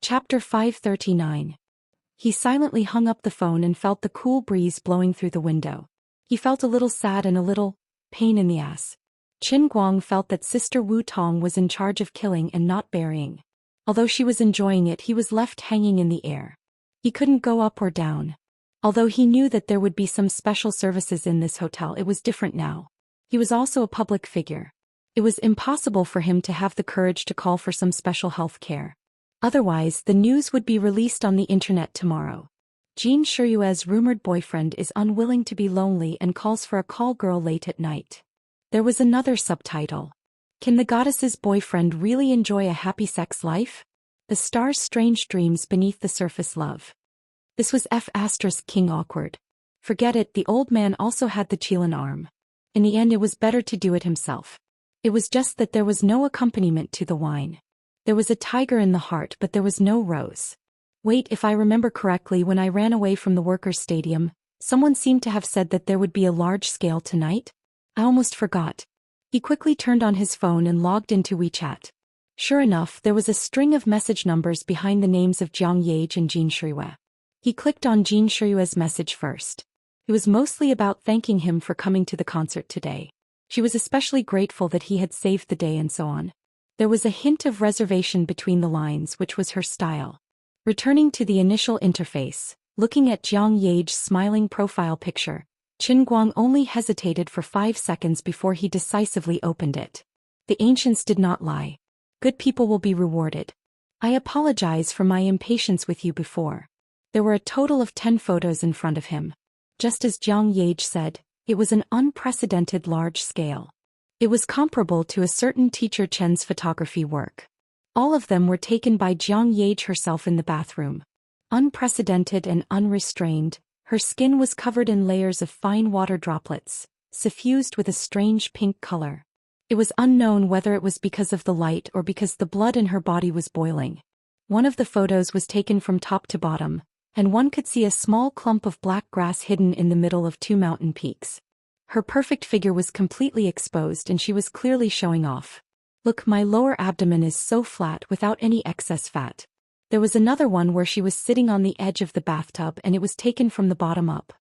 Chapter 539. He silently hung up the phone and felt the cool breeze blowing through the window. He felt a little sad and a little pain in the ass. Qin Guang felt that Sister Wu Tong was in charge of killing and not burying. Although she was enjoying it, he was left hanging in the air. He couldn't go up or down. Although he knew that there would be some special services in this hotel, it was different now. He was also a public figure. It was impossible for him to have the courage to call for some special health care. Otherwise, the news would be released on the internet tomorrow. Xianxia's rumored boyfriend is unwilling to be lonely and calls for a call girl late at night. There was another subtitle. Can the goddess's boyfriend really enjoy a happy sex life? The star's strange dreams beneath the surface love. This was King awkward. Forget it, the old man also had the Qilin arm. In the end, it was better to do it himself. It was just that there was no accompaniment to the wine. There was a tiger in the heart, but there was no rose. Wait, if I remember correctly, when I ran away from the workers' stadium, someone seemed to have said that there would be a large scale tonight? I almost forgot. He quickly turned on his phone and logged into WeChat. Sure enough, there was a string of message numbers behind the names of Jiang Yage and Xianxia. He clicked on Xianxia's message first. It was mostly about thanking him for coming to the concert today. She was especially grateful that he had saved the day and so on. There was a hint of reservation between the lines, which was her style. Returning to the initial interface, looking at Jiang Yage's smiling profile picture, Qin Guang only hesitated for 5 seconds before he decisively opened it. The ancients did not lie. Good people will be rewarded. I apologize for my impatience with you before. There were a total of 10 photos in front of him. Just as Jiang Yage said, it was an unprecedented large scale. It was comparable to a certain teacher Chen's photography work. All of them were taken by Jiang Yage herself in the bathroom. Unprecedented and unrestrained, her skin was covered in layers of fine water droplets, suffused with a strange pink color. It was unknown whether it was because of the light or because the blood in her body was boiling. One of the photos was taken from top to bottom, and one could see a small clump of black grass hidden in the middle of 2 mountain peaks. Her perfect figure was completely exposed and she was clearly showing off. Look, my lower abdomen is so flat without any excess fat. There was another one where she was sitting on the edge of the bathtub and it was taken from the bottom up.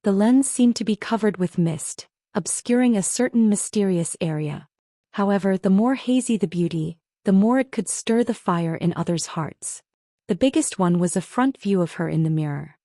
The lens seemed to be covered with mist, obscuring a certain mysterious area. However, the more hazy the beauty, the more it could stir the fire in others' hearts. The biggest one was a front view of her in the mirror.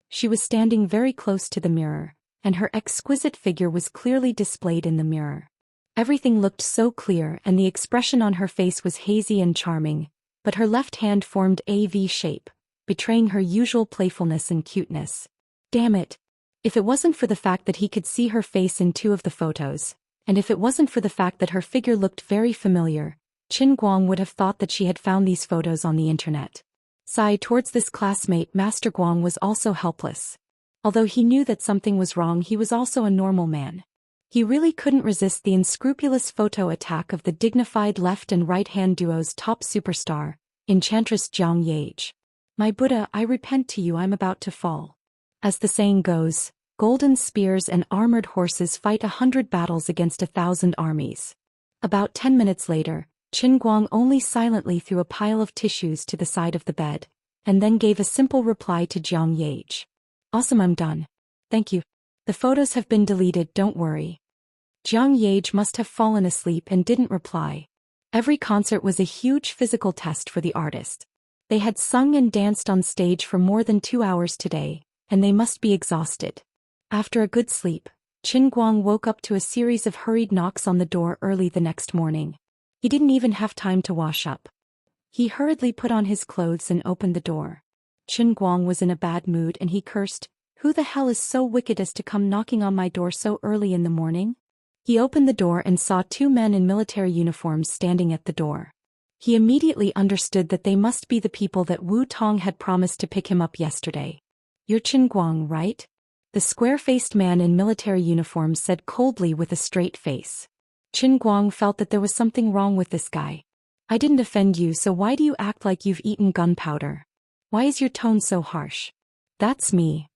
She was standing very close to the mirror, and her exquisite figure was clearly displayed in the mirror. Everything looked so clear and the expression on her face was hazy and charming, but her left hand formed a V shape, betraying her usual playfulness and cuteness. Damn it! If it wasn't for the fact that he could see her face in 2 of the photos, and if it wasn't for the fact that her figure looked very familiar, Qin Guang would have thought that she had found these photos on the internet. Sigh, towards this classmate, Master Guang was also helpless. Although he knew that something was wrong, he was also a normal man. He really couldn't resist the unscrupulous photo attack of the dignified left and right-hand duo's top superstar, Enchantress Jiang Yage. My Buddha, I repent to you, I'm about to fall. As the saying goes, golden spears and armored horses fight 100 battles against 1,000 armies. About 10 minutes later, Qin Guang only silently threw a pile of tissues to the side of the bed, and then gave a simple reply to Jiang Yage. Awesome, I'm done. Thank you. The photos have been deleted, don't worry. Jiang Yage must have fallen asleep and didn't reply. Every concert was a huge physical test for the artist. They had sung and danced on stage for more than 2 hours today, and they must be exhausted. After a good sleep, Qin Guang woke up to a series of hurried knocks on the door early the next morning. He didn't even have time to wash up. He hurriedly put on his clothes and opened the door. Qin Guang was in a bad mood and he cursed, "Who the hell is so wicked as to come knocking on my door so early in the morning?" He opened the door and saw 2 men in military uniforms standing at the door. He immediately understood that they must be the people that Wu Tong had promised to pick him up yesterday. "You're Qin Guang, right?" The square-faced man in military uniform said coldly with a straight face. Qin Guang felt that there was something wrong with this guy. "I didn't offend you, so why do you act like you've eaten gunpowder? Why is your tone so harsh?" "That's me."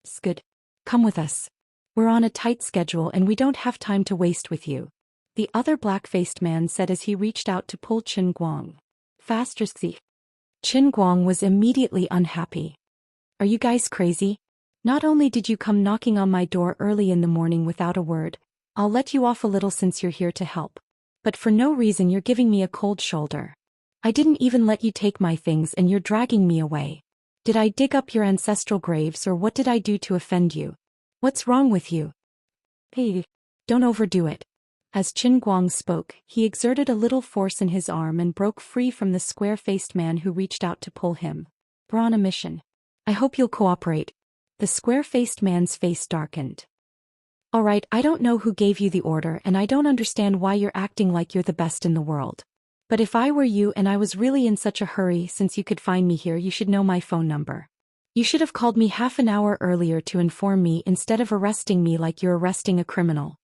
"It's good. Come with us. We're on a tight schedule and we don't have time to waste with you," the other black-faced man said as he reached out to pull Qin Guang. "Faster, see." Qin Guang was immediately unhappy. Are you guys crazy? Not only did you come knocking on my door early in the morning without a word, I'll let you off a little since you're here to help. But for no reason you're giving me a cold shoulder. I didn't even let you take my things and you're dragging me away. Did I dig up your ancestral graves or what did I do to offend you? What's wrong with you? Hey, don't overdo it. As Qin Guang spoke, he exerted a little force in his arm and broke free from the square-faced man who reached out to pull him. We're on a mission. I hope you'll cooperate. The square-faced man's face darkened. Alright, I don't know who gave you the order and I don't understand why you're acting like you're the best in the world. But if I were you and I was really in such a hurry since you could find me here, you should know my phone number. You should have called me half an hour earlier to inform me instead of arresting me like you're arresting a criminal.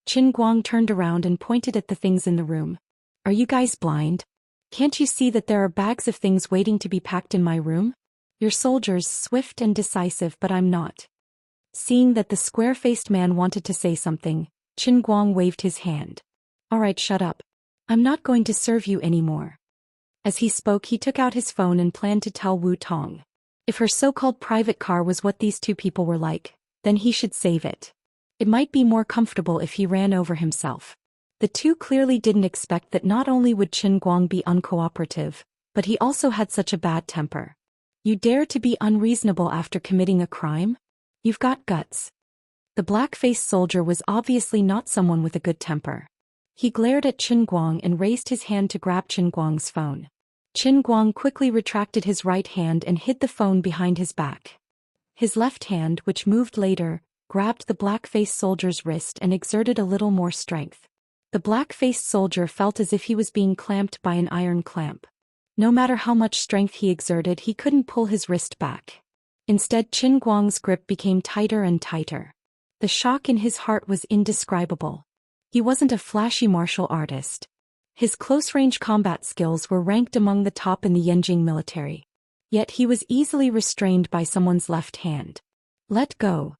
Qin Guang turned around and pointed at the things in the room. Are you guys blind? Can't you see that there are bags of things waiting to be packed in my room? Your soldiers swift and decisive, but I'm not. Seeing that the square-faced man wanted to say something, Qin Guang waved his hand. Alright, shut up. I'm not going to serve you anymore. As he spoke, he took out his phone and planned to tell Wu Tong. If her so-called private car was what these two people were like, then he should save it. It might be more comfortable if he ran over himself. The two clearly didn't expect that not only would Qin Guang be uncooperative, but he also had such a bad temper. You dare to be unreasonable after committing a crime? You've got guts. The black-faced soldier was obviously not someone with a good temper. He glared at Qin Guang and raised his hand to grab Qin Guang's phone. Qin Guang quickly retracted his right hand and hid the phone behind his back. His left hand, which moved later, grabbed the black-faced soldier's wrist and exerted a little more strength. The black-faced soldier felt as if he was being clamped by an iron clamp. No matter how much strength he exerted, he couldn't pull his wrist back. Instead, Qin Guang's grip became tighter and tighter. The shock in his heart was indescribable. He wasn't a flashy martial artist. His close-range combat skills were ranked among the top in the Yanjing military. Yet he was easily restrained by someone's left hand. Let go.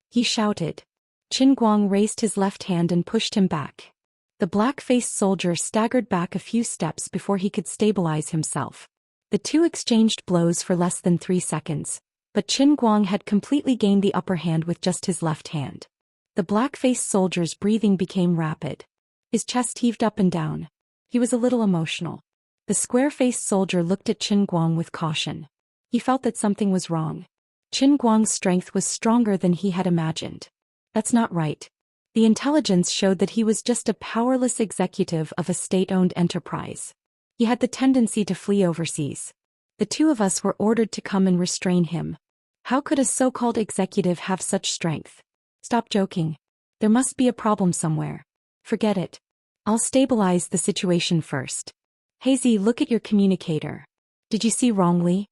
He shouted. Qin Guang raised his left hand and pushed him back. The black-faced soldier staggered back a few steps before he could stabilize himself. The two exchanged blows for less than 3 seconds, but Qin Guang had completely gained the upper hand with just his left hand. The black-faced soldier's breathing became rapid. His chest heaved up and down. He was a little emotional. The square-faced soldier looked at Qin Guang with caution. He felt that something was wrong. Qin Guang's strength was stronger than he had imagined. That's not right. The intelligence showed that he was just a powerless executive of a state-owned enterprise. He had the tendency to flee overseas. The two of us were ordered to come and restrain him. How could a so-called executive have such strength? Stop joking. There must be a problem somewhere. Forget it. I'll stabilize the situation first. Hazy, look at your communicator. Did you see wrongly?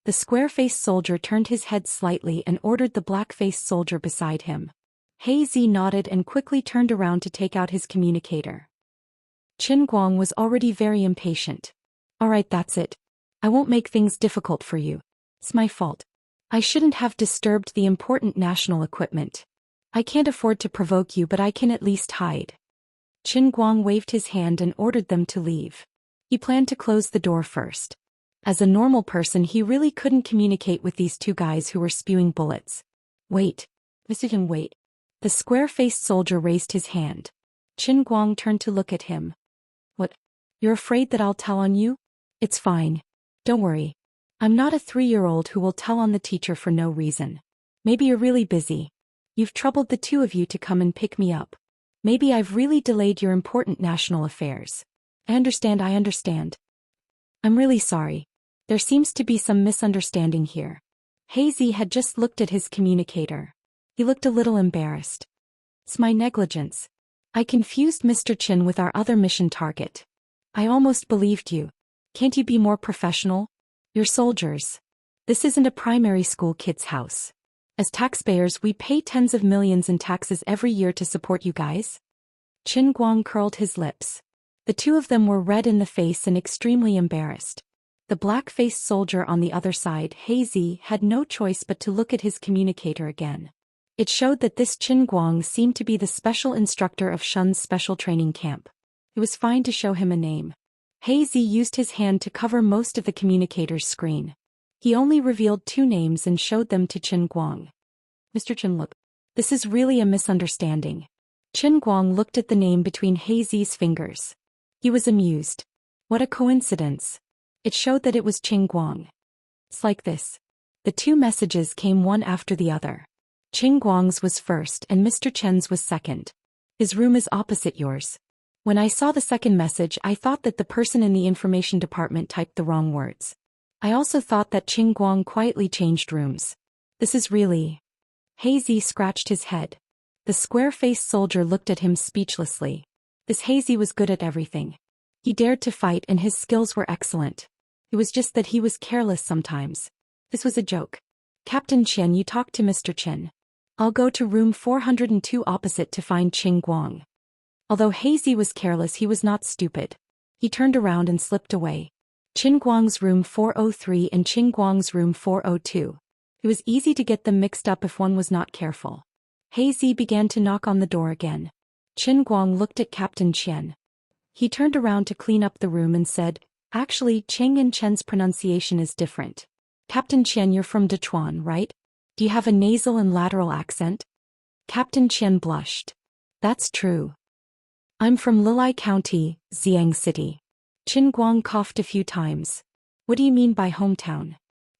The square-faced soldier turned his head slightly and ordered the black-faced soldier beside him. Hazy nodded and quickly turned around to take out his communicator. Qin Guang was already very impatient. Alright, that's it. I won't make things difficult for you. It's my fault. I shouldn't have disturbed the important national equipment. I can't afford to provoke you, but I can at least hide. Qin Guang waved his hand and ordered them to leave. He planned to close the door first. As a normal person, he really couldn't communicate with these two guys who were spewing bullets. Wait. Wait. The square-faced soldier raised his hand. Qin Guang turned to look at him. What? You're afraid that I'll tell on you? It's fine. Don't worry. I'm not a 3-year-old who will tell on the teacher for no reason. Maybe you're really busy. You've troubled the two of you to come and pick me up. Maybe I've really delayed your important national affairs. I understand. I'm really sorry. There seems to be some misunderstanding here. Hazy had just looked at his communicator. He looked a little embarrassed. It's my negligence. I confused Mr. Qin with our other mission target. I almost believed you. Can't you be more professional? You're soldiers. This isn't a primary school kid's house. As taxpayers, we pay tens of millions in taxes every year to support you guys. Qin Guang curled his lips. The two of them were red in the face and extremely embarrassed. The black-faced soldier on the other side, Hazy, had no choice but to look at his communicator again. It showed that this Qin Guang seemed to be the special instructor of Shun's special training camp. It was fine to show him a name. Hazy used his hand to cover most of the communicator's screen. He only revealed 2 names and showed them to Qin Guang. Mr. Chen, look. This is really a misunderstanding. Qin Guang looked at the name between Hazy's fingers. He was amused. What a coincidence. It showed that it was Qin Guang. It's like this. The 2 messages came one after the other. Qin Guang's was first and Mr. Chen's was second. His room is opposite yours. When I saw the second message, I thought that the person in the information department typed the wrong words. I also thought that Qin Guang quietly changed rooms. This is really... Hazy scratched his head. The square-faced soldier looked at him speechlessly. This Hazy was good at everything. He dared to fight and his skills were excellent. It was just that he was careless sometimes. This was a joke. Captain Qian, you talk to Mr. Chen. I'll go to room 402 opposite to find Qin Guang. Although Hazy was careless, he was not stupid. He turned around and slipped away. Qin Guang's room 403 and Qin Guang's room 402. It was easy to get them mixed up if one was not careful. Hazy began to knock on the door again. Qin Guang looked at Captain Qian. He turned around to clean up the room and said, "Actually, Qing and Chen's pronunciation is different. Captain Qian, you're from Dechuan, right? Do you have a nasal and lateral accent?" Captain Qian blushed. "That's true. I'm from Lilai County, Xiang City." Qin Guang coughed a few times. "What do you mean by hometown?"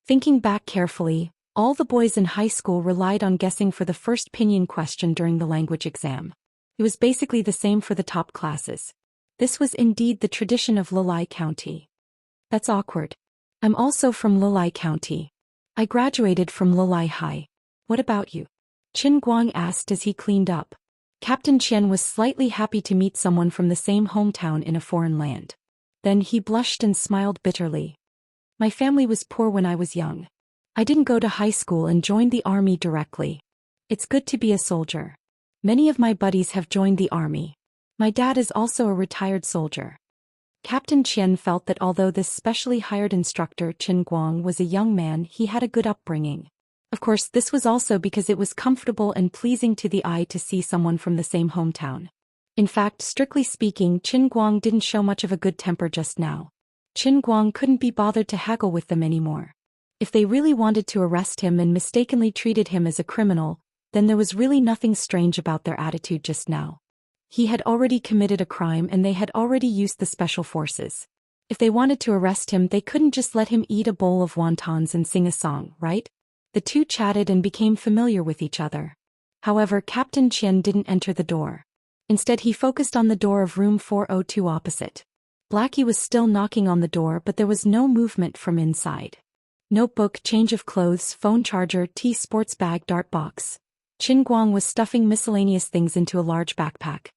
Thinking back carefully, all the boys in high school relied on guessing for the first pinyin question during the language exam. It was basically the same for the top classes. This was indeed the tradition of Lilai County. "That's awkward. I'm also from Lilai County. I graduated from Lilai High. What about you?" Qin Guang asked as he cleaned up. Captain Qian was slightly happy to meet someone from the same hometown in a foreign land. Then he blushed and smiled bitterly. "My family was poor when I was young. I didn't go to high school and joined the army directly. It's good to be a soldier. Many of my buddies have joined the army. My dad is also a retired soldier." Captain Qian felt that although this specially hired instructor Qin Guang was a young man, he had a good upbringing. Of course, this was also because it was comfortable and pleasing to the eye to see someone from the same hometown. In fact, strictly speaking, Qin Guang didn't show much of a good temper just now. Qin Guang couldn't be bothered to haggle with them anymore. If they really wanted to arrest him and mistakenly treated him as a criminal, then there was really nothing strange about their attitude just now. He had already committed a crime and they had already used the special forces. If they wanted to arrest him, they couldn't just let him eat a bowl of wontons and sing a song, right? The 2 chatted and became familiar with each other. However, Captain Qian didn't enter the door. Instead, he focused on the door of room 402 opposite. Blackie was still knocking on the door, but there was no movement from inside. Notebook, change of clothes, phone charger, tea, sports bag, dart box. Qin Guang was stuffing miscellaneous things into a large backpack.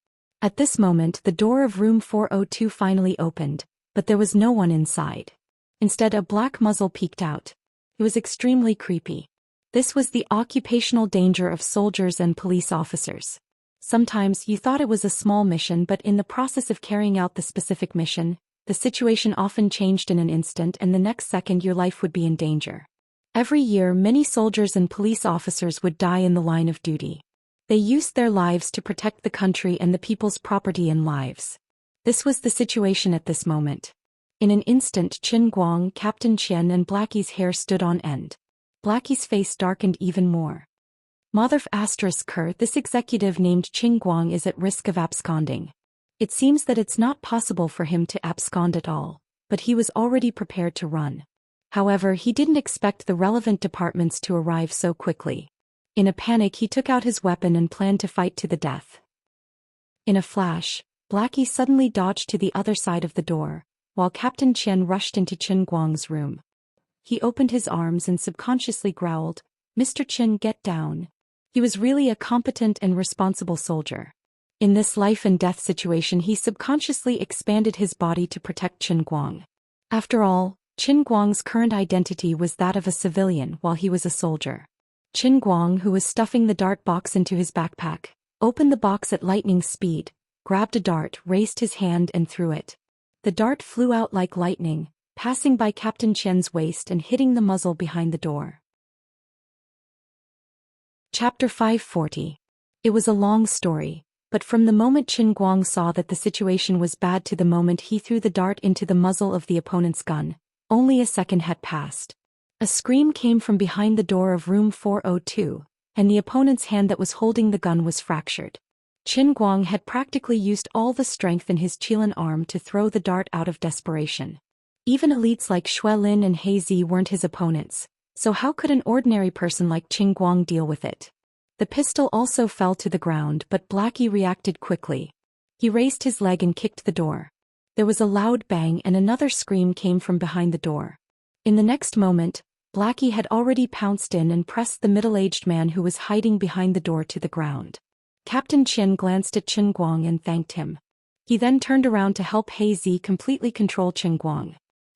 At this moment, the door of room 402 finally opened, but there was no one inside. Instead, a black muzzle peeked out. It was extremely creepy. This was the occupational danger of soldiers and police officers. Sometimes you thought it was a small mission, but in the process of carrying out the specific mission, the situation often changed in an instant and the next second your life would be in danger. Every year, many soldiers and police officers would die in the line of duty. They used their lives to protect the country and the people's property and lives. This was the situation at this moment. In an instant, Qin Guang, Captain Qian and Blackie's hair stood on end. Blackie's face darkened even more. Motherf *Ker, this executive named Qin Guang is at risk of absconding. It seems that it's not possible for him to abscond at all, but he was already prepared to run. However, he didn't expect the relevant departments to arrive so quickly. In a panic, he took out his weapon and planned to fight to the death. In a flash, Blackie suddenly dodged to the other side of the door, while Captain Qian rushed into Qin Guang's room. He opened his arms and subconsciously growled, "Mr. Qin, get down." He was really a competent and responsible soldier. In this life and death situation, he subconsciously expanded his body to protect Qin Guang. After all, Qin Guang's current identity was that of a civilian while he was a soldier. Qin Guang, who was stuffing the dart box into his backpack, opened the box at lightning speed, grabbed a dart, raised his hand and threw it. The dart flew out like lightning, passing by Captain Qian's waist and hitting the muzzle behind the door. Chapter 540. It was a long story, But from the moment Qin Guang saw that the situation was bad to the moment he threw the dart into the muzzle of the opponent's gun, only a second had passed. A scream came from behind the door of room 402, and the opponent's hand that was holding the gun was fractured. Qin Guang had practically used all the strength in his Qilin arm to throw the dart out of desperation. Even elites like Shui Lin and He Zi weren't his opponents, so how could an ordinary person like Qin Guang deal with it? The pistol also fell to the ground, but Blackie reacted quickly. He raised his leg and kicked the door. There was a loud bang and another scream came from behind the door. In the next moment, Blackie had already pounced in and pressed the middle-aged man who was hiding behind the door to the ground. Captain Qian glanced at Qin Guang and thanked him. He then turned around to help He Zi completely control Qin Guang.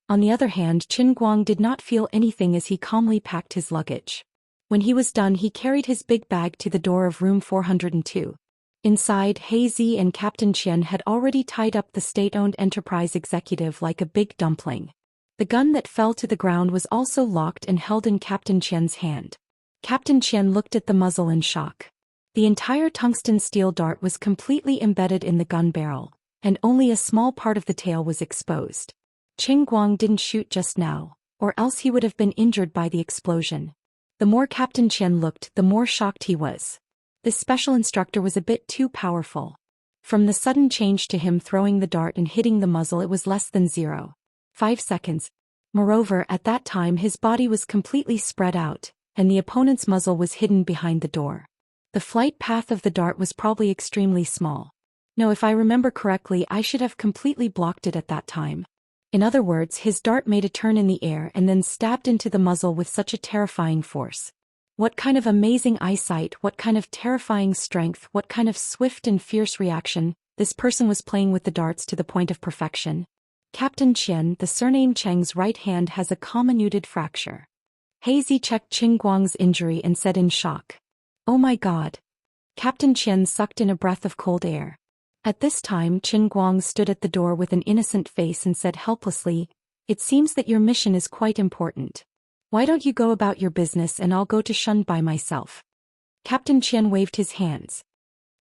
On the other hand, Qin Guang did not feel anything as he calmly packed his luggage. When he was done, he carried his big bag to the door of room 402. Inside, He Zi and Captain Qian had already tied up the state-owned enterprise executive like a big dumpling. The gun that fell to the ground was also locked and held in Captain Qian's hand. Captain Qian looked at the muzzle in shock. The entire tungsten steel dart was completely embedded in the gun barrel, and only a small part of the tail was exposed. Qin Guang didn't shoot just now, or else he would have been injured by the explosion. The more Captain Qian looked, the more shocked he was. This special instructor was a bit too powerful. From the sudden change to him throwing the dart and hitting the muzzle, it was less than 0.5 seconds. Moreover, at that time his body was completely spread out, and the opponent's muzzle was hidden behind the door. The flight path of the dart was probably extremely small. No, if I remember correctly, I should have completely blocked it at that time. In other words, his dart made a turn in the air and then stabbed into the muzzle with such a terrifying force. What kind of amazing eyesight, what kind of terrifying strength, what kind of swift and fierce reaction. This person was playing with the darts to the point of perfection. Captain Qian, the surname Cheng's right hand has a comminuted fracture. He Zi checked Qin Guang's injury and said in shock, "Oh my God." Captain Qian sucked in a breath of cold air. At this time, Qin Guang stood at the door with an innocent face and said helplessly, "It seems that your mission is quite important. Why don't you go about your business and I'll go to Shun by myself?" Captain Qian waved his hands.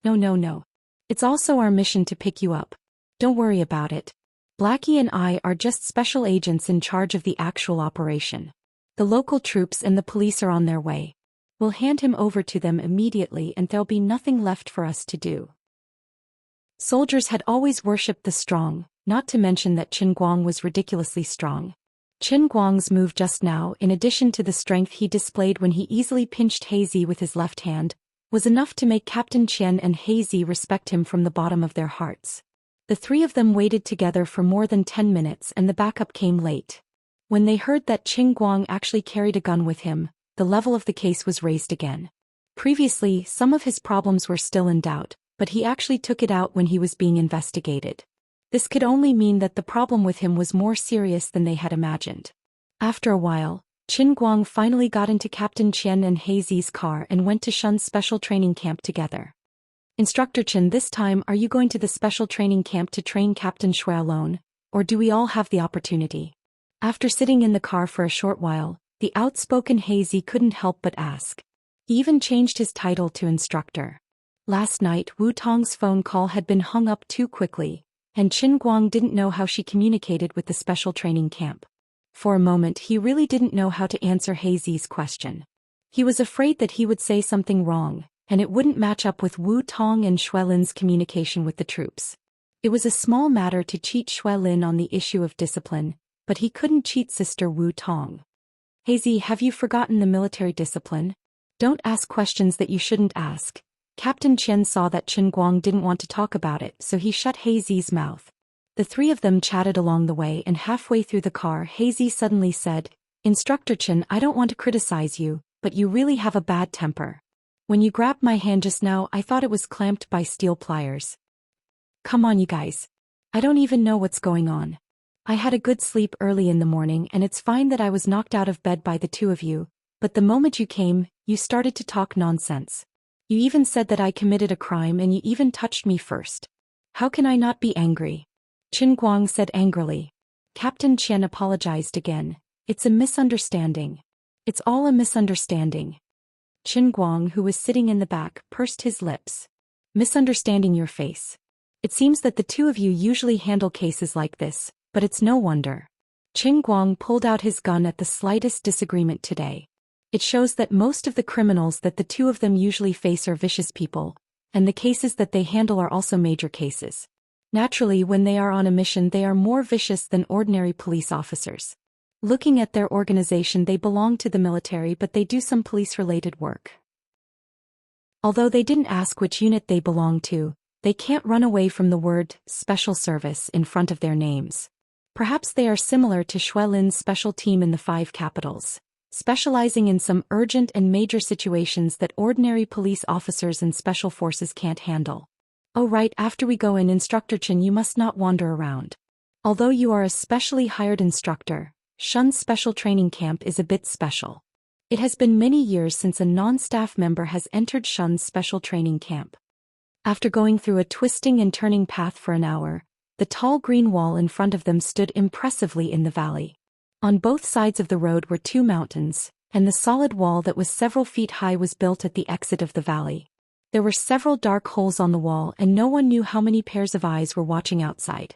No. It's also our mission to pick you up. Don't worry about it. Blackie and I are just special agents in charge of the actual operation. The local troops and the police are on their way. We'll hand him over to them immediately and there'll be nothing left for us to do." Soldiers had always worshipped the strong, not to mention that Qin Guang was ridiculously strong. Qin Guang's move just now, in addition to the strength he displayed when he easily pinched He Zi with his left hand, was enough to make Captain Qian and He Zi respect him from the bottom of their hearts. The three of them waited together for more than 10 minutes and the backup came late. When they heard that Qin Guang actually carried a gun with him, the level of the case was raised again. Previously, some of his problems were still in doubt, but he actually took it out when he was being investigated. This could only mean that the problem with him was more serious than they had imagined. After a while, Qin Guang finally got into Captain Qian and He Zi's car and went to Shun's special training camp together. "Instructor Qian, this time are you going to the special training camp to train Captain Shui alone, or do we all have the opportunity?" After sitting in the car for a short while, the outspoken He Zi couldn't help but ask. He even changed his title to instructor. Last night, Wu Tong's phone call had been hung up too quickly, and Qin Guang didn't know how she communicated with the special training camp. For a moment he really didn't know how to answer He Zi's question. He was afraid that he would say something wrong, and it wouldn't match up with Wu Tong and Shui Lin's communication with the troops. It was a small matter to cheat Shui Lin on the issue of discipline, but he couldn't cheat Sister Wu Tong. "He Zi, have you forgotten the military discipline? Don't ask questions that you shouldn't ask." Captain Qian saw that Qin Guang didn't want to talk about it, so he shut He Zi's mouth. The three of them chatted along the way and halfway through the car He Zi suddenly said, "Instructor Qian, I don't want to criticize you, but you really have a bad temper. When you grabbed my hand just now, I thought it was clamped by steel pliers. Come on you guys. I don't even know what's going on. I had a good sleep early in the morning and it's fine that I was knocked out of bed by the two of you, but the moment you came, you started to talk nonsense. You even said that I committed a crime and you even touched me first. How can I not be angry?" Qin Guang said angrily. Captain Qian apologized again. "It's a misunderstanding. It's all a misunderstanding." Qin Guang, who was sitting in the back, pursed his lips. Misunderstanding your face. It seems that the two of you usually handle cases like this, but it's no wonder. Qin Guang pulled out his gun at the slightest disagreement today. It shows that most of the criminals that the two of them usually face are vicious people, and the cases that they handle are also major cases. Naturally, when they are on a mission, they are more vicious than ordinary police officers. Looking at their organization, they belong to the military, but they do some police-related work. Although they didn't ask which unit they belong to, they can't run away from the word special service in front of their names. Perhaps they are similar to Xuelin's special team in the 5 capitals, specializing in some urgent and major situations that ordinary police officers and special forces can't handle. Oh right, after we go in, Instructor Chen, you must not wander around. Although you are a specially hired instructor, Shun's special training camp is a bit special. It has been many years since a non-staff member has entered Shun's special training camp. After going through a twisting and turning path for an hour, the tall green wall in front of them stood impressively in the valley. On both sides of the road were 2 mountains, and the solid wall that was several feet high was built at the exit of the valley. There were several dark holes on the wall, and no one knew how many pairs of eyes were watching outside.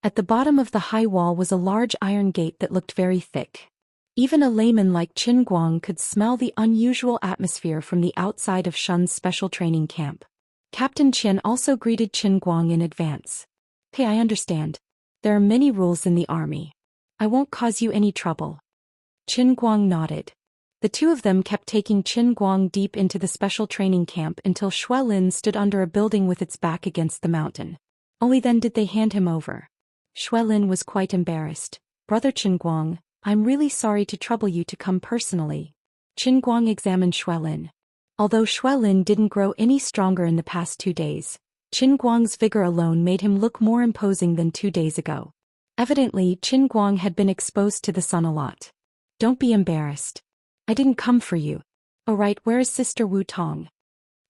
At the bottom of the high wall was a large iron gate that looked very thick. Even a layman like Qin Guang could smell the unusual atmosphere from the outside of Shun's special training camp. Captain Qian also greeted Qin Guang in advance. Hey, I understand. There are many rules in the army. I won't cause you any trouble. Qin Guang nodded. The two of them kept taking Qin Guang deep into the special training camp until Xuelin stood under a building with its back against the mountain. Only then did they hand him over. Xuelin was quite embarrassed. Brother Qin Guang, I'm really sorry to trouble you to come personally. Qin Guang examined Xuelin. Although Xuelin didn't grow any stronger in the past 2 days, Qin Guang's vigor alone made him look more imposing than 2 days ago. Evidently, Qin Guang had been exposed to the sun a lot. Don't be embarrassed. I didn't come for you. Oh right, where is Sister Wu Tong?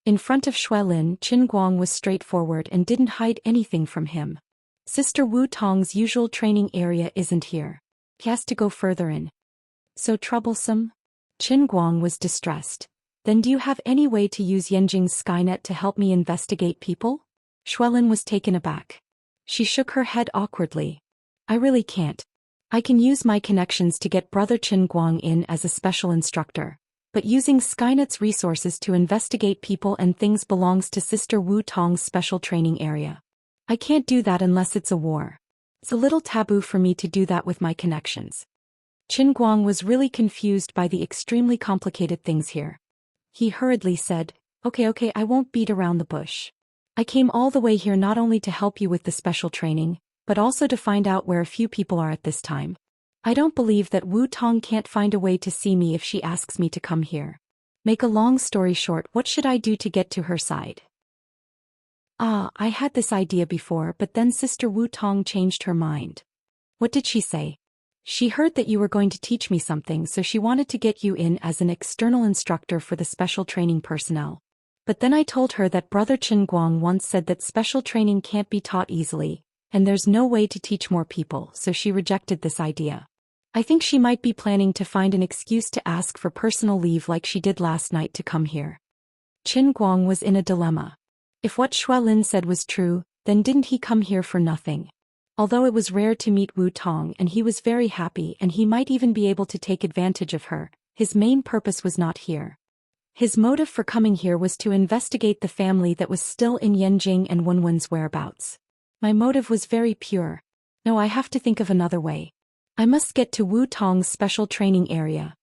In front of Xuelin, Qin Guang was straightforward and didn't hide anything from him. Sister Wu Tong's usual training area isn't here. He has to go further in. So troublesome? Qin Guang was distressed. Then do you have any way to use Yanjing's Skynet to help me investigate people? Xuelin was taken aback. She shook her head awkwardly. I really can't. I can use my connections to get Brother Qin Guang in as a special instructor, but using Skynet's resources to investigate people and things belongs to Sister Wu Tong's special training area. I can't do that unless it's a war. It's a little taboo for me to do that with my connections. Qin Guang was really confused by the extremely complicated things here. He hurriedly said, Okay, I won't beat around the bush. I came all the way here not only to help you with the special training, but also to find out where a few people are at this time. I don't believe that Wu Tong can't find a way to see me if she asks me to come here. Make a long story short, what should I do to get to her side? I had this idea before, but then Sister Wu Tong changed her mind. What did she say? She heard that you were going to teach me something, so she wanted to get you in as an external instructor for the special training personnel. But then I told her that Brother Qin Guang once said that special training can't be taught easily, and there's no way to teach more people, so she rejected this idea. I think she might be planning to find an excuse to ask for personal leave like she did last night to come here. Qin Guang was in a dilemma. If what Xuelin said was true, then didn't he come here for nothing? Although it was rare to meet Wu Tong and he was very happy and he might even be able to take advantage of her, his main purpose was not here. His motive for coming here was to investigate the family that was still in Yanjing and Wenwen's whereabouts. My motive was very pure. No, I have to think of another way. I must get to Wu Tong's special training area.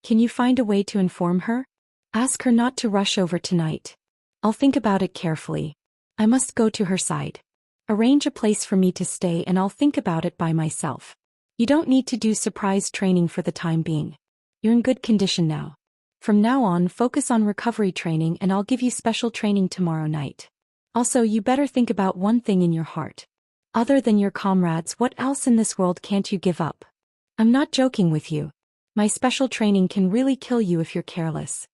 Can you find a way to inform her? Ask her not to rush over tonight. I'll think about it carefully. I must go to her side. Arrange a place for me to stay and I'll think about it by myself. You don't need to do surprise training for the time being. You're in good condition now. From now on, focus on recovery training and I'll give you special training tomorrow night. Also, you better think about one thing in your heart. Other than your comrades, what else in this world can't you give up? I'm not joking with you. My special training can really kill you if you're careless.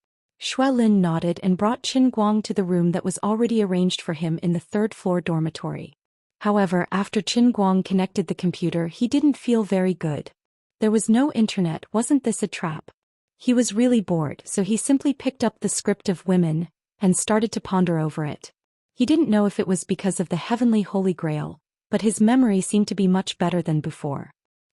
Xuelin nodded and brought Qin Guang to the room that was already arranged for him in the 3rd-floor dormitory. However, after Qin Guang connected the computer, he didn't feel very good. There was no internet, wasn't this a trap? He was really bored, so he simply picked up the script of Women and started to ponder over it. He didn't know if it was because of the heavenly Holy Grail, but his memory seemed to be much better than before.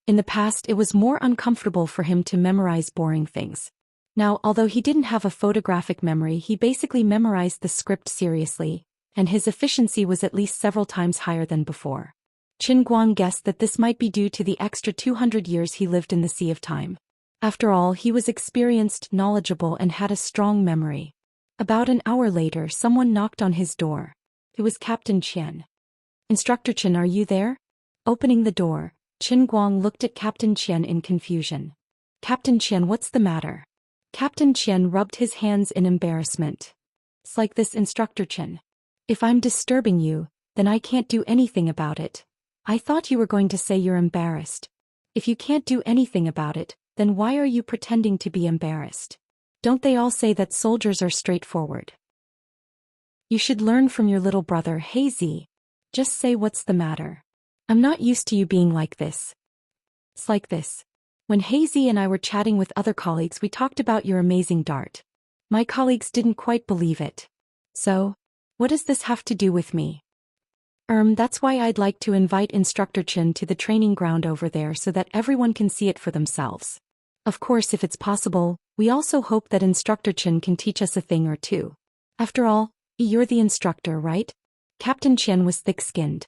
In the past, it was more uncomfortable for him to memorize boring things. Now, although he didn't have a photographic memory, he basically memorized the script seriously, and his efficiency was at least several times higher than before. Qin Guang guessed that this might be due to the extra 200 years he lived in the Sea of Time. After all, he was experienced, knowledgeable, and had a strong memory. About an hour later, someone knocked on his door. It was Captain Qian. "Instructor Qian, are you there?" Opening the door, Qin Guang looked at Captain Qian in confusion. "Captain Qian, what's the matter?" Captain Qian rubbed his hands in embarrassment. "It's like this, Instructor Qian. If I'm disturbing you, then I can't do anything about it. I thought you were going to say you're embarrassed. If you can't do anything about it, then why are you pretending to be embarrassed? Don't they all say that soldiers are straightforward? You should learn from your little brother Hazy. Just say what's the matter. I'm not used to you being like this." "It's like this. When Hazy and I were chatting with other colleagues, we talked about your amazing dart. My colleagues didn't quite believe it. So, what does this have to do with me? That's why I'd like to invite Instructor Qian to the training ground over there so that everyone can see it for themselves. Of course, if it's possible, we also hope that Instructor Qian can teach us a thing or two. After all, you're the instructor, right?" Captain Qian was thick-skinned.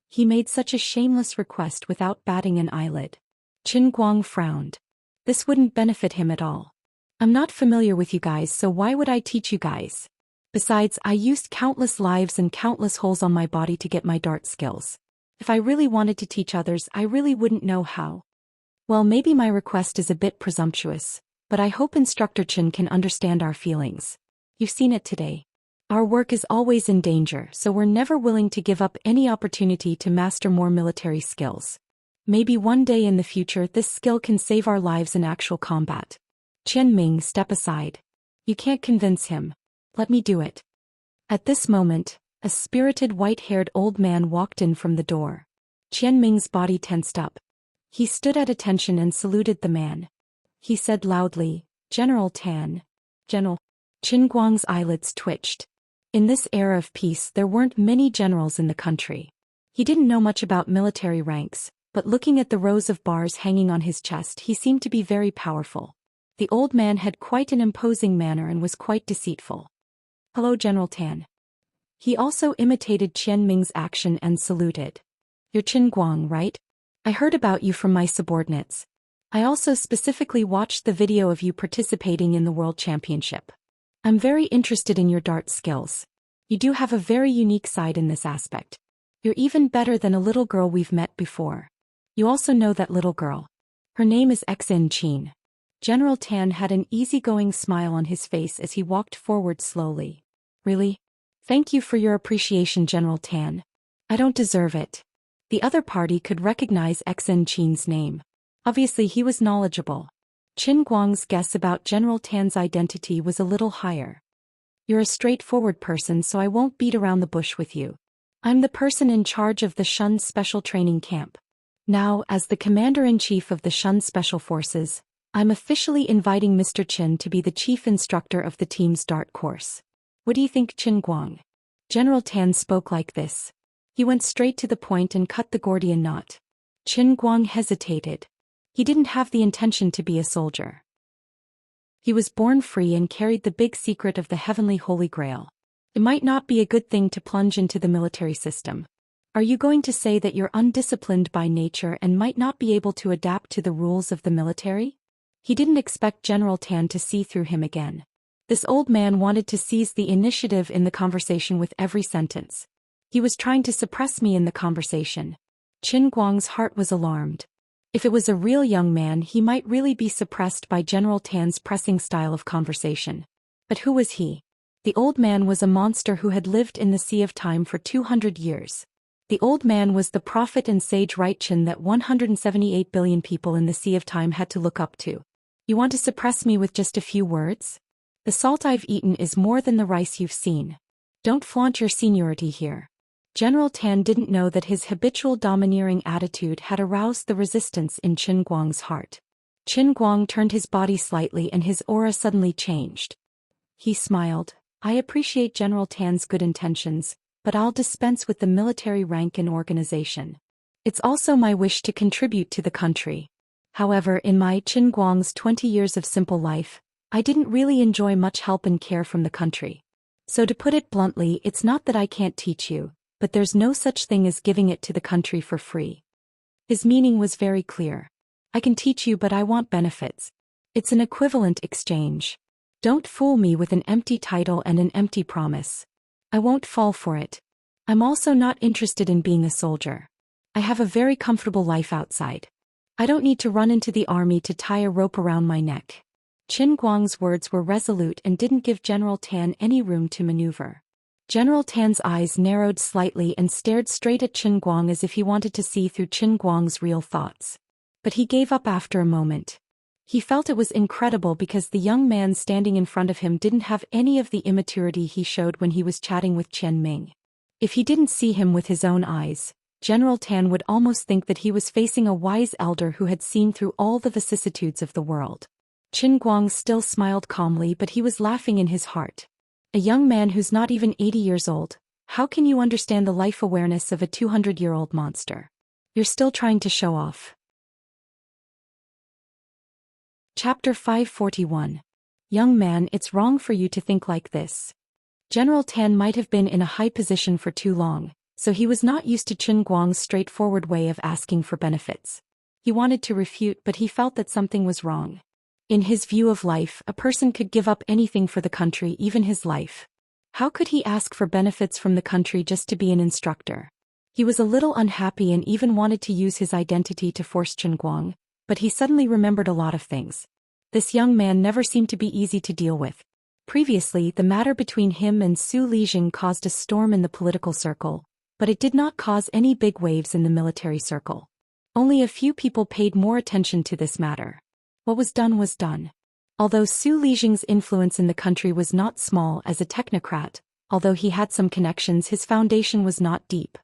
He made such a shameless request without batting an eyelid. Qin Guang frowned. This wouldn't benefit him at all. "I'm not familiar with you guys, so why would I teach you guys? Besides, I used countless lives and countless holes on my body to get my dart skills. If I really wanted to teach others, I really wouldn't know how. Well, maybe my request is a bit presumptuous, but I hope Instructor Qian can understand our feelings. You've seen it today. Our work is always in danger, so we're never willing to give up any opportunity to master more military skills. Maybe one day in the future this skill can save our lives in actual combat." "Qian Ming, step aside. You can't convince him. Let me do it." At this moment, a spirited white-haired old man walked in from the door. Qian Ming's body tensed up. He stood at attention and saluted the man. He said loudly, "General Tan." "General." Qin Guang's eyelids twitched. In this era of peace, there weren't many generals in the country. He didn't know much about military ranks, but looking at the rows of bars hanging on his chest, he seemed to be very powerful. The old man had quite an imposing manner and was quite deceitful. "Hello, General Tan." He also imitated Qian Ming's action and saluted. "You're Qin Guang, right? I heard about you from my subordinates. I also specifically watched the video of you participating in the World Championship. I'm very interested in your dart skills. You do have a very unique side in this aspect. You're even better than a little girl we've met before. You also know that little girl. Her name is Xin Qin." General Tan had an easygoing smile on his face as he walked forward slowly. "Really? Thank you for your appreciation, General Tan. I don't deserve it." The other party could recognize Xin Qin's name. Obviously he was knowledgeable. Qin Guang's guess about General Tan's identity was a little higher. "You're a straightforward person, so I won't beat around the bush with you. I'm the person in charge of the Shun Special Training Camp. Now, as the Commander-in-Chief of the Shun Special Forces, I'm officially inviting Mr. Qin to be the chief instructor of the team's dart course. What do you think, Qin Guang?" General Tan spoke like this. He went straight to the point and cut the Gordian knot. Qin Guang hesitated. He didn't have the intention to be a soldier. He was born free and carried the big secret of the heavenly Holy Grail. It might not be a good thing to plunge into the military system. Are you going to say that you're undisciplined by nature and might not be able to adapt to the rules of the military? He didn't expect General Tan to see through him again. This old man wanted to seize the initiative in the conversation with every sentence. He was trying to suppress me in the conversation. Qin Guang's heart was alarmed. If it was a real young man, he might really be suppressed by General Tan's pressing style of conversation. But who was he? The old man was a monster who had lived in the Sea of Time for 200 years. The old man was the prophet and sage Right-Chin that 178 billion people in the Sea of Time had to look up to. You want to suppress me with just a few words? The salt I've eaten is more than the rice you've seen. Don't flaunt your seniority here. General Tan didn't know that his habitual domineering attitude had aroused the resistance in Qin Guang's heart. Qin Guang turned his body slightly and his aura suddenly changed. He smiled. "I appreciate General Tan's good intentions, but I'll dispense with the military rank and organization. It's also my wish to contribute to the country. However, in my Qin Guang's 20 years of simple life, I didn't really enjoy much help and care from the country. So to put it bluntly, it's not that I can't teach you, but there's no such thing as giving it to the country for free. His meaning was very clear. I can teach you, but I want benefits. It's an equivalent exchange. Don't fool me with an empty title and an empty promise. I won't fall for it. I'm also not interested in being a soldier. I have a very comfortable life outside. I don't need to run into the army to tie a rope around my neck. Qin Guang's words were resolute and didn't give General Tan any room to maneuver. General Tan's eyes narrowed slightly and stared straight at Qin Guang as if he wanted to see through Qin Guang's real thoughts. But he gave up after a moment. He felt it was incredible because the young man standing in front of him didn't have any of the immaturity he showed when he was chatting with Chen Ming. If he didn't see him with his own eyes, General Tan would almost think that he was facing a wise elder who had seen through all the vicissitudes of the world. Qin Guang still smiled calmly, but he was laughing in his heart. A young man who's not even 80 years old, how can you understand the life awareness of a 200-year-old monster? You're still trying to show off. Chapter 541. Young man, it's wrong for you to think like this. General Tan might have been in a high position for too long, so he was not used to Qin Guang's straightforward way of asking for benefits. He wanted to refute, but he felt that something was wrong. In his view of life, a person could give up anything for the country, even his life. How could he ask for benefits from the country just to be an instructor? He was a little unhappy and even wanted to use his identity to force Qin Guang, but he suddenly remembered a lot of things. This young man never seemed to be easy to deal with. Previously, the matter between him and Su Lijing caused a storm in the political circle, but it did not cause any big waves in the military circle. Only a few people paid more attention to this matter. What was done was done. Although Su Lijing's influence in the country was not small as a technocrat, although he had some connections, his foundation was not deep.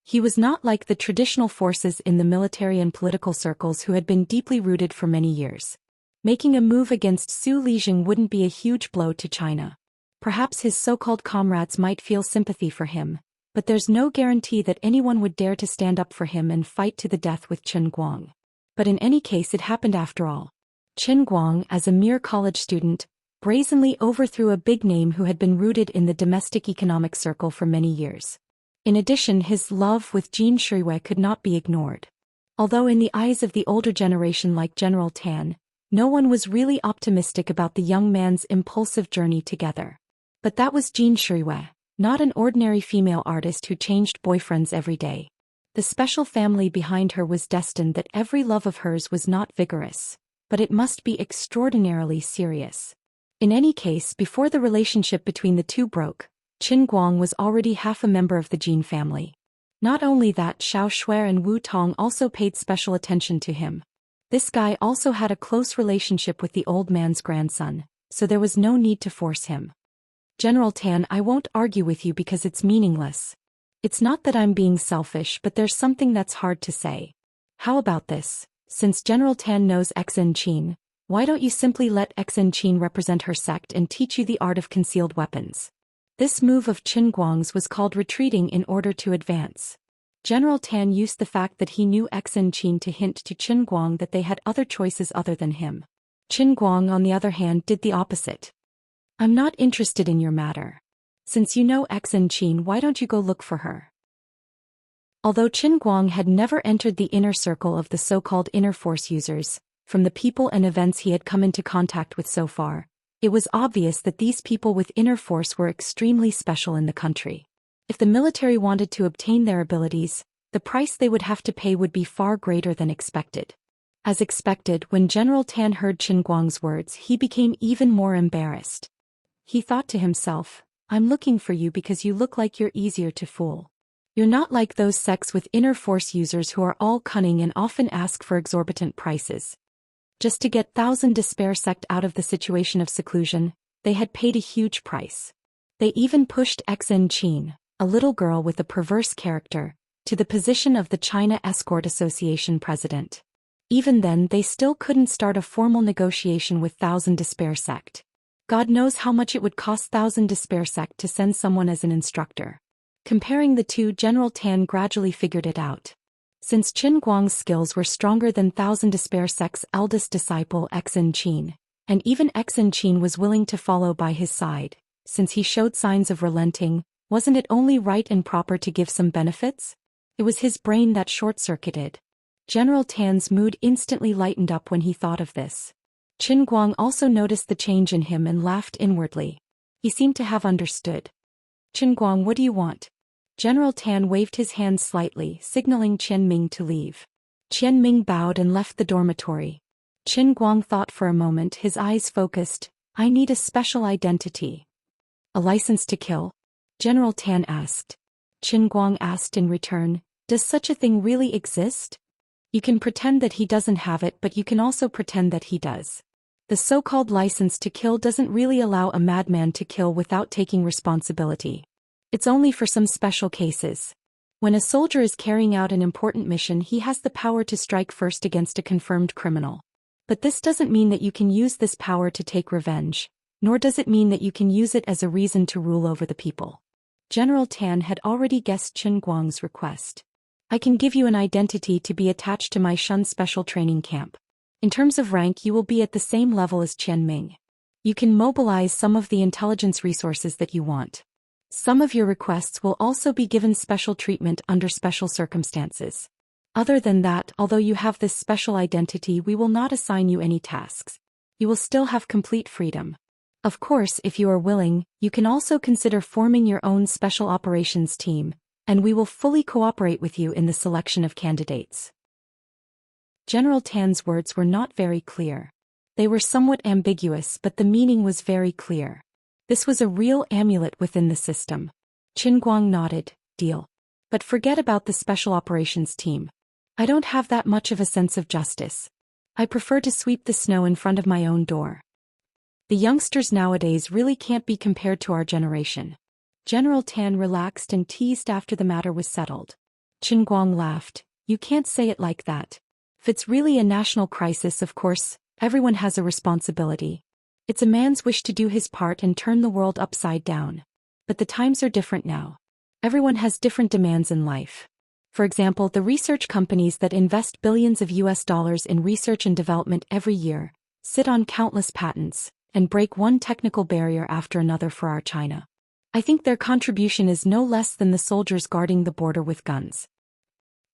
He was not like the traditional forces in the military and political circles who had been deeply rooted for many years. Making a move against Su Lijing wouldn't be a huge blow to China. Perhaps his so-called comrades might feel sympathy for him, but there's no guarantee that anyone would dare to stand up for him and fight to the death with Qin Guang. But in any case, it happened after all. Qin Guang, as a mere college student, brazenly overthrew a big name who had been rooted in the domestic economic circle for many years. In addition, his love with Jin Shuiwei could not be ignored. Although in the eyes of the older generation like General Tan, no one was really optimistic about the young man's impulsive journey together. But that was Jin Shuiwei, not an ordinary female artist who changed boyfriends every day. The special family behind her was destined that every love of hers was not vigorous, but it must be extraordinarily serious. In any case, before the relationship between the two broke, Qin Guang was already half a member of the Jin family. Not only that, Xiao Shuai and Wu Tong also paid special attention to him. This guy also had a close relationship with the old man's grandson, so there was no need to force him. General Tan, I won't argue with you because it's meaningless. It's not that I'm being selfish, but there's something that's hard to say. How about this? Since General Tan knows Xen Qin, why don't you simply let Xen Qin represent her sect and teach you the art of concealed weapons? This move of Qin Guang's was called retreating in order to advance. General Tan used the fact that he knew Xen Qin to hint to Qin Guang that they had other choices other than him. Qin Guang, on the other hand, did the opposite. I'm not interested in your matter. Since you know Xen Qin, why don't you go look for her? Although Qin Guang had never entered the inner circle of the so-called inner force users, from the people and events he had come into contact with so far, it was obvious that these people with inner force were extremely special in the country. If the military wanted to obtain their abilities, the price they would have to pay would be far greater than expected. As expected, when General Tan heard Qin Guang's words, he became even more embarrassed. He thought to himself, I'm looking for you because you look like you're easier to fool. You're not like those sects with inner force users who are all cunning and often ask for exorbitant prices. Just to get Thousand Despair sect out of the situation of seclusion, they had paid a huge price. They even pushed Xen Qin, a little girl with a perverse character, to the position of the China Escort Association president. Even then, they still couldn't start a formal negotiation with Thousand Despair sect. God knows how much it would cost Thousand Despair sect to send someone as an instructor. Comparing the two, General Tan gradually figured it out. Since Qin Guang's skills were stronger than Thousand Despair Sect's eldest disciple Xin Qin, and even Xin Qin was willing to follow by his side, since he showed signs of relenting, wasn't it only right and proper to give some benefits? It was his brain that short-circuited. General Tan's mood instantly lightened up when he thought of this. Qin Guang also noticed the change in him and laughed inwardly. He seemed to have understood. Qin Guang, what do you want? General Tan waved his hand slightly, signaling Qian Ming to leave. Qian Ming bowed and left the dormitory. Qin Guang thought for a moment, his eyes focused. I need a special identity. A license to kill? General Tan asked. Qin Guang asked in return, does such a thing really exist? You can pretend that he doesn't have it, but you can also pretend that he does. The so-called license to kill doesn't really allow a madman to kill without taking responsibility. It's only for some special cases. When a soldier is carrying out an important mission, he has the power to strike first against a confirmed criminal. But this doesn't mean that you can use this power to take revenge, nor does it mean that you can use it as a reason to rule over the people. General Tan had already guessed Qin Guang's request. I can give you an identity to be attached to my Shun special training camp. In terms of rank, you will be at the same level as Qian Ming. You can mobilize some of the intelligence resources that you want. Some of your requests will also be given special treatment under special circumstances. Other than that, although you have this special identity, we will not assign you any tasks. You will still have complete freedom. Of course, if you are willing, you can also consider forming your own special operations team, and we will fully cooperate with you in the selection of candidates. General Tan's words were not very clear. They were somewhat ambiguous, but the meaning was very clear. This was a real amulet within the system. Qin Guang nodded, deal. But forget about the special operations team. I don't have that much of a sense of justice. I prefer to sweep the snow in front of my own door. The youngsters nowadays really can't be compared to our generation. General Tan relaxed and teased after the matter was settled. Qin Guang laughed. You can't say it like that. If it's really a national crisis, of course, everyone has a responsibility. It's a man's wish to do his part and turn the world upside down. But the times are different now. Everyone has different demands in life. For example, the research companies that invest billions of US dollars in research and development every year, sit on countless patents, and break one technical barrier after another for our China. I think their contribution is no less than the soldiers guarding the border with guns.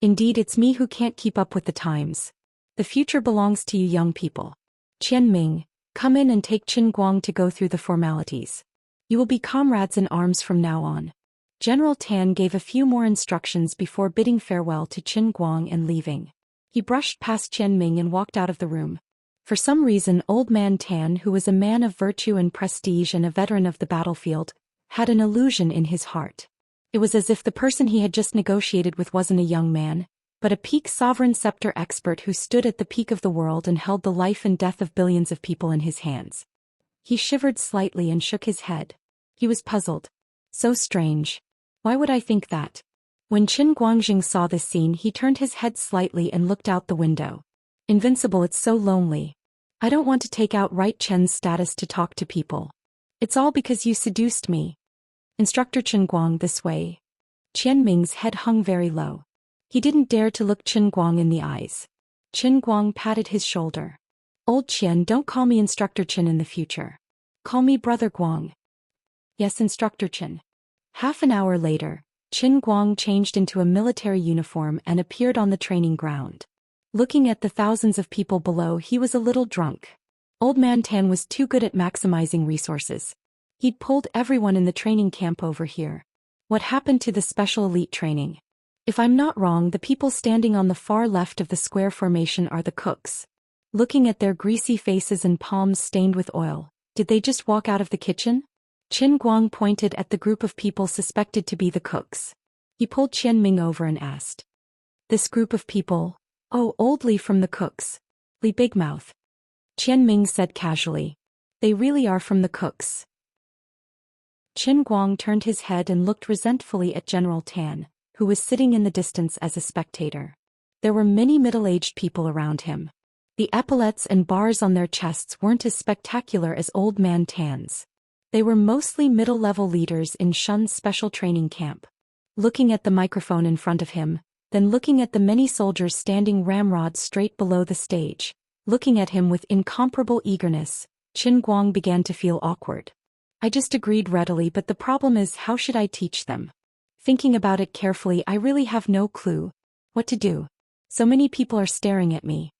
Indeed, it's me who can't keep up with the times. The future belongs to you young people. Qian Ming, come in and take Qin Guang to go through the formalities. You will be comrades in arms from now on. General Tan gave a few more instructions before bidding farewell to Qin Guang and leaving. He brushed past Qian Ming and walked out of the room. For some reason, Old Man Tan, who was a man of virtue and prestige and a veteran of the battlefield, had an illusion in his heart. It was as if the person he had just negotiated with wasn't a young man, but a peak sovereign scepter expert who stood at the peak of the world and held the life and death of billions of people in his hands. He shivered slightly and shook his head. He was puzzled. So strange. Why would I think that? When Qin Guangjing saw this scene, he turned his head slightly and looked out the window. Invincible, it's so lonely. I don't want to take out Right Chen's status to talk to people. It's all because you seduced me. Instructor Qin Guang, this way. Qian Ming's head hung very low. He didn't dare to look Qin Guang in the eyes. Qin Guang patted his shoulder. Old Qian, don't call me Instructor Qin in the future. Call me Brother Guang. Yes, Instructor Qin. Half an hour later, Qin Guang changed into a military uniform and appeared on the training ground. Looking at the thousands of people below, he was a little drunk. Old Man Tan was too good at maximizing resources. He'd pulled everyone in the training camp over here. What happened to the special elite training? If I'm not wrong, the people standing on the far left of the square formation are the cooks. Looking at their greasy faces and palms stained with oil, did they just walk out of the kitchen? Qin Guang pointed at the group of people suspected to be the cooks. He pulled Qian Ming over and asked. This group of people? Oh, Old Li from the cooks. Li Big Mouth. Qian Ming said casually. They really are from the cooks. Qin Guang turned his head and looked resentfully at General Tan, who was sitting in the distance as a spectator. There were many middle-aged people around him. The epaulets and bars on their chests weren't as spectacular as Old Man Tan's. They were mostly middle-level leaders in Shun's special training camp. looking at the microphone in front of him, then looking at the many soldiers standing ramrods straight below the stage. Looking at him with incomparable eagerness, Qin Guang began to feel awkward. I just agreed readily, but the problem is, how should I teach them? Thinking about it carefully, I really have no clue what to do. So many people are staring at me.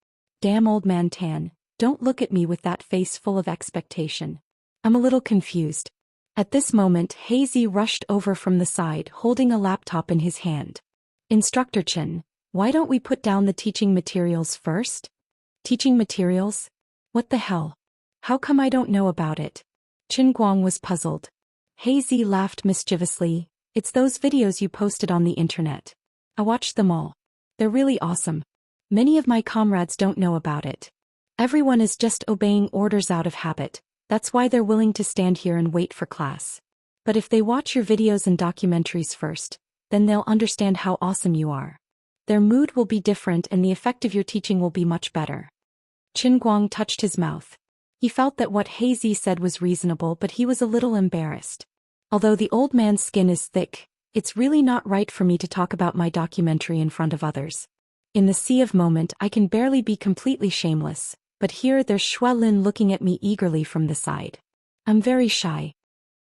Damn, old man Tan, don't look at me with that face full of expectation. I'm a little confused. At this moment, Hazy rushed over from the side, holding a laptop in his hand. Instructor Chen, why don't we put down the teaching materials first? Teaching materials? What the hell? How come I don't know about it? Qin Guang was puzzled. Hazy laughed mischievously. It's those videos you posted on the internet. I watched them all. They're really awesome. Many of my comrades don't know about it. Everyone is just obeying orders out of habit. That's why they're willing to stand here and wait for class. But if they watch your videos and documentaries first, then they'll understand how awesome you are. Their mood will be different and the effect of your teaching will be much better. Qin Guang touched his mouth. He felt that what Hazy said was reasonable, but he was a little embarrassed. Although the old man's skin is thick, it's really not right for me to talk about my documentary in front of others. In the sea of moment, I can barely be completely shameless, but here there's Xue Lin looking at me eagerly from the side. I'm very shy.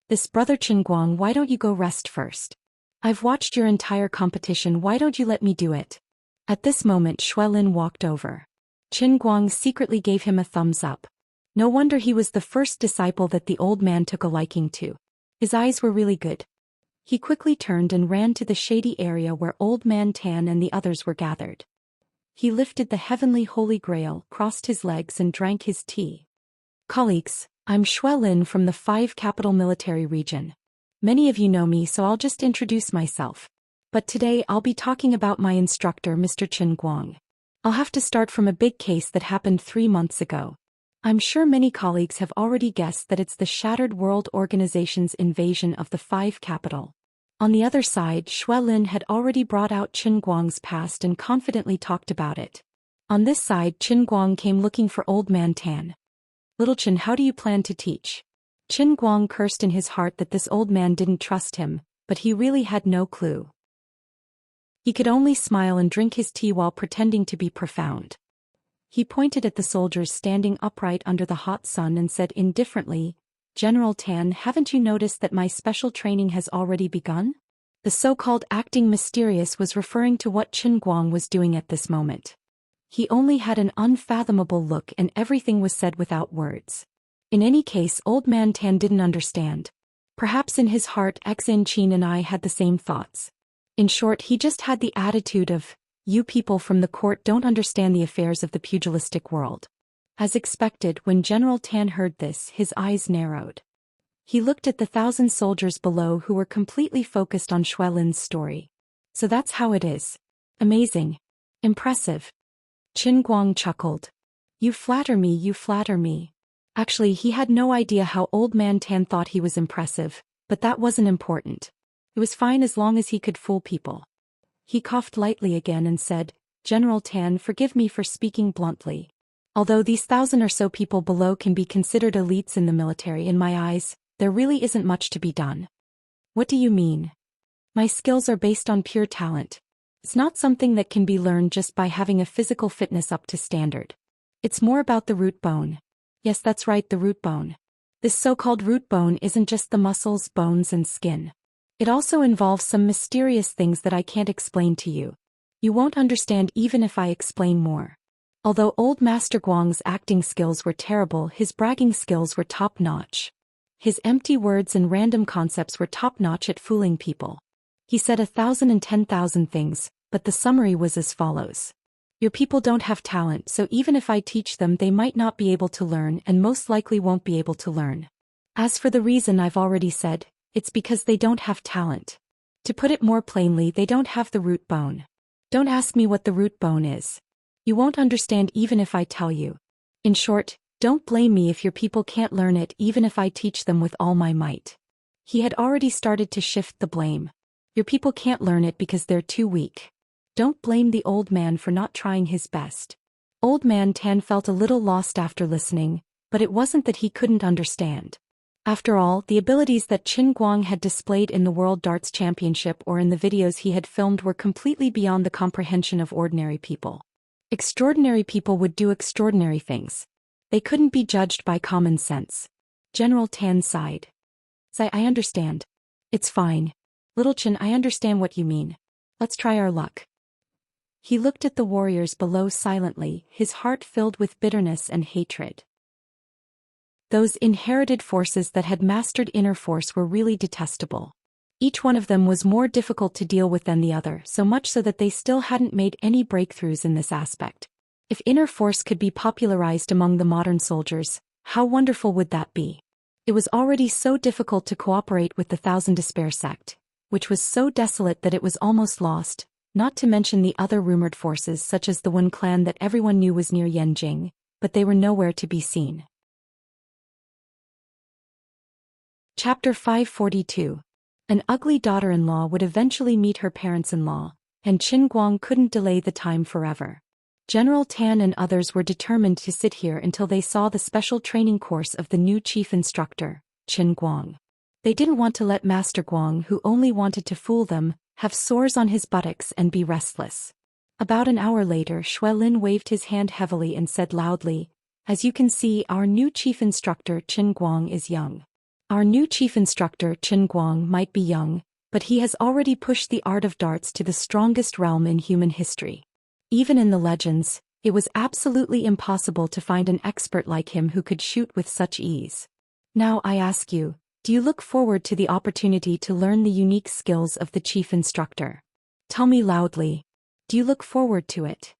This brother Qin Guang, why don't you go rest first? I've watched your entire competition, why don't you let me do it? At this moment Xue Lin walked over. Qin Guang secretly gave him a thumbs up. No wonder he was the first disciple that the old man took a liking to. His eyes were really good. He quickly turned and ran to the shady area where Old Man Tan and the others were gathered. He lifted the heavenly holy grail, crossed his legs and drank his tea. Colleagues, I'm Xue Lin from the 5 Capital Military Region. Many of you know me, so I'll just introduce myself. But today I'll be talking about my instructor, Mr. Qin Guang. I'll have to start from a big case that happened 3 months ago. I'm sure many colleagues have already guessed that it's the Shattered World Organization's invasion of the 5 Capital. On the other side, Xue Lin had already brought out Qin Guang's past and confidently talked about it. On this side, Qin Guang came looking for Old Man Tan. Little Qin, how do you plan to teach? Qin Guang cursed in his heart that this old man didn't trust him, but he really had no clue. He could only smile and drink his tea while pretending to be profound. He pointed at the soldiers standing upright under the hot sun and said indifferently, General Tan, haven't you noticed that my special training has already begun? The so-called acting mysterious was referring to what Qin Guang was doing at this moment. He only had an unfathomable look and everything was said without words. In any case, Old Man Tan didn't understand. Perhaps in his heart Xin Qin and I had the same thoughts. In short, he just had the attitude of, you people from the court don't understand the affairs of the pugilistic world. As expected, when General Tan heard this, his eyes narrowed. He looked at the 1,000 soldiers below who were completely focused on Xue Lin's story. So that's how it is. Amazing. Impressive. Qin Guang chuckled. You flatter me, you flatter me. Actually, he had no idea how Old Man Tan thought he was impressive, but that wasn't important. It was fine as long as he could fool people. He coughed lightly again and said, General Tan, forgive me for speaking bluntly. Although these 1,000 or so people below can be considered elites in the military in my eyes, there really isn't much to be done. What do you mean? My skills are based on pure talent. It's not something that can be learned just by having a physical fitness up to standard. It's more about the root bone. Yes, that's right, the root bone. This so-called root bone isn't just the muscles, bones and skin. It also involves some mysterious things that I can't explain to you. You won't understand even if I explain more. Although old Master Guang's acting skills were terrible, his bragging skills were top-notch. His empty words and random concepts were top-notch at fooling people. He said 1,000 and 10,000 things, but the summary was as follows. Your people don't have talent, so even if I teach them they might not be able to learn and most likely won't be able to learn. As for the reason, I've already said, it's because they don't have talent. To put it more plainly, they don't have the root bone. Don't ask me what the root bone is. You won't understand even if I tell you. In short, don't blame me if your people can't learn it even if I teach them with all my might. He had already started to shift the blame. Your people can't learn it because they're too weak. Don't blame the old man for not trying his best. Old Man Tan felt a little lost after listening, but it wasn't that he couldn't understand. After all, the abilities that Qin Guang had displayed in the World Darts Championship or in the videos he had filmed were completely beyond the comprehension of ordinary people. Extraordinary people would do extraordinary things. They couldn't be judged by common sense. General Tan sighed. I understand. It's fine. Little Qin, I understand what you mean. Let's try our luck. He looked at the warriors below silently, his heart filled with bitterness and hatred. Those inherited forces that had mastered inner force were really detestable. Each one of them was more difficult to deal with than the other, so much so that they still hadn't made any breakthroughs in this aspect. If inner force could be popularized among the modern soldiers, how wonderful would that be? It was already so difficult to cooperate with the Thousand Despair sect, which was so desolate that it was almost lost, not to mention the other rumored forces such as the Wen clan that everyone knew was near Yanjing, but they were nowhere to be seen. Chapter 542. An ugly daughter-in-law would eventually meet her parents-in-law, and Qin Guang couldn't delay the time forever. General Tan and others were determined to sit here until they saw the special training course of the new chief instructor, Qin Guang. They didn't want to let Master Guang, who only wanted to fool them, have sores on his buttocks and be restless. About an hour later, Xuelin waved his hand heavily and said loudly, "As you can see, our new chief instructor Qin Guang is young. Our new chief instructor Qin Guang might be young, but he has already pushed the art of darts to the strongest realm in human history. Even in the legends, it was absolutely impossible to find an expert like him who could shoot with such ease. Now I ask you, do you look forward to the opportunity to learn the unique skills of the chief instructor? Tell me loudly. Do you look forward to it?"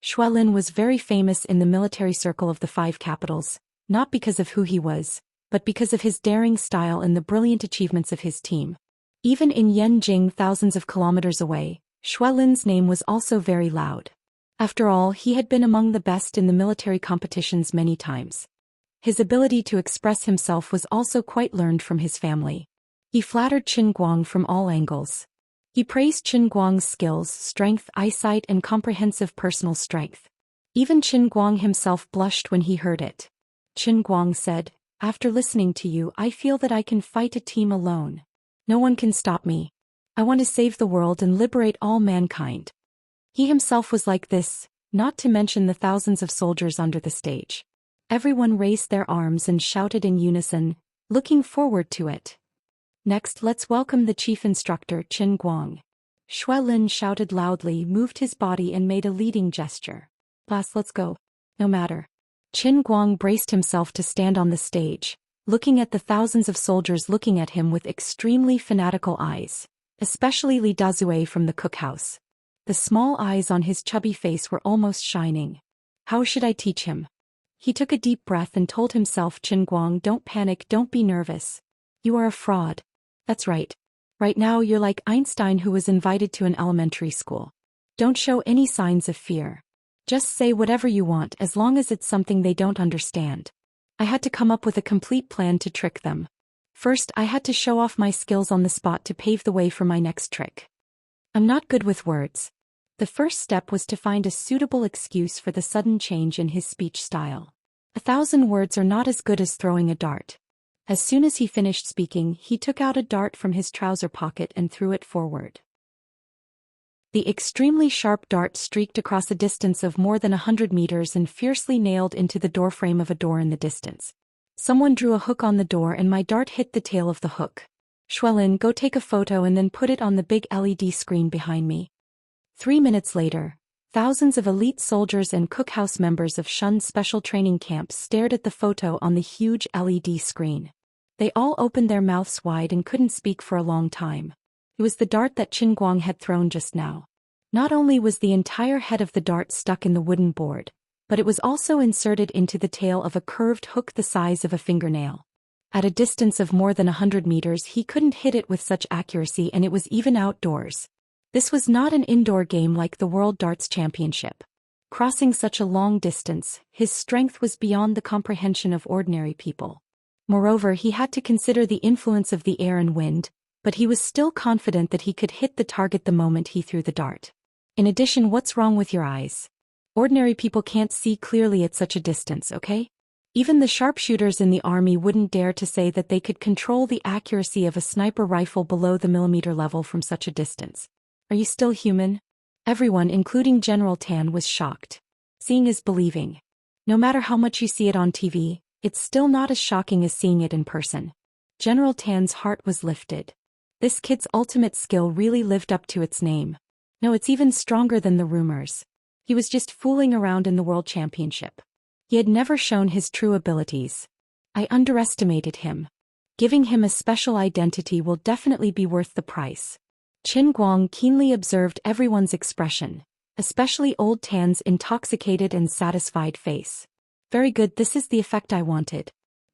Xuelin was very famous in the military circle of the five capitals, not because of who he was, but because of his daring style and the brilliant achievements of his team. Even in Yanjing, thousands of kilometers away, Xuelin's name was also very loud. After all, he had been among the best in the military competitions many times. His ability to express himself was also quite learned from his family. He flattered Qin Guang from all angles. He praised Qin Guang's skills, strength, eyesight, and comprehensive personal strength. Even Qin Guang himself blushed when he heard it. Qin Guang said, "After listening to you, I feel that I can fight a team alone. No one can stop me. I want to save the world and liberate all mankind." He himself was like this, not to mention the thousands of soldiers under the stage. Everyone raised their arms and shouted in unison, looking forward to it. "Next, let's welcome the chief instructor, Qin Guang." Xuelin shouted loudly, moved his body and made a leading gesture. Let's go. No matter." Qin Guang braced himself to stand on the stage, looking at the thousands of soldiers looking at him with extremely fanatical eyes, especially Li Dazue from the cookhouse. The small eyes on his chubby face were almost shining. How should I teach him? He took a deep breath and told himself, "Qin Guang, don't panic, don't be nervous. You are a fraud. That's right. Right now you're like Einstein who was invited to an elementary school. Don't show any signs of fear. Just say whatever you want as long as it's something they don't understand." I had to come up with a complete plan to trick them. First, I had to show off my skills on the spot to pave the way for my next trick. I'm not good with words. The first step was to find a suitable excuse for the sudden change in his speech style. 1,000 words are not as good as throwing a dart. As soon as he finished speaking, he took out a dart from his trouser pocket and threw it forward. The extremely sharp dart streaked across a distance of more than 100 meters and fiercely nailed into the doorframe of a door in the distance. Someone drew a hook on the door and my dart hit the tail of the hook. "Xuelin, go take a photo and then put it on the big LED screen behind me." 3 minutes later, thousands of elite soldiers and cookhouse members of Shun's special training camps stared at the photo on the huge LED screen. They all opened their mouths wide and couldn't speak for a long time. It was the dart that Qin Guang had thrown just now. Not only was the entire head of the dart stuck in the wooden board, but it was also inserted into the tail of a curved hook the size of a fingernail. At a distance of more than 100 meters he couldn't hit it with such accuracy, and it was even outdoors. This was not an indoor game like the World Darts Championship. Crossing such a long distance, his strength was beyond the comprehension of ordinary people. Moreover, he had to consider the influence of the air and wind, but he was still confident that he could hit the target the moment he threw the dart. In addition, what's wrong with your eyes? Ordinary people can't see clearly at such a distance, okay? Even the sharpshooters in the army wouldn't dare to say that they could control the accuracy of a sniper rifle below the millimeter level from such a distance. Are you still human? Everyone, including General Tan, was shocked. Seeing is believing. No matter how much you see it on TV, it's still not as shocking as seeing it in person. General Tan's heart was lifted. This kid's ultimate skill really lived up to its name. No, it's even stronger than the rumors. He was just fooling around in the World Championship. He had never shown his true abilities. I underestimated him. Giving him a special identity will definitely be worth the price. Qin Guang keenly observed everyone's expression, especially Old Tan's intoxicated and satisfied face. Very good, this is the effect I wanted.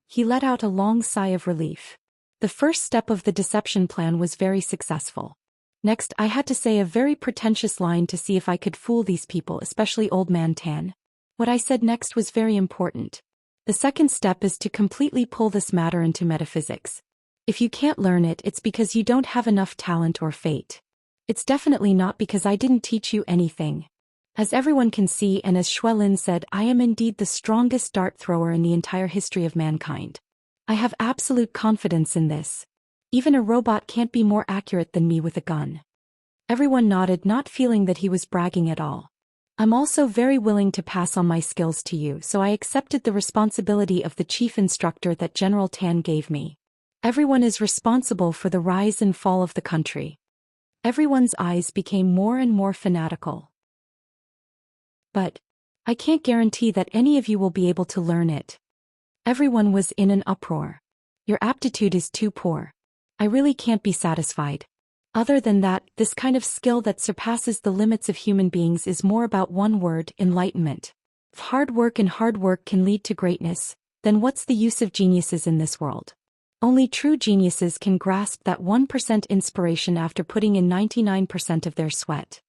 He let out a long sigh of relief. The first step of the deception plan was very successful. Next, I had to say a very pretentious line to see if I could fool these people, especially Old Man Tan. What I said next was very important. The second step is to completely pull this matter into metaphysics. If you can't learn it, it's because you don't have enough talent or fate. It's definitely not because I didn't teach you anything. As everyone can see, and as Xuelin said, I am indeed the strongest dart thrower in the entire history of mankind. I have absolute confidence in this. Even a robot can't be more accurate than me with a gun. Everyone nodded, not feeling that he was bragging at all. I'm also very willing to pass on my skills to you, so I accepted the responsibility of the chief instructor that General Tan gave me. Everyone is responsible for the rise and fall of the country. Everyone's eyes became more and more fanatical. But I can't guarantee that any of you will be able to learn it. Everyone was in an uproar. Your aptitude is too poor. I really can't be satisfied. Other than that, this kind of skill that surpasses the limits of human beings is more about one word: enlightenment. If hard work can lead to greatness, then what's the use of geniuses in this world? Only true geniuses can grasp that 1% inspiration after putting in 99% of their sweat.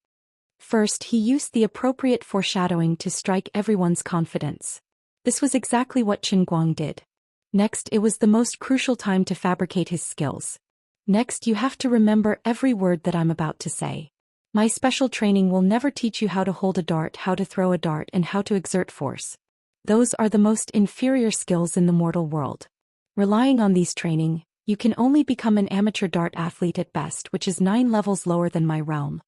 First, he used the appropriate foreshadowing to strike everyone's confidence. This was exactly what Qin Guang did. Next, it was the most crucial time to fabricate his skills. Next, you have to remember every word that I'm about to say. My special training will never teach you how to hold a dart, how to throw a dart, and how to exert force. Those are the most inferior skills in the mortal world. Relying on these training, you can only become an amateur dart athlete at best, which is 9 levels lower than my realm.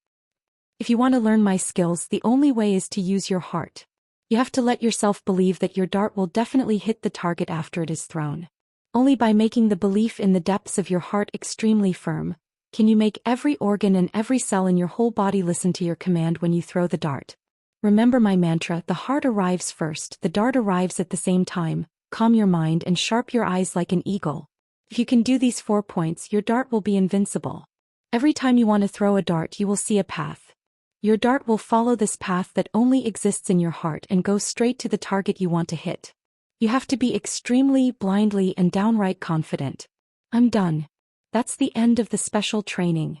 If you want to learn my skills, the only way is to use your heart. You have to let yourself believe that your dart will definitely hit the target after it is thrown. Only by making the belief in the depths of your heart extremely firm, can you make every organ and every cell in your whole body listen to your command when you throw the dart. Remember my mantra: the heart arrives first, the dart arrives at the same time. Calm your mind and sharp your eyes like an eagle. If you can do these 4 points, your dart will be invincible. Every time you want to throw a dart, you will see a path. Your dart will follow this path that only exists in your heart and go straight to the target you want to hit. You have to be extremely, blindly, and downright confident. I'm done. That's the end of the special training.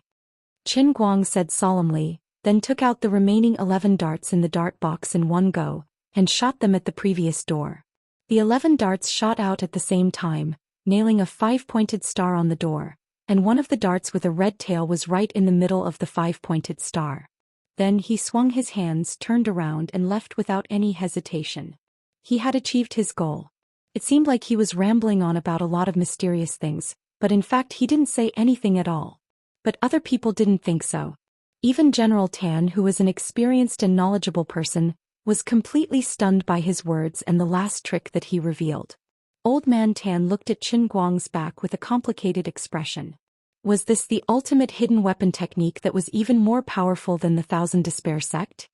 Qin Guang said solemnly, then took out the remaining 11 darts in the dart box in one go, and shot them at the previous door. The 11 darts shot out at the same time, nailing a 5-pointed star on the door, and one of the darts with a red tail was right in the middle of the 5-pointed star. Then he swung his hands, turned around, and left without any hesitation. He had achieved his goal. It seemed like he was rambling on about a lot of mysterious things, but in fact he didn't say anything at all. But other people didn't think so. Even General Tan, who was an experienced and knowledgeable person, was completely stunned by his words and the last trick that he revealed. Old Man Tan looked at Qin Guang's back with a complicated expression. Was this the ultimate hidden weapon technique that was even more powerful than the Thousand Despair sect?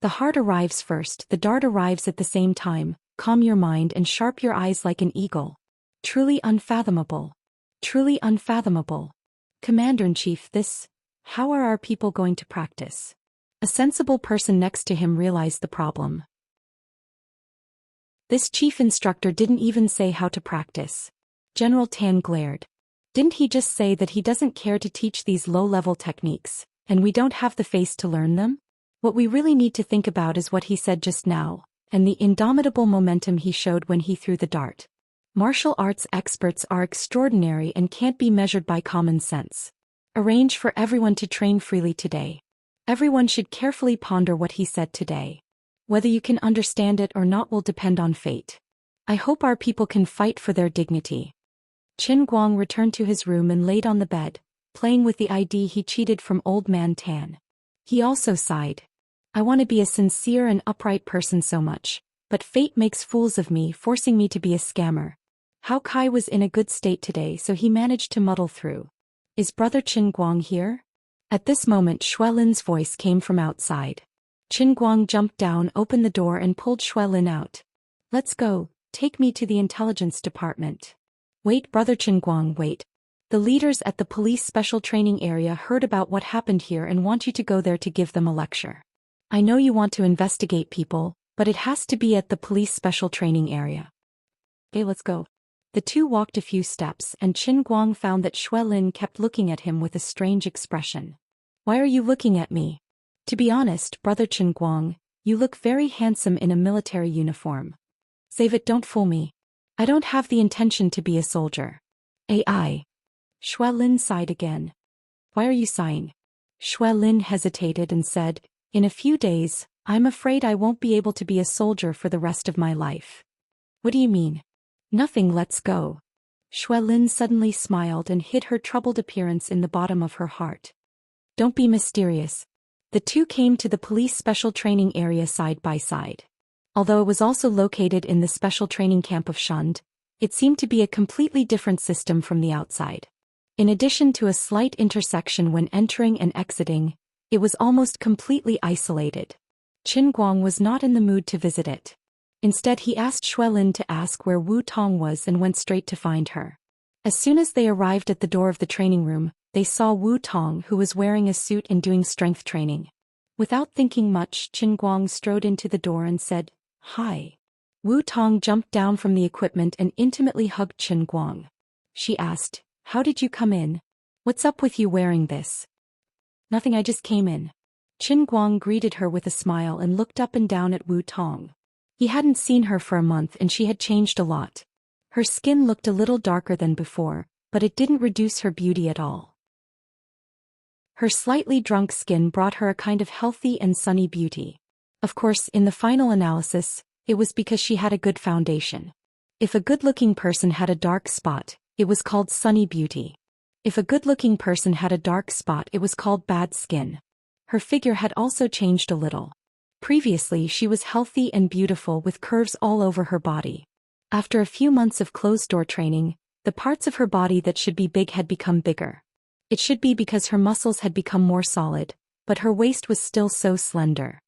The heart arrives first, the dart arrives at the same time. Calm your mind and sharp your eyes like an eagle. Truly unfathomable. Truly unfathomable. Commander-in-Chief, how are our people going to practice? A sensible person next to him realized the problem. This chief instructor didn't even say how to practice. General Tan glared. Didn't he just say that he doesn't care to teach these low-level techniques, and we don't have the face to learn them? What we really need to think about is what he said just now, and the indomitable momentum he showed when he threw the dart. Martial arts experts are extraordinary and can't be measured by common sense. Arrange for everyone to train freely today. Everyone should carefully ponder what he said today. Whether you can understand it or not will depend on fate. I hope our people can fight for their dignity. Qin Guang returned to his room and laid on the bed, playing with the ID he cheated from Old Man Tan. He also sighed. I want to be a sincere and upright person so much, but fate makes fools of me, forcing me to be a scammer. Hao Kai was in a good state today, so he managed to muddle through. Is Brother Qin Guang here? At this moment Xuelin's voice came from outside. Qin Guang jumped down, opened the door and pulled Xuelin out. Let's go, take me to the intelligence department. Wait, Brother Qin Guang, wait. The leaders at the police special training area heard about what happened here and want you to go there to give them a lecture. I know you want to investigate people, but it has to be at the police special training area. Okay, let's go. The two walked a few steps and Qin Guang found that Xuelin kept looking at him with a strange expression. Why are you looking at me? To be honest, Brother Qin Guang, you look very handsome in a military uniform. Save it, don't fool me. I don't have the intention to be a soldier. AI. Xuelin sighed again. Why are you sighing? Xuelin hesitated and said, in a few days, I'm afraid I won't be able to be a soldier for the rest of my life. What do you mean? Nothing, let's go. Xuelin suddenly smiled and hid her troubled appearance in the bottom of her heart. Don't be mysterious. The two came to the police special training area side by side. Although it was also located in the special training camp of Shund, it seemed to be a completely different system from the outside. In addition to a slight intersection when entering and exiting, it was almost completely isolated. Qin Guang was not in the mood to visit it. Instead he asked Xuelin to ask where Wu Tong was and went straight to find her. As soon as they arrived at the door of the training room, they saw Wu Tong, who was wearing a suit and doing strength training. Without thinking much, Qin Guang strode into the door and said, Hi. Wu Tong jumped down from the equipment and intimately hugged Qin Guang. She asked, How did you come in? What's up with you wearing this? Nothing, I just came in. Qin Guang greeted her with a smile and looked up and down at Wu Tong. He hadn't seen her for a month and she had changed a lot. Her skin looked a little darker than before, but it didn't reduce her beauty at all. Her slightly drunk skin brought her a kind of healthy and sunny beauty. Of course, in the final analysis, it was because she had a good foundation. If a good-looking person had a dark spot, it was called sunny beauty. If a good-looking person had a dark spot, it was called bad skin. Her figure had also changed a little. Previously she was healthy and beautiful with curves all over her body. After a few months of closed-door training, the parts of her body that should be big had become bigger. It should be because her muscles had become more solid, but her waist was still so slender.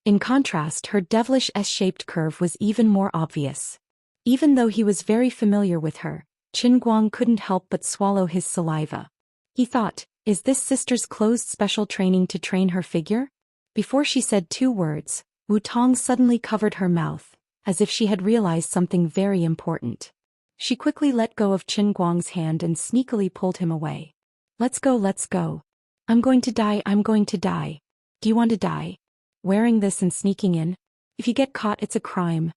In contrast, her devilish S-shaped curve was even more obvious. Even though he was very familiar with her, Qin Guang couldn't help but swallow his saliva. He thought, is this sister's closed special training to train her figure? Before she said two words, Wu Tong suddenly covered her mouth, as if she had realized something very important. She quickly let go of Qin Guang's hand and sneakily pulled him away. Let's go, let's go. I'm going to die, I'm going to die. Do you want to die? Wearing this and sneaking in? If you get caught, it's a crime.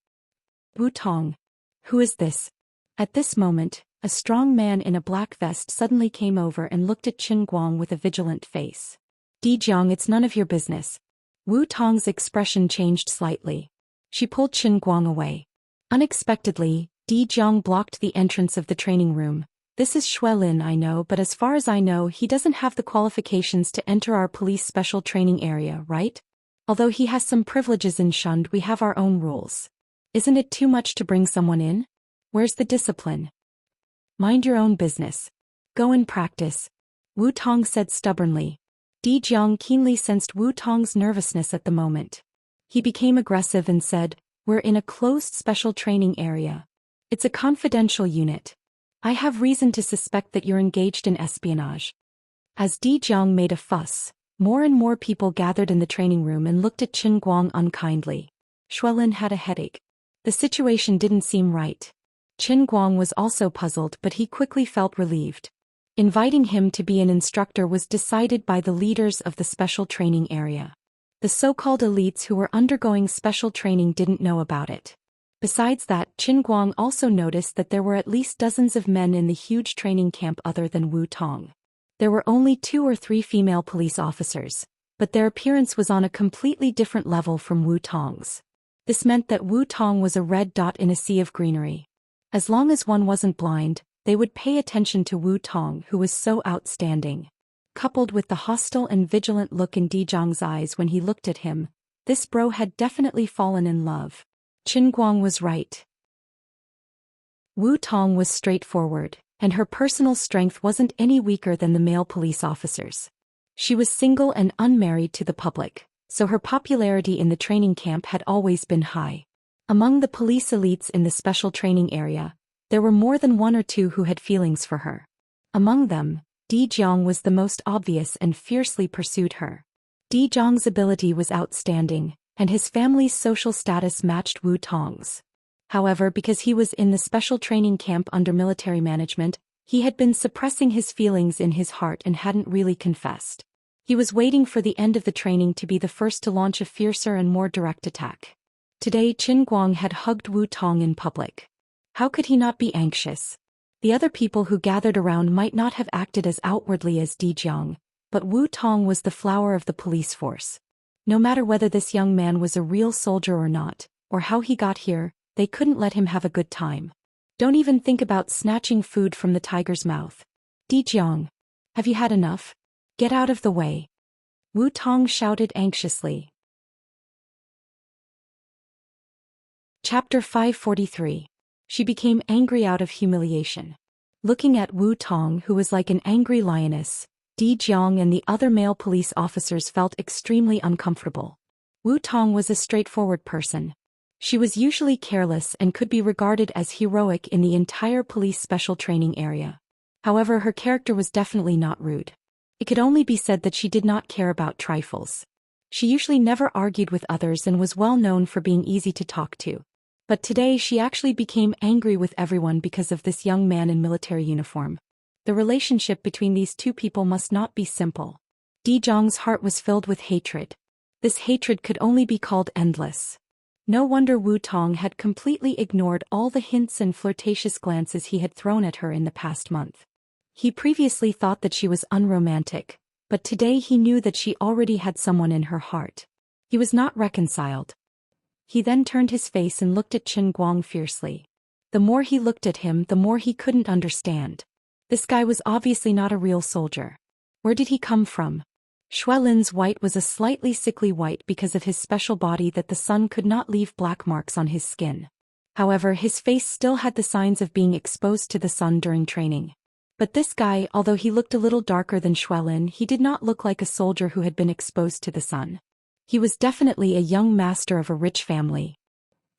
Wu Tong. Who is this? At this moment, a strong man in a black vest suddenly came over and looked at Qin Guang with a vigilant face. Di Jiang, it's none of your business. Wu Tong's expression changed slightly. She pulled Qin Guang away. Unexpectedly, Di Jiang blocked the entrance of the training room. This is Xuelin, I know, but as far as I know, he doesn't have the qualifications to enter our police special training area, right? Although he has some privileges in Shund, we have our own rules. Isn't it too much to bring someone in? Where's the discipline? Mind your own business. Go and practice. Wu Tong said stubbornly. Di Jiang keenly sensed Wu Tong's nervousness at the moment. He became aggressive and said, We're in a closed special training area. It's a confidential unit. I have reason to suspect that you're engaged in espionage. As Di Jiang made a fuss, more and more people gathered in the training room and looked at Qin Guang unkindly. Xuelin had a headache. The situation didn't seem right. Qin Guang was also puzzled, but he quickly felt relieved. Inviting him to be an instructor was decided by the leaders of the special training area. The so-called elites who were undergoing special training didn't know about it. Besides that, Qin Guang also noticed that there were at least dozens of men in the huge training camp other than Wu Tong. There were only 2 or 3 female police officers, but their appearance was on a completely different level from Wu Tong's. This meant that Wu Tong was a red dot in a sea of greenery. As long as one wasn't blind, they would pay attention to Wu Tong, who was so outstanding. Coupled with the hostile and vigilant look in Di Zhang's eyes when he looked at him, this bro had definitely fallen in love. Qin Guang was right. Wu Tong was straightforward, and her personal strength wasn't any weaker than the male police officers. She was single and unmarried to the public, so her popularity in the training camp had always been high. Among the police elites in the special training area, there were more than one or two who had feelings for her. Among them, Di Zhang was the most obvious and fiercely pursued her. Di Zhang's ability was outstanding, and his family's social status matched Wu Tong's. However, because he was in the special training camp under military management, he had been suppressing his feelings in his heart and hadn't really confessed. He was waiting for the end of the training to be the first to launch a fiercer and more direct attack. Today Qin Guang had hugged Wu Tong in public. How could he not be anxious? The other people who gathered around might not have acted as outwardly as Di Zhang, but Wu Tong was the flower of the police force. No matter whether this young man was a real soldier or not, or how he got here, they couldn't let him have a good time. Don't even think about snatching food from the tiger's mouth. Di Zhang, have you had enough? Get out of the way. Wu Tong shouted anxiously. Chapter 543. She became angry out of humiliation. Looking at Wu Tong, who was like an angry lioness, Di Zhang and the other male police officers felt extremely uncomfortable. Wu Tong was a straightforward person. She was usually careless and could be regarded as heroic in the entire police special training area. However, her character was definitely not rude. It could only be said that she did not care about trifles. She usually never argued with others and was well known for being easy to talk to. But today she actually became angry with everyone because of this young man in military uniform. The relationship between these two people must not be simple. Di Zhang's heart was filled with hatred. This hatred could only be called endless. No wonder Wu Tong had completely ignored all the hints and flirtatious glances he had thrown at her in the past month. He previously thought that she was unromantic, but today he knew that she already had someone in her heart. He was not reconciled. He then turned his face and looked at Qin Guang fiercely. The more he looked at him, the more he couldn't understand. This guy was obviously not a real soldier. Where did he come from? Xuelin's white was a slightly sickly white because of his special body that the sun could not leave black marks on his skin. However, his face still had the signs of being exposed to the sun during training. But this guy, although he looked a little darker than Xuelin, he did not look like a soldier who had been exposed to the sun. He was definitely a young master of a rich family.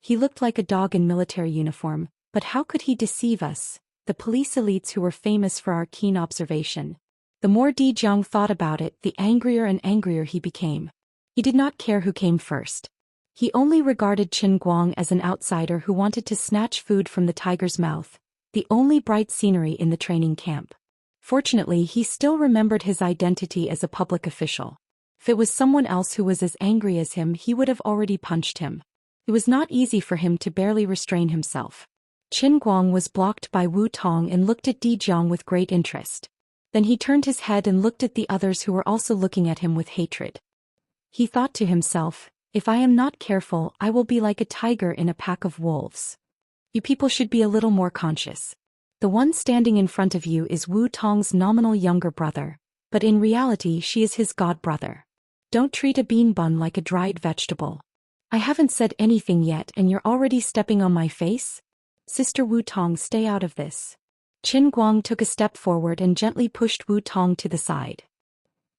He looked like a dog in military uniform, but how could he deceive us, the police elites who were famous for our keen observation? The more Di Zhang thought about it, the angrier and angrier he became. He did not care who came first. He only regarded Qin Guang as an outsider who wanted to snatch food from the tiger's mouth, the only bright scenery in the training camp. Fortunately, he still remembered his identity as a public official. If it was someone else who was as angry as him, he would have already punched him. It was not easy for him to barely restrain himself. Qin Guang was blocked by Wu Tong and looked at Di Zhang with great interest. Then he turned his head and looked at the others who were also looking at him with hatred. He thought to himself, if I am not careful, I will be like a tiger in a pack of wolves. You people should be a little more conscious. The one standing in front of you is Wu Tong's nominal younger brother, but in reality she is his god brother. Don't treat a bean bun like a dried vegetable. I haven't said anything yet and you're already stepping on my face? Sister Wu Tong, stay out of this. Qin Guang took a step forward and gently pushed Wu Tong to the side.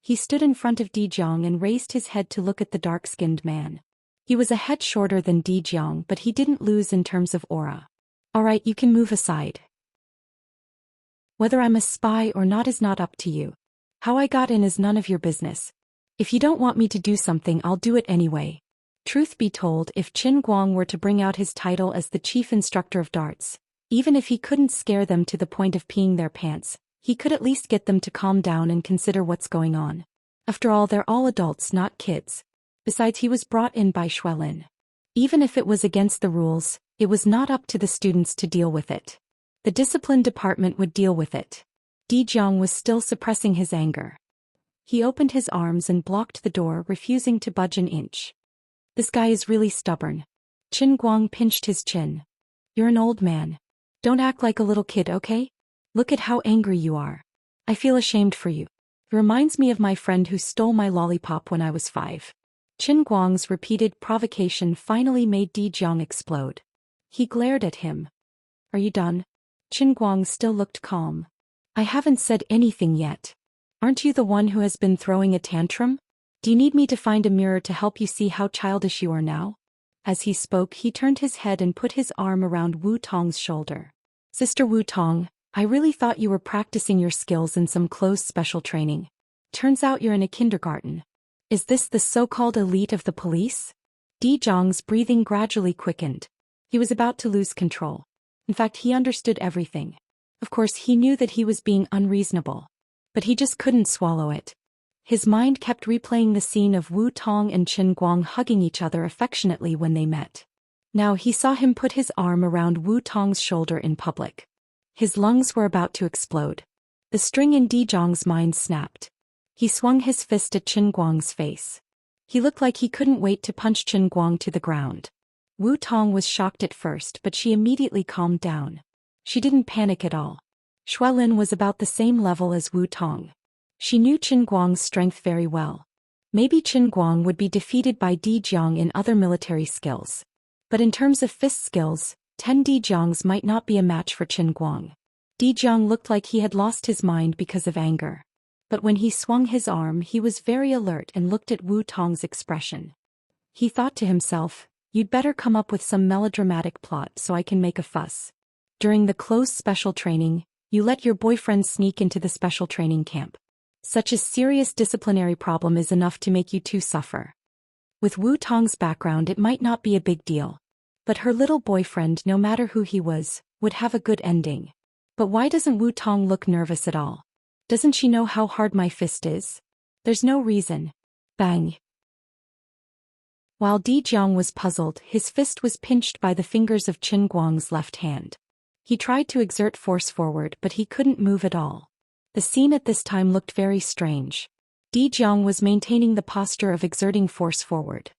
He stood in front of Di Zhang and raised his head to look at the dark-skinned man. He was a head shorter than Di Zhang, but he didn't lose in terms of aura. Alright, you can move aside. Whether I'm a spy or not is not up to you. How I got in is none of your business. If you don't want me to do something, I'll do it anyway. Truth be told, if Qin Guang were to bring out his title as the chief instructor of darts, even if he couldn't scare them to the point of peeing their pants, he could at least get them to calm down and consider what's going on. After all, they're all adults, not kids. Besides, he was brought in by Xuelin. Even if it was against the rules, it was not up to the students to deal with it. The discipline department would deal with it. Di Zhang was still suppressing his anger. He opened his arms and blocked the door, refusing to budge an inch. This guy is really stubborn. Qin Guang pinched his chin. You're an old man. Don't act like a little kid, okay? Look at how angry you are. I feel ashamed for you. It reminds me of my friend who stole my lollipop when I was 5. Qin Guang's repeated provocation finally made Di Jiang explode. He glared at him. Are you done? Qin Guang still looked calm. I haven't said anything yet. Aren't you the one who has been throwing a tantrum? Do you need me to find a mirror to help you see how childish you are now? As he spoke, he turned his head and put his arm around Wu Tong's shoulder. Sister Wu Tong, I really thought you were practicing your skills in some closed special training. Turns out you're in a kindergarten. Is this the so-called elite of the police? Di Jiang's breathing gradually quickened. He was about to lose control. In fact, he understood everything. Of course, he knew that he was being unreasonable. But he just couldn't swallow it. His mind kept replaying the scene of Wu Tong and Qin Guang hugging each other affectionately when they met. Now he saw him put his arm around Wu Tong's shoulder in public. His lungs were about to explode. The string in Di Jiang's mind snapped. He swung his fist at Qin Guang's face. He looked like he couldn't wait to punch Qin Guang to the ground. Wu Tong was shocked at first, but she immediately calmed down. She didn't panic at all. Xuelin was about the same level as Wu Tong. She knew Qin Guang's strength very well. Maybe Qin Guang would be defeated by Di Jiang in other military skills. But in terms of fist skills, 10 Di Jiangs might not be a match for Qin Guang. Di Jiang looked like he had lost his mind because of anger. But when he swung his arm, he was very alert and looked at Wu Tong's expression. He thought to himself, you'd better come up with some melodramatic plot so I can make a fuss. During the closed special training, you let your boyfriend sneak into the special training camp. Such a serious disciplinary problem is enough to make you two suffer. With Wu Tong's background, it might not be a big deal. But her little boyfriend, no matter who he was, would have a good ending. But why doesn't Wu Tong look nervous at all? Doesn't she know how hard my fist is? There's no reason. Bang. While Di Jiang was puzzled, his fist was pinched by the fingers of Qin Guang's left hand. He tried to exert force forward, but he couldn't move at all. The scene at this time looked very strange. Di Jiang was maintaining the posture of exerting force forward.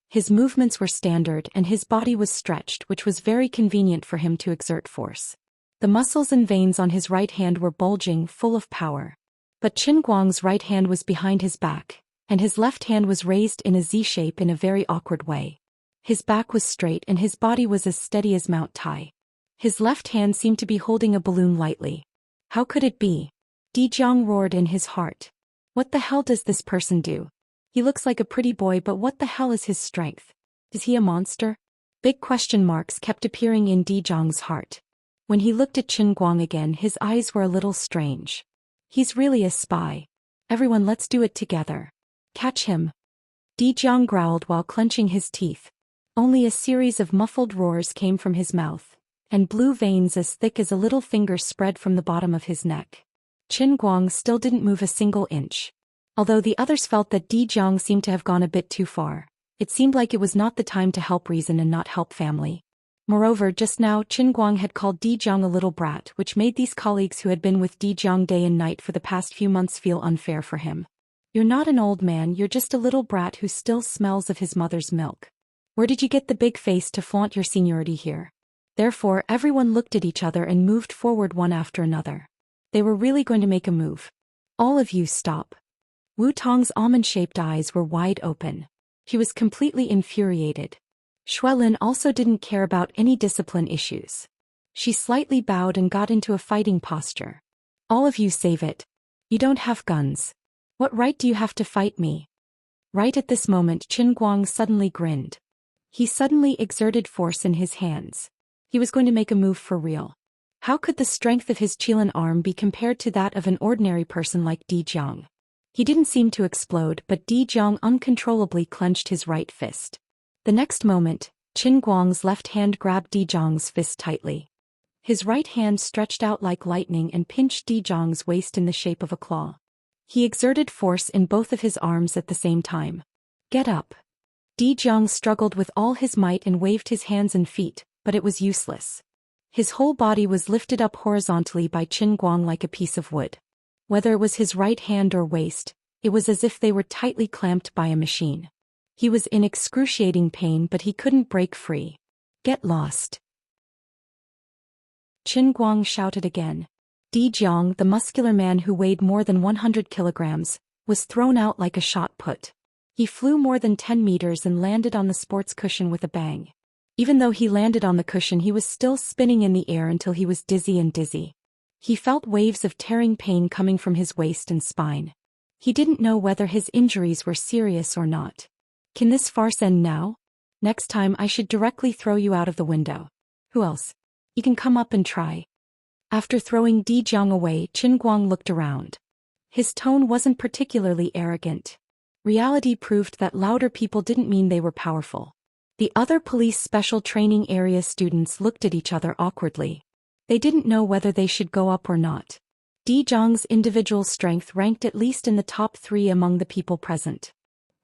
His movements were standard and his body was stretched, which was very convenient for him to exert force. The muscles and veins on his right hand were bulging, full of power. But Qin Guang's right hand was behind his back, and his left hand was raised in a Z shape in a very awkward way. His back was straight and his body was as steady as Mount Tai. His left hand seemed to be holding a balloon lightly. How could it be? Di Jiang roared in his heart. What the hell does this person do? He looks like a pretty boy, but what the hell is his strength? Is he a monster? Big question marks kept appearing in Di Jiang's heart. When he looked at Qin Guang again, his eyes were a little strange. He's really a spy. Everyone, let's do it together. Catch him. Di Jiang growled while clenching his teeth. Only a series of muffled roars came from his mouth, and blue veins as thick as a little finger spread from the bottom of his neck. Qin Guang still didn't move a single inch. Although the others felt that Di Jiang seemed to have gone a bit too far, it seemed like it was not the time to help reason and not help family. Moreover, just now Qin Guang had called Di Jiang a little brat, which made these colleagues who had been with Di Jiang day and night for the past few months feel unfair for him. You're not an old man, you're just a little brat who still smells of his mother's milk. Where did you get the big face to flaunt your seniority here? Therefore, everyone looked at each other and moved forward one after another. They were really going to make a move. All of you stop. Wu Tong's almond-shaped eyes were wide open. He was completely infuriated. Xuelin also didn't care about any discipline issues. She slightly bowed and got into a fighting posture. All of you save it. You don't have guns. What right do you have to fight me? Right at this moment, Qin Guang suddenly grinned. He suddenly exerted force in his hands. He was going to make a move for real. How could the strength of his Qilin arm be compared to that of an ordinary person like Di Jiang? He didn't seem to explode, but Di Jiang uncontrollably clenched his right fist. The next moment, Qin Guang's left hand grabbed Di Jiang's fist tightly. His right hand stretched out like lightning and pinched Di Jiang's waist in the shape of a claw. He exerted force in both of his arms at the same time. Get up. Di Jiang struggled with all his might and waved his hands and feet, but it was useless. His whole body was lifted up horizontally by Qin Guang like a piece of wood. Whether it was his right hand or waist, it was as if they were tightly clamped by a machine. He was in excruciating pain, but he couldn't break free. Get lost. Qin Guang shouted again. Di Jiang, the muscular man who weighed more than 100 kilograms, was thrown out like a shot put. He flew more than 10 meters and landed on the sports cushion with a bang. Even though he landed on the cushion, he was still spinning in the air until he was dizzy. He felt waves of tearing pain coming from his waist and spine. He didn't know whether his injuries were serious or not. Can this farce end now? Next time I should directly throw you out of the window. Who else? You can come up and try. After throwing Di Jiang away, Qin Guang looked around. His tone wasn't particularly arrogant. Reality proved that louder people didn't mean they were powerful. The other police special training area students looked at each other awkwardly. They didn't know whether they should go up or not. Di Jiang's individual strength ranked at least in the top 3 among the people present.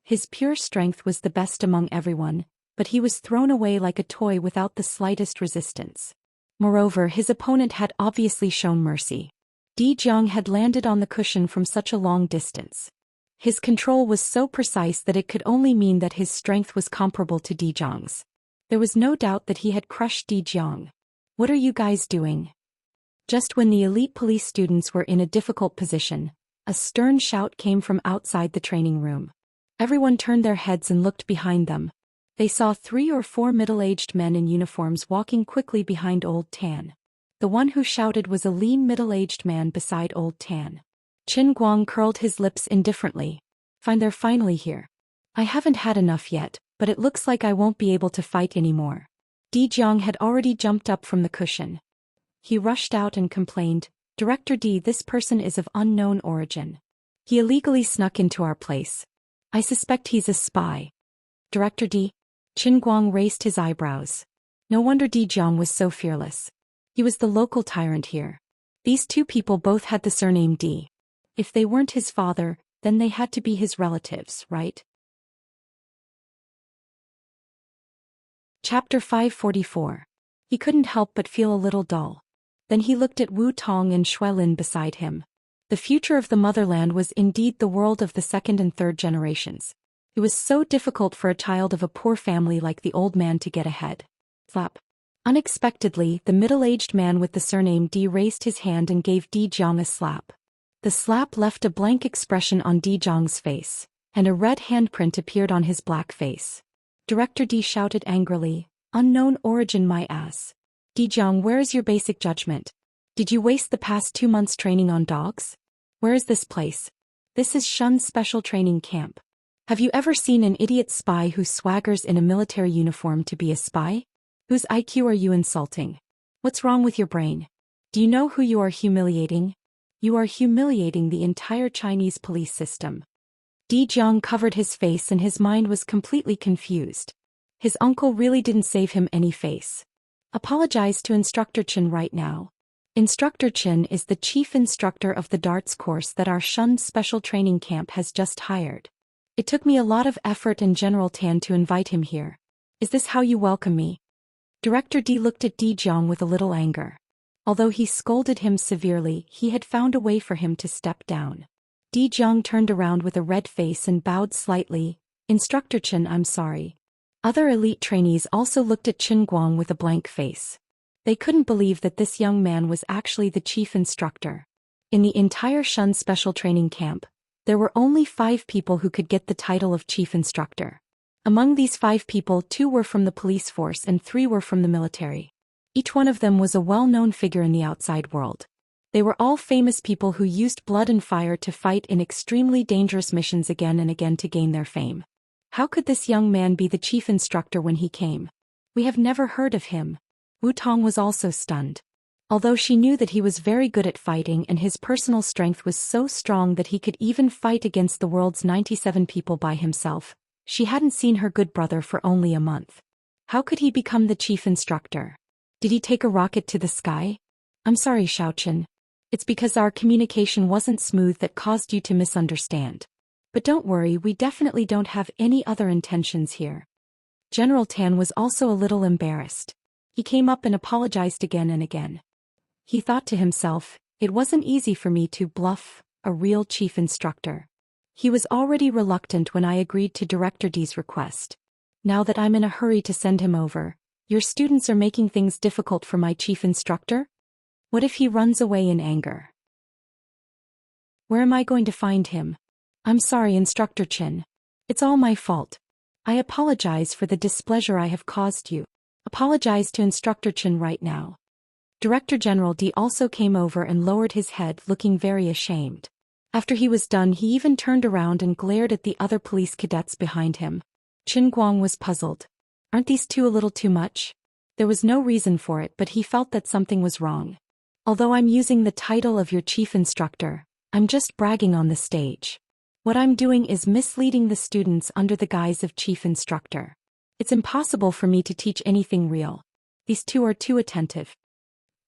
His pure strength was the best among everyone, but he was thrown away like a toy without the slightest resistance. Moreover, his opponent had obviously shown mercy. Di Jiang had landed on the cushion from such a long distance. His control was so precise that it could only mean that his strength was comparable to Di Jiang's. There was no doubt that he had crushed Di Jiang. What are you guys doing? Just when the elite police students were in a difficult position, a stern shout came from outside the training room. Everyone turned their heads and looked behind them. They saw 3 or 4 middle-aged men in uniforms walking quickly behind Old Tan. The one who shouted was a lean middle-aged man beside Old Tan. Qin Guang curled his lips indifferently. Fine, they're finally here. I haven't had enough yet, but it looks like I won't be able to fight anymore. Di Jiang had already jumped up from the cushion. He rushed out and complained, Director D, this person is of unknown origin. He illegally snuck into our place. I suspect he's a spy. Director D? Qin Guang raised his eyebrows. No wonder Di Jiang was so fearless. He was the local tyrant here. These 2 people both had the surname D. If they weren't his father, then they had to be his relatives, right? Chapter 544. He couldn't help but feel a little dull. Then he looked at Wu Tong and Xuelin beside him. The future of the motherland was indeed the world of the 2nd and 3rd generations. It was so difficult for a child of a poor family like the old man to get ahead. Flap. Unexpectedly, the middle-aged man with the surname D raised his hand and gave Di Jiang a slap. The slap left a blank expression on Di Jiang's face, and a red handprint appeared on his black face. Director D shouted angrily, Unknown origin my ass. Di Jiang, where is your basic judgment? Did you waste the past 2 months training on dogs? Where is this place? This is Shun's special training camp. Have you ever seen an idiot spy who swaggers in a military uniform to be a spy? Whose IQ are you insulting? What's wrong with your brain? Do you know who you are humiliating? You are humiliating the entire Chinese police system. Di Jiang covered his face and his mind was completely confused. His uncle really didn't save him any face. Apologize to Instructor Chen right now. Instructor Chen is the chief instructor of the darts course that our Shun special training camp has just hired. It took me a lot of effort and General Tan to invite him here. Is this how you welcome me? Director D looked at Di Jiang with a little anger. Although he scolded him severely, he had found a way for him to step down. Di Jiang turned around with a red face and bowed slightly. Instructor Chen, I'm sorry. Other elite trainees also looked at Qin Guang with a blank face. They couldn't believe that this young man was actually the chief instructor. In the entire Shun special training camp, there were only 5 people who could get the title of chief instructor. Among these 5 people, 2 were from the police force and 3 were from the military. Each one of them was a well-known figure in the outside world. They were all famous people who used blood and fire to fight in extremely dangerous missions again and again to gain their fame. How could this young man be the chief instructor when he came? We have never heard of him. Wu Tong was also stunned. Although she knew that he was very good at fighting and his personal strength was so strong that he could even fight against the world's 97 people by himself, she hadn't seen her good brother for only a month. How could he become the chief instructor? Did he take a rocket to the sky? I'm sorry, Xiaochen. It's because our communication wasn't smooth that caused you to misunderstand. But don't worry, we definitely don't have any other intentions here. General Tan was also a little embarrassed. He came up and apologized again and again. He thought to himself, it wasn't easy for me to bluff a real chief instructor. He was already reluctant when I agreed to Director D's request. Now that I'm in a hurry to send him over, Your students are making things difficult for my chief instructor? What if he runs away in anger? Where am I going to find him? I'm sorry, Instructor Chin. It's all my fault. I apologize for the displeasure I have caused you. Apologize to Instructor Chin right now. Director General D also came over and lowered his head, looking very ashamed. After he was done, he even turned around and glared at the other police cadets behind him. Qin Guang was puzzled. Aren't these two a little too much? There was no reason for it, but he felt that something was wrong. Although I'm using the title of your chief instructor, I'm just bragging on the stage. What I'm doing is misleading the students under the guise of chief instructor. It's impossible for me to teach anything real. These two are too attentive.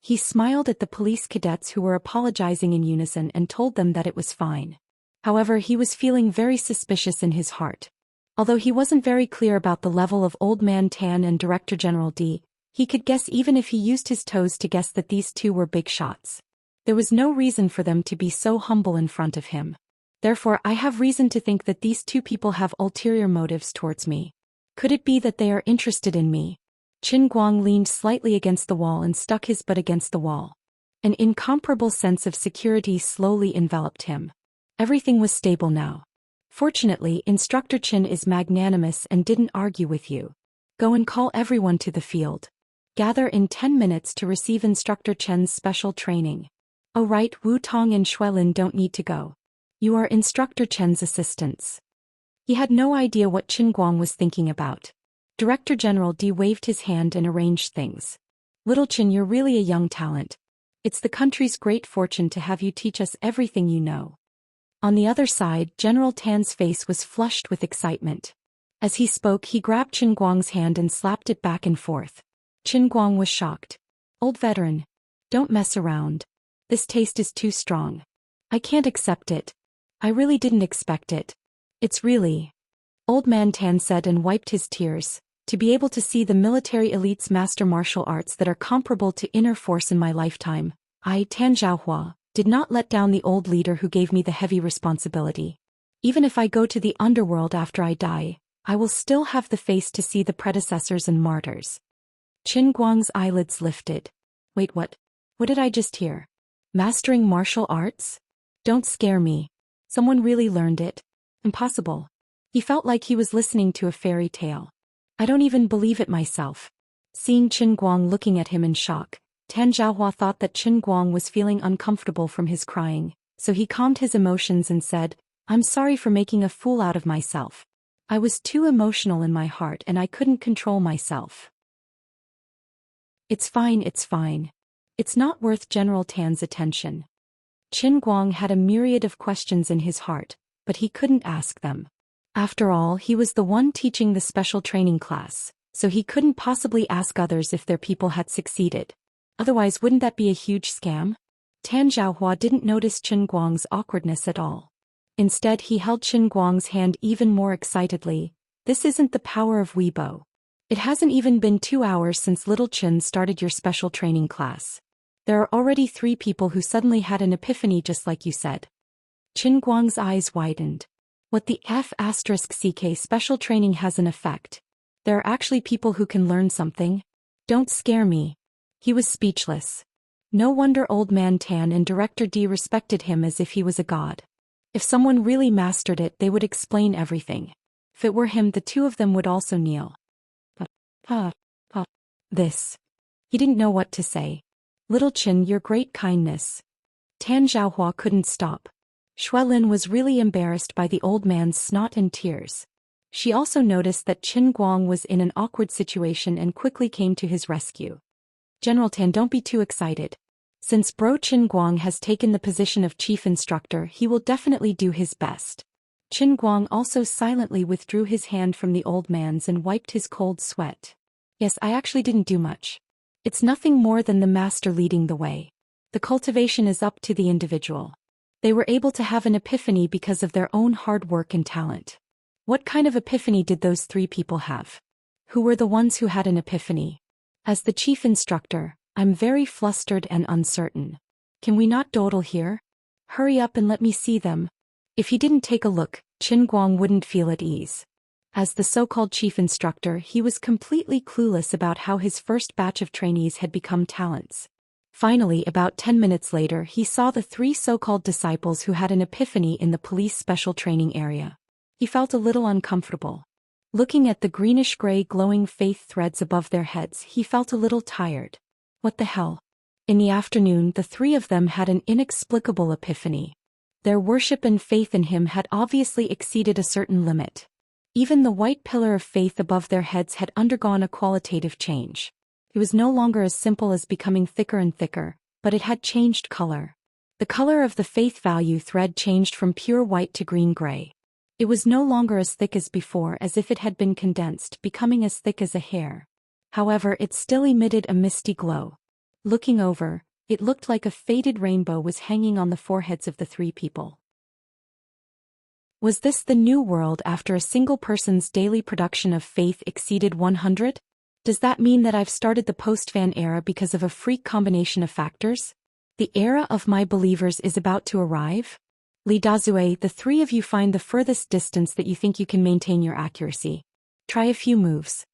He smiled at the police cadets who were apologizing in unison and told them that it was fine. However, he was feeling very suspicious in his heart. Although he wasn't very clear about the level of Old Man Tan and Director General D, he could guess even if he used his toes to guess that these two were big shots. There was no reason for them to be so humble in front of him. Therefore, I have reason to think that these two people have ulterior motives towards me. Could it be that they are interested in me? Qin Guang leaned slightly against the wall and stuck his butt against the wall. An incomparable sense of security slowly enveloped him. Everything was stable now. Fortunately, Instructor Qin is magnanimous and didn't argue with you. Go and call everyone to the field. Gather in 10 minutes to receive Instructor Chen's special training. Oh right, Wu Tong and Xuelin don't need to go. You are Instructor Chen's assistants. He had no idea what Qin Guang was thinking about. Director General D waved his hand and arranged things. Little Qin, you're really a young talent. It's the country's great fortune to have you teach us everything you know. On the other side, General Tan's face was flushed with excitement. As he spoke, he grabbed Qin Guang's hand and slapped it back and forth. Qin Guang was shocked. Old veteran. Don't mess around. This taste is too strong. I can't accept it. I really didn't expect it. It's really... Old Man Tan said and wiped his tears. To be able to see the military elites master martial arts that are comparable to inner force in my lifetime, I, Tan Zhaohua, did not let down the old leader who gave me the heavy responsibility. Even if I go to the underworld after I die, I will still have the face to see the predecessors and martyrs. Qin Guang's eyelids lifted. Wait, what? What did I just hear? Mastering martial arts? Don't scare me. Someone really learned it. Impossible. He felt like he was listening to a fairy tale. I don't even believe it myself. Seeing Qin Guang looking at him in shock, Tan Zhaohua thought that Qin Guang was feeling uncomfortable from his crying, so he calmed his emotions and said, I'm sorry for making a fool out of myself. I was too emotional in my heart and I couldn't control myself. It's fine, it's fine. It's not worth General Tan's attention. Qin Guang had a myriad of questions in his heart, but he couldn't ask them. After all, he was the one teaching the special training class, so he couldn't possibly ask others if their people had succeeded. Otherwise, wouldn't that be a huge scam? Tan Zhaohua didn't notice Qin Guang's awkwardness at all. Instead, he held Qin Guang's hand even more excitedly. This isn't the power of Weibo. It hasn't even been 2 hours since little Qin started your special training class. There are already 3 people who suddenly had an epiphany just like you said. Qin Guang's eyes widened. What the F***ck special training has an effect. There are actually people who can learn something. Don't scare me. He was speechless. No wonder Old Man Tan and Director D respected him as if he was a god. If someone really mastered it, they would explain everything. If it were him, the two of them would also kneel. This. He didn't know what to say. Little Qin, your great kindness. Tan Zhaohua couldn't stop. Xuelin was really embarrassed by the old man's snot and tears. She also noticed that Qin Guang was in an awkward situation and quickly came to his rescue. General Tan, don't be too excited. Since Bro Qin Guang has taken the position of chief instructor, he will definitely do his best. Qin Guang also silently withdrew his hand from the old man's and wiped his cold sweat. Yes, I actually didn't do much. It's nothing more than the master leading the way. The cultivation is up to the individual. They were able to have an epiphany because of their own hard work and talent. What kind of epiphany did those 3 people have? Who were the ones who had an epiphany? As the chief instructor, I'm very flustered and uncertain. Can we not dawdle here? Hurry up and let me see them. If he didn't take a look, Qin Guang wouldn't feel at ease. As the so-called chief instructor, he was completely clueless about how his first batch of trainees had become talents. Finally, about 10 minutes later, he saw the 3 so-called disciples who had an epiphany in the police special training area. He felt a little uncomfortable. Looking at the greenish-gray glowing faith threads above their heads, he felt a little tired. What the hell? In the afternoon, the 3 of them had an inexplicable epiphany. Their worship and faith in him had obviously exceeded a certain limit. Even the white pillar of faith above their heads had undergone a qualitative change. It was no longer as simple as becoming thicker and thicker, but it had changed color. The color of the faith value thread changed from pure white to green-gray. It was no longer as thick as before, as if it had been condensed, becoming as thick as a hair. However, it still emitted a misty glow. Looking over, it looked like a faded rainbow was hanging on the foreheads of the 3 people. Was this the new world after a single person's daily production of faith exceeded 100? Does that mean that I've started the post-fan era because of a freak combination of factors? The era of my believers is about to arrive? Li Dazue, the 3 of you find the furthest distance that you think you can maintain your accuracy. Try a few moves.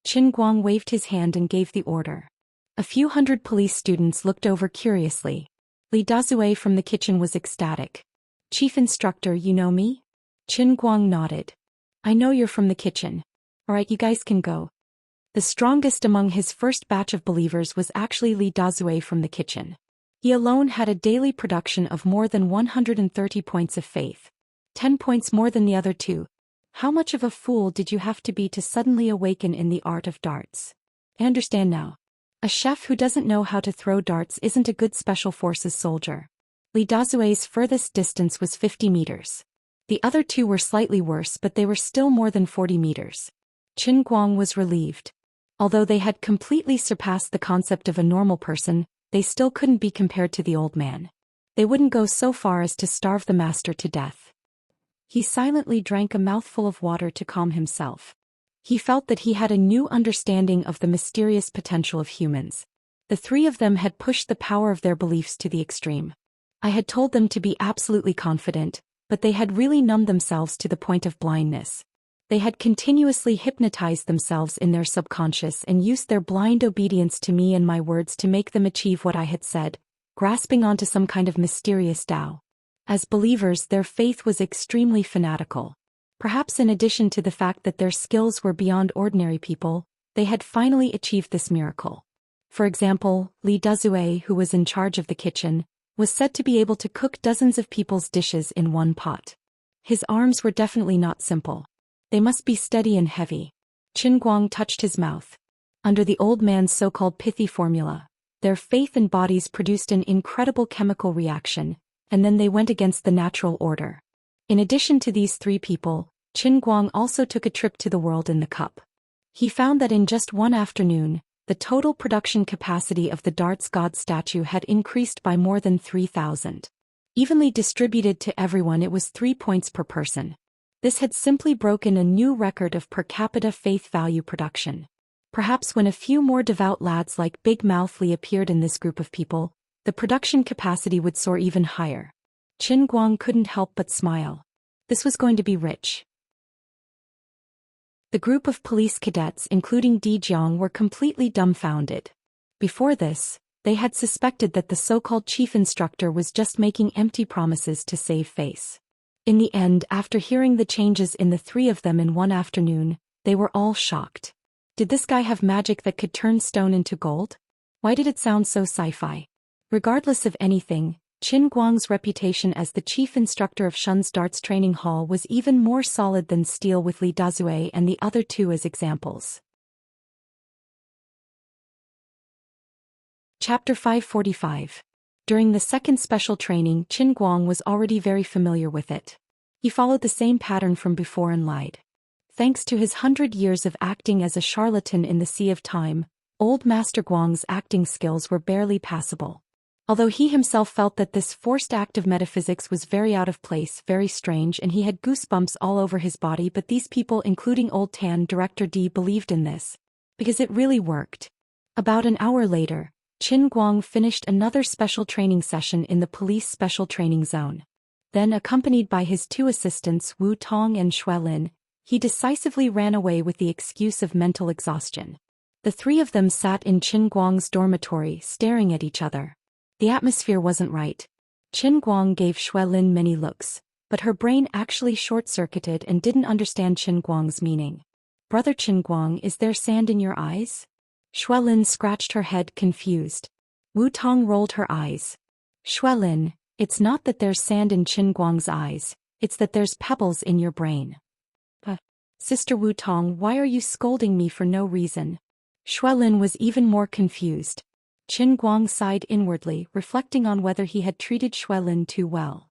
Qin Guang waved his hand and gave the order. A few hundred police students looked over curiously. Li Dazue from the kitchen was ecstatic. Chief instructor, you know me? Qin Guang nodded. I know you're from the kitchen. Alright, you guys can go. The strongest among his first batch of believers was actually Li Dazue from the kitchen. He alone had a daily production of more than 130 points of faith. 10 points more than the other 2. How much of a fool did you have to be to suddenly awaken in the art of darts? I understand now. A chef who doesn't know how to throw darts isn't a good special forces soldier. Li Dazue's furthest distance was 50 meters. The other 2 were slightly worse, but they were still more than 40 meters. Qin Guang was relieved. Although they had completely surpassed the concept of a normal person, they still couldn't be compared to the old man. They wouldn't go so far as to starve the master to death. He silently drank a mouthful of water to calm himself. He felt that he had a new understanding of the mysterious potential of humans. The 3 of them had pushed the power of their beliefs to the extreme. I had told them to be absolutely confident, but they had really numbed themselves to the point of blindness. They had continuously hypnotized themselves in their subconscious and used their blind obedience to me and my words to make them achieve what I had said, grasping onto some kind of mysterious Tao. As believers, their faith was extremely fanatical. Perhaps in addition to the fact that their skills were beyond ordinary people, they had finally achieved this miracle. For example, Li Dazue, who was in charge of the kitchen, was said to be able to cook dozens of people's dishes in one pot. His arms were definitely not simple. They must be steady and heavy. Qin Guang touched his mouth. Under the old man's so-called pithy formula, their faith and bodies produced an incredible chemical reaction, and then they went against the natural order. In addition to these 3 people, Qin Guang also took a trip to the world in the cup. He found that in just one afternoon, the total production capacity of the darts god statue had increased by more than 3,000. Evenly distributed to everyone, it was 3 points per person. This had simply broken a new record of per capita faith value production. Perhaps when a few more devout lads like Big Mouth Li appeared in this group of people, the production capacity would soar even higher. Qin Guang couldn't help but smile. This was going to be rich. The group of police cadets, including Di Jiang, were completely dumbfounded. Before this, they had suspected that the so-called chief instructor was just making empty promises to save face. In the end, after hearing the changes in the 3 of them in one afternoon, they were all shocked. Did this guy have magic that could turn stone into gold? Why did it sound so sci-fi? Regardless of anything, Qin Guang's reputation as the chief instructor of Shun's darts training hall was even more solid than steel, with Li Dazue and the other 2 as examples. Chapter 545. During the second special training, Qin Guang was already very familiar with it. He followed the same pattern from before and lied. Thanks to his 100 years of acting as a charlatan in the Sea of Time, old Master Guang's acting skills were barely passable. Although he himself felt that this forced act of metaphysics was very out of place, very strange, and he had goosebumps all over his body, but these people, including Old Tan Director D, believed in this. Because it really worked. About an hour later, Qin Guang finished another special training session in the police special training zone. Then, accompanied by his 2 assistants Wu Tong and Xuelin, He decisively ran away with the excuse of mental exhaustion. The three of them sat in Qin Guang's dormitory staring at each other. The atmosphere wasn't right. Qin Guang gave Xuelin many looks, but her brain actually short-circuited and didn't understand Qin Guang's meaning. "Brother Qin Guang, is there sand in your eyes?" Xuelin scratched her head confused. Wu Tong rolled her eyes. "Xuelin, it's not that there's sand in Qin Guang's eyes, it's that there's pebbles in your brain." "Sister Wu Tong, why are you scolding me for no reason?" Xuelin was even more confused. Qin Guang sighed inwardly, reflecting on whether he had treated Xuelin too well.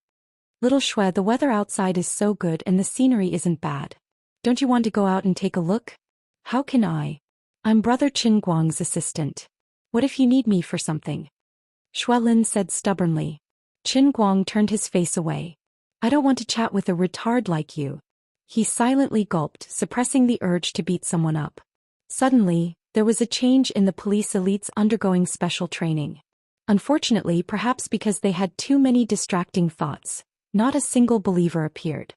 "Little Xue, the weather outside is so good and the scenery isn't bad. Don't you want to go out and take a look?" "How can I? I'm Brother Qin Guang's assistant. What if you need me for something?" Xuelin said stubbornly. Qin Guang turned his face away. "I don't want to chat with a retard like you." He silently gulped, suppressing the urge to beat someone up. Suddenly, there was a change in the police elites undergoing special training. Unfortunately, perhaps because they had too many distracting thoughts, not a single believer appeared.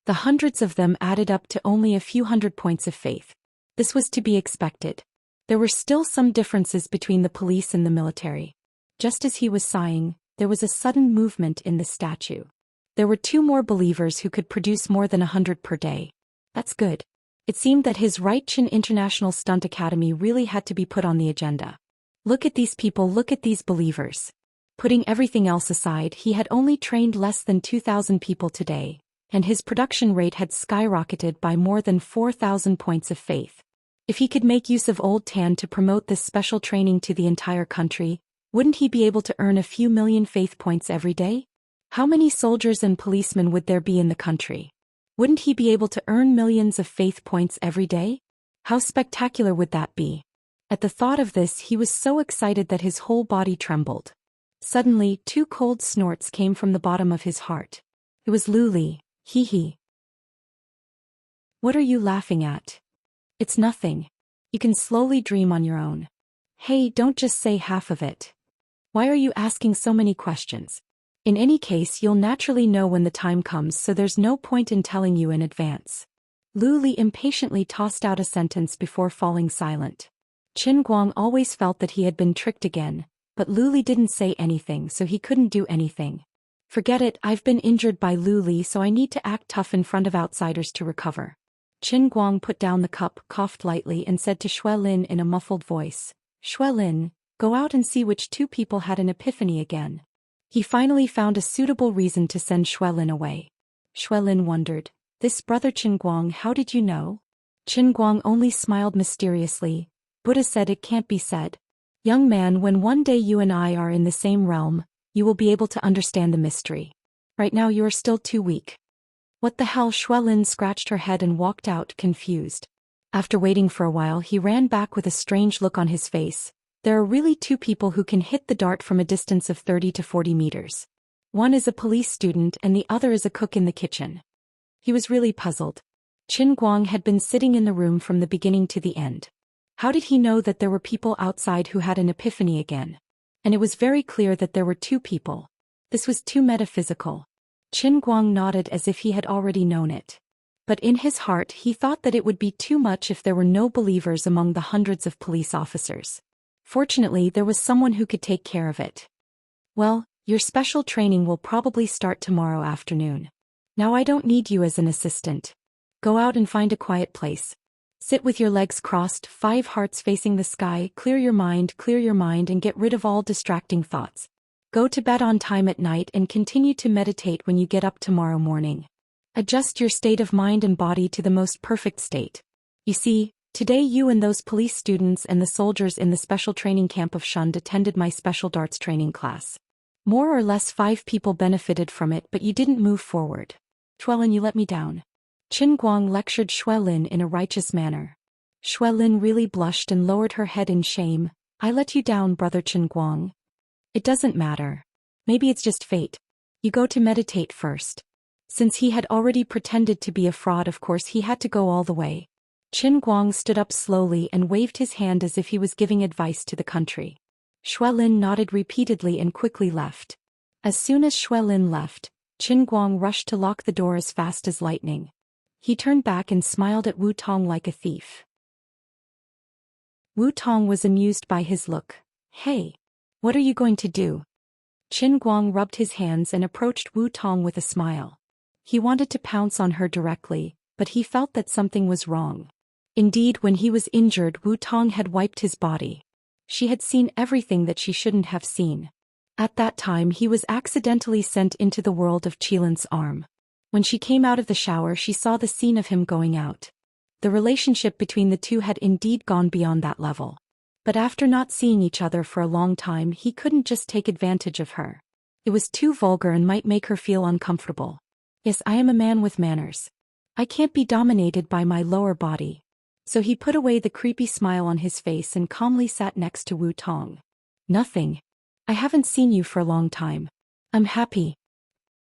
The hundreds of them added up to only a few hundred points of faith. This was to be expected. There were still some differences between the police and the military. Just as he was sighing, there was a sudden movement in the statue. There were 2 more believers who could produce more than 100 per day. That's good. It seemed that his Right Chin International Stunt Academy really had to be put on the agenda. Look at these people, look at these believers. Putting everything else aside, he had only trained less than 2,000 people today, and his production rate had skyrocketed by more than 4,000 points of faith. If he could make use of Old Tan to promote this special training to the entire country, wouldn't he be able to earn a few million faith points every day? How many soldiers and policemen would there be in the country? Wouldn't he be able to earn millions of faith points every day? How spectacular would that be? At the thought of this, he was so excited that his whole body trembled. Suddenly, 2 cold snorts came from the bottom of his heart. It was Luli. Hee. "What are you laughing at?" "It's nothing. You can slowly dream on your own." "Hey, don't just say half of it. Why are you asking so many questions? In any case, you'll naturally know when the time comes, so there's no point in telling you in advance." Lu Li impatiently tossed out a sentence before falling silent. Qin Guang always felt that he had been tricked again, but Lu Li didn't say anything, so he couldn't do anything. "Forget it, I've been injured by Lu Li, so I need to act tough in front of outsiders to recover." Qin Guang put down the cup, coughed lightly and said to Xuelin in a muffled voice, "Xuelin, go out and see which 2 people had an epiphany again." He finally found a suitable reason to send Xuelin away. Xuelin wondered, "This Brother Qin Guang, how did you know?" Qin Guang only smiled mysteriously. "Buddha said it can't be said. Young man, when one day you and I are in the same realm, you will be able to understand the mystery. Right now you are still too weak." "What the hell?" Xuelin scratched her head and walked out, confused. After waiting for a while, he ran back with a strange look on his face. "There are really 2 people who can hit the dart from a distance of 30 to 40 meters. One is a police student and the other is a cook in the kitchen." He was really puzzled. Qin Guang had been sitting in the room from the beginning to the end. How did he know that there were people outside who had an epiphany again? And it was very clear that there were 2 people. This was too metaphysical. Qin Guang nodded as if he had already known it. But in his heart he thought that it would be too much if there were no believers among the hundreds of police officers. Fortunately, there was someone who could take care of it. "Well, your special training will probably start tomorrow afternoon. Now I don't need you as an assistant. Go out and find a quiet place. Sit with your legs crossed, 5 hearts facing the sky, clear your mind and get rid of all distracting thoughts. Go to bed on time at night and continue to meditate when you get up tomorrow morning. Adjust your state of mind and body to the most perfect state. You see, today you and those police students and the soldiers in the special training camp of Shund attended my special darts training class. More or less 5 people benefited from it, but you didn't move forward. Xuelin, you let me down." Qin Guang lectured Xuelin in a righteous manner. Xuelin really blushed and lowered her head in shame. "I let you down, Brother Qin Guang. It doesn't matter. Maybe it's just fate. You go to meditate first." Since he had already pretended to be a fraud, of course he had to go all the way. Qin Guang stood up slowly and waved his hand as if he was giving advice to the country. Xuelin nodded repeatedly and quickly left. As soon as Xuelin left, Qin Guang rushed to lock the door as fast as lightning. He turned back and smiled at Wu Tong like a thief. Wu Tong was amused by his look. Hey, what are you going to do? Qin Guang rubbed his hands and approached Wu Tong with a smile. He wanted to pounce on her directly, but he felt that something was wrong. Indeed, when he was injured, Wu Tong had wiped his body. She had seen everything that she shouldn't have seen. At that time he was accidentally sent into the world of Qilin's arm. When she came out of the shower, she saw the scene of him going out. The relationship between the two had indeed gone beyond that level. But after not seeing each other for a long time, he couldn't just take advantage of her. It was too vulgar and might make her feel uncomfortable. Yes, I am a man with manners. I can't be dominated by my lower body. So he put away the creepy smile on his face and calmly sat next to Wu Tong. Nothing. I haven't seen you for a long time. I'm happy.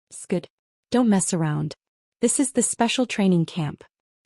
It's good. Don't mess around. This is the special training camp.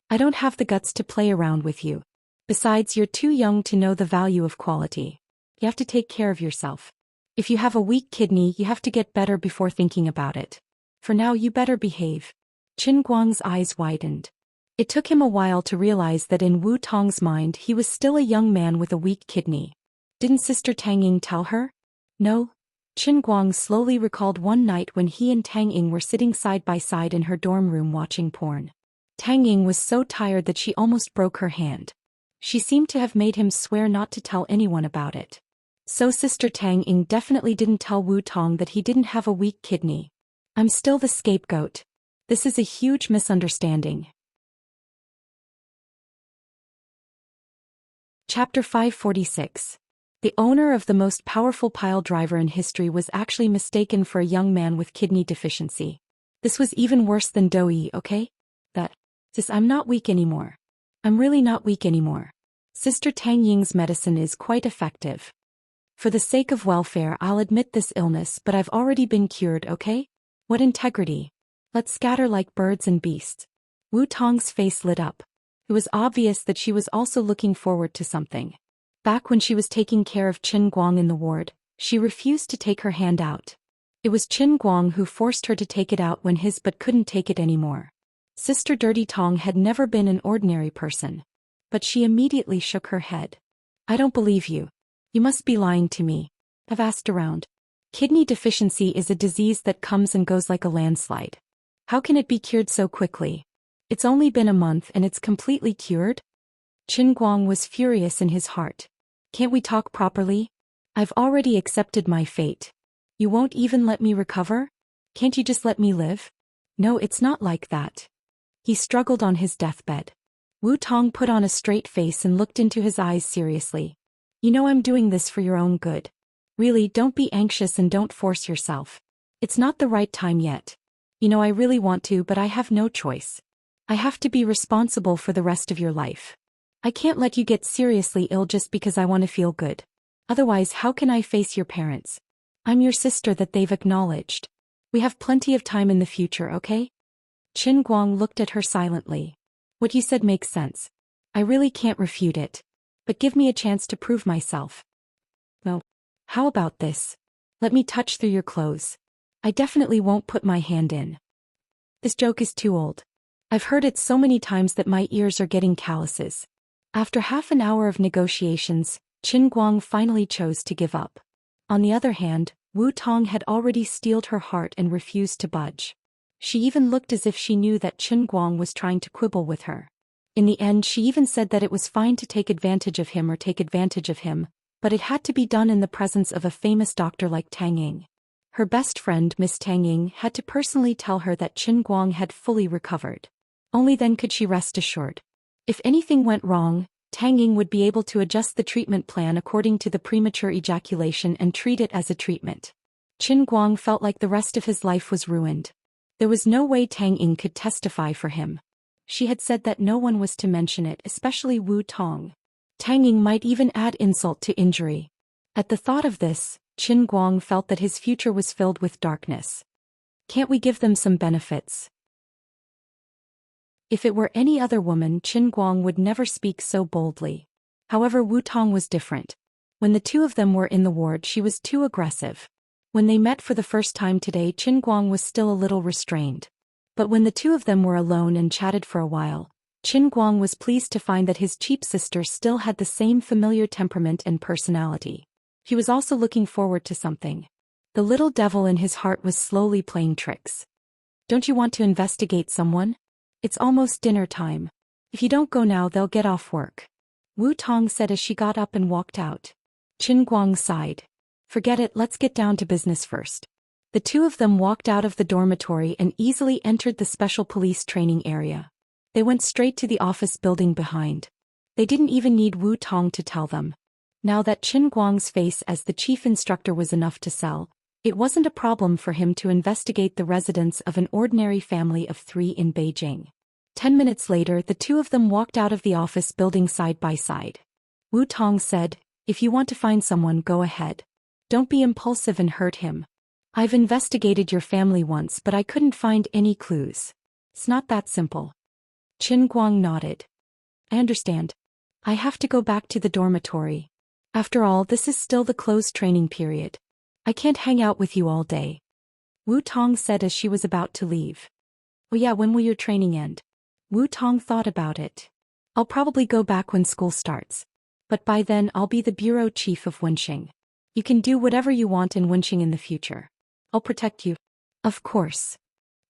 I don't have the guts to play around with you. Besides, you're too young to know the value of quality. You have to take care of yourself. If you have a weak kidney, you have to get better before thinking about it. For now, you better behave. Qin Guang's eyes widened. It took him a while to realize that in Wu Tong's mind he was still a young man with a weak kidney. Didn't Sister Tang Ying tell her? No. Qin Guang slowly recalled one night when he and Tang Ying were sitting side by side in her dorm room watching porn. Tang Ying was so tired that she almost broke her hand. She seemed to have made him swear not to tell anyone about it. So Sister Tang Ying definitely didn't tell Wu Tong that he didn't have a weak kidney. I'm still the scapegoat. This is a huge misunderstanding. Chapter 546. The owner of the most powerful pile driver in history was actually mistaken for a young man with kidney deficiency. This was even worse than Doi, okay? I'm not weak anymore. I'm really not weak anymore. Sister Tang Ying's medicine is quite effective. For the sake of welfare, I'll admit this illness, but I've already been cured, okay? What integrity. Let's scatter like birds and beasts. Wu Tong's face lit up. It was obvious that she was also looking forward to something. Back when she was taking care of Qin Guang in the ward, she refused to take her hand out. It was Qin Guang who forced her to take it out when his but couldn't take it anymore. Sister Dirty Tong had never been an ordinary person. But she immediately shook her head. I don't believe you. You must be lying to me. I've asked around. Kidney deficiency is a disease that comes and goes like a landslide. How can it be cured so quickly? It's only been a month and it's completely cured? Qin Guang was furious in his heart. Can't we talk properly? I've already accepted my fate. You won't even let me recover? Can't you just let me live? No, it's not like that. He struggled on his deathbed. Wu Tong put on a straight face and looked into his eyes seriously. You know I'm doing this for your own good. Really, don't be anxious and don't force yourself. It's not the right time yet. You know I really want to, but I have no choice. I have to be responsible for the rest of your life. I can't let you get seriously ill just because I want to feel good. Otherwise, how can I face your parents? I'm your sister that they've acknowledged. We have plenty of time in the future, okay? Qin Guang looked at her silently. What you said makes sense. I really can't refute it. But give me a chance to prove myself. Well, how about this? Let me touch through your clothes. I definitely won't put my hand in. This joke is too old. I've heard it so many times that my ears are getting calluses. After half an hour of negotiations, Qin Guang finally chose to give up. On the other hand, Wu Tong had already steeled her heart and refused to budge. She even looked as if she knew that Qin Guang was trying to quibble with her. In the end, she even said that it was fine to take advantage of him, but it had to be done in the presence of a famous doctor like Tang Ying. Her best friend, Miss Tang Ying, had to personally tell her that Qin Guang had fully recovered. Only then could she rest assured. If anything went wrong, Tang Ying would be able to adjust the treatment plan according to the premature ejaculation and treat it as a treatment. Qin Guang felt like the rest of his life was ruined. There was no way Tang Ying could testify for him. She had said that no one was to mention it, especially Wu Tong. Tang Ying might even add insult to injury. At the thought of this, Qin Guang felt that his future was filled with darkness. Can't we give them some benefits? If it were any other woman, Qin Guang would never speak so boldly. However, Wu Tong was different. When the two of them were in the ward, she was too aggressive. When they met for the first time today, Qin Guang was still a little restrained. But when the two of them were alone and chatted for a while, Qin Guang was pleased to find that his cheap sister still had the same familiar temperament and personality. He was also looking forward to something. The little devil in his heart was slowly playing tricks. Don't you want to investigate someone? It's almost dinner time. If you don't go now, they'll get off work. Wu Tong said as she got up and walked out. Qin Guang sighed. Forget it, let's get down to business first. The two of them walked out of the dormitory and easily entered the special police training area. They went straight to the office building behind. They didn't even need Wu Tong to tell them. Now that Qin Guang's face as the chief instructor was enough to sell, it wasn't a problem for him to investigate the residence of an ordinary family of 3 in Beijing. 10 minutes later, the two of them walked out of the office building side by side. Wu Tong said, "If you want to find someone, go ahead. Don't be impulsive and hurt him. I've investigated your family once, but I couldn't find any clues. It's not that simple." Qin Guang nodded. "I understand. I have to go back to the dormitory. After all, this is still the closed training period. I can't hang out with you all day." Wu Tong said as she was about to leave. "Oh yeah, when will your training end?" Wu Tong thought about it. "I'll probably go back when school starts. But by then I'll be the bureau chief of Wenxing. You can do whatever you want in Wenxing in the future. I'll protect you." "Of course."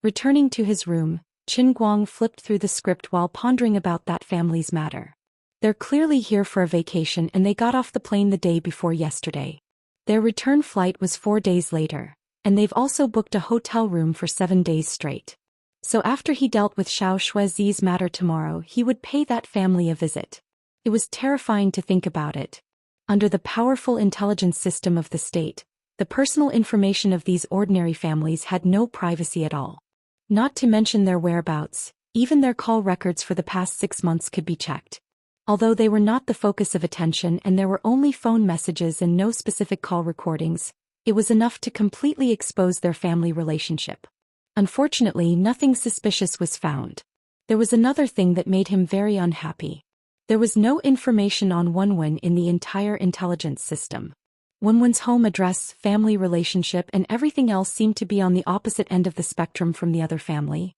Returning to his room, Qin Guang flipped through the script while pondering about that family's matter. They're clearly here for a vacation and they got off the plane the day before yesterday. Their return flight was 4 days later, and they've also booked a hotel room for 7 days straight. So after he dealt with Xiao Shuizi's matter tomorrow, he would pay that family a visit. It was terrifying to think about it. Under the powerful intelligence system of the state, the personal information of these ordinary families had no privacy at all. Not to mention their whereabouts, even their call records for the past 6 months could be checked. Although they were not the focus of attention and there were only phone messages and no specific call recordings, it was enough to completely expose their family relationship. Unfortunately, nothing suspicious was found. There was another thing that made him very unhappy. There was no information on Wenwen in the entire intelligence system. Wenwen's home address, family relationship, and everything else seemed to be on the opposite end of the spectrum from the other family.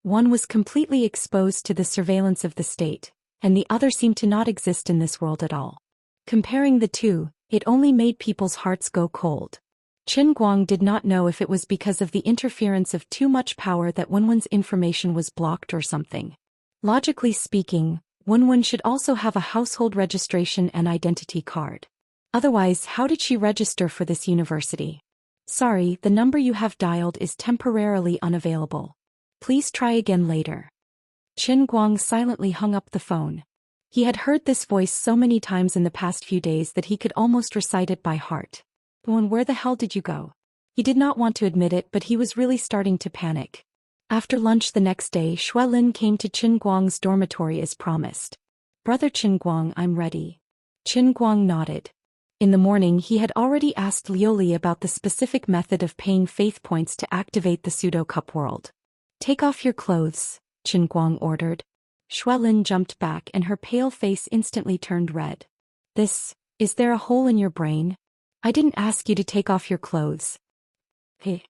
One was completely exposed to the surveillance of the state, and the other seemed to not exist in this world at all. Comparing the two, it only made people's hearts go cold. Qin Guang did not know if it was because of the interference of too much power that Wenwen's information was blocked or something. Logically speaking, Wenwen should also have a household registration and identity card. Otherwise, how did she register for this university? "Sorry, the number you have dialed is temporarily unavailable. Please try again later." Qin Guang silently hung up the phone. He had heard this voice so many times in the past few days that he could almost recite it by heart. "Wen, where the hell did you go?" He did not want to admit it, but he was really starting to panic. After lunch the next day, Shuelin came to Qin Guang's dormitory as promised. "Brother Qin Guang, I'm ready." Qin Guang nodded. In the morning he had already asked Liuli about the specific method of paying faith points to activate the pseudo-cup world. "Take off your clothes," Qin Guang ordered. Shuelin jumped back and her pale face instantly turned red. Is there a hole in your brain? I didn't ask you to take off your clothes." "Hey,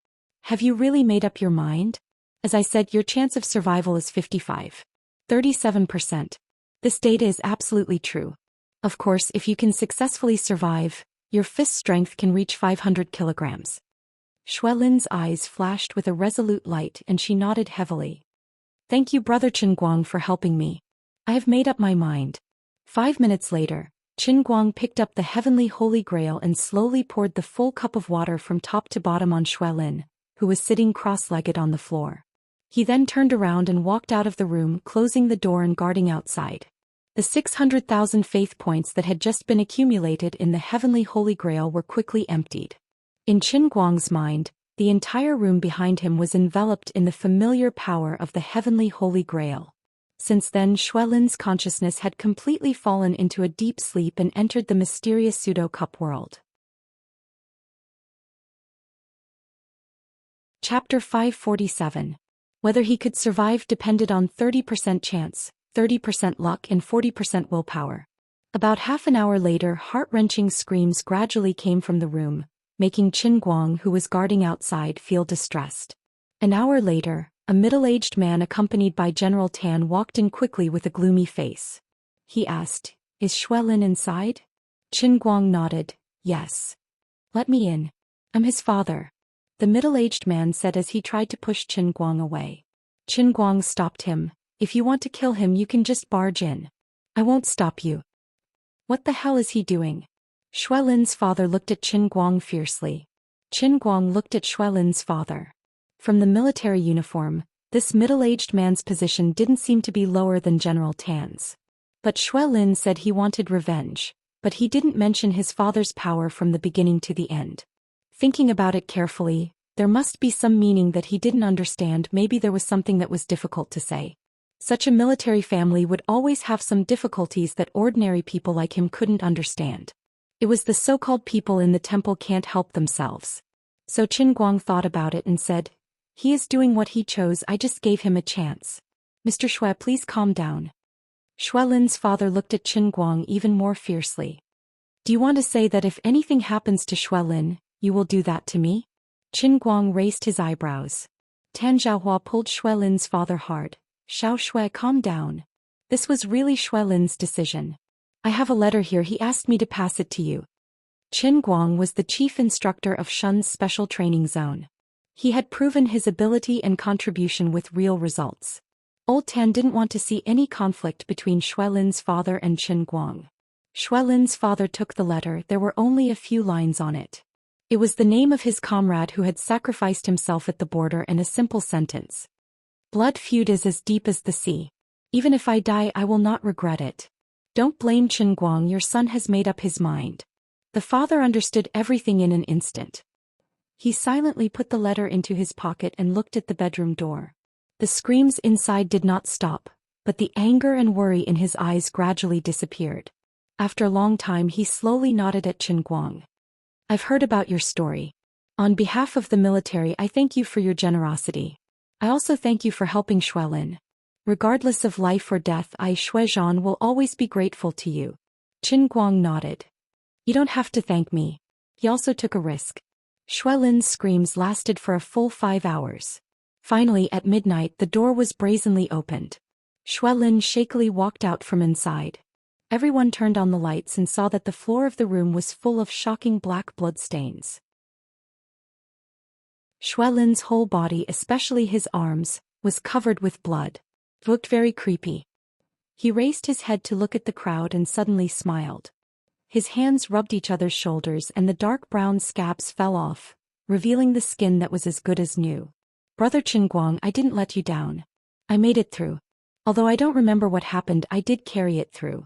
have you really made up your mind? As I said, your chance of survival is 37%. This data is absolutely true. Of course, if you can successfully survive, your fist strength can reach 500 kilograms. Shuelin's eyes flashed with a resolute light and she nodded heavily. "Thank you, Brother Qin Guang, for helping me. I have made up my mind." 5 minutes later, Qin Guang picked up the heavenly holy grail and slowly poured the full cup of water from top to bottom on Shuelin, who was sitting cross-legged on the floor. He then turned around and walked out of the room, closing the door and guarding outside. The 600,000 faith points that had just been accumulated in the heavenly holy grail were quickly emptied. In Qin Guang's mind, the entire room behind him was enveloped in the familiar power of the heavenly holy grail. Since then, Shuelin's consciousness had completely fallen into a deep sleep and entered the mysterious pseudo-cup world. Chapter 547. Whether he could survive depended on 30% chance, 30% luck and 40% willpower. About half an hour later, heart-wrenching screams gradually came from the room, making Qin Guang, who was guarding outside, feel distressed. An hour later, a middle-aged man accompanied by General Tan walked in quickly with a gloomy face. He asked, "Is Xuelin inside?" Qin Guang nodded, "Yes." "Let me in. I'm his father," the middle-aged man said as he tried to push Qin Guang away. Qin Guang stopped him. "If you want to kill him, you can just barge in. I won't stop you." "What the hell is he doing?" Xuelin's father looked at Qin Guang fiercely. Qin Guang looked at Xuelin's father. From the military uniform, this middle-aged man's position didn't seem to be lower than General Tan's. But Xuelin said he wanted revenge, but he didn't mention his father's power from the beginning to the end. Thinking about it carefully, there must be some meaning that he didn't understand. Maybe there was something that was difficult to say. Such a military family would always have some difficulties that ordinary people like him couldn't understand. It was the so-called people in the temple can't help themselves. So Qin Guang thought about it and said, "He is doing what he chose, I just gave him a chance. Mr. Xue, please calm down." Xuelin's father looked at Qin Guang even more fiercely. "Do you want to say that if anything happens to Xuelin, you will do that to me?" Qin Guang raised his eyebrows. Tan Zhaohua pulled Xuelin's father hard. "Xiao Xue, calm down. This was really Xuelin's decision. I have a letter here, he asked me to pass it to you." Qin Guang was the chief instructor of Shun's special training zone. He had proven his ability and contribution with real results. Old Tan didn't want to see any conflict between Xuelin's father and Qin Guang. Xuelin's father took the letter. There were only a few lines on it. It was the name of his comrade who had sacrificed himself at the border and a simple sentence. "Blood feud is as deep as the sea. Even if I die, I will not regret it. Don't blame Qin Guang, your son has made up his mind." The father understood everything in an instant. He silently put the letter into his pocket and looked at the bedroom door. The screams inside did not stop, but the anger and worry in his eyes gradually disappeared. After a long time he slowly nodded at Qin Guang. "I've heard about your story. On behalf of the military, I thank you for your generosity. I also thank you for helping Xuelin. Regardless of life or death, I, Xuezhan, will always be grateful to you." Qin Guang nodded. "You don't have to thank me." He also took a risk. Xuelin's screams lasted for a full 5 hours. Finally, at midnight, the door was brazenly opened. Xuelin shakily walked out from inside. Everyone turned on the lights and saw that the floor of the room was full of shocking black blood stains. Xuelin's whole body, especially his arms, was covered with blood. It looked very creepy. He raised his head to look at the crowd and suddenly smiled. His hands rubbed each other's shoulders and the dark brown scabs fell off, revealing the skin that was as good as new. "Brother Qin Guang, I didn't let you down. I made it through. Although I don't remember what happened, I did carry it through."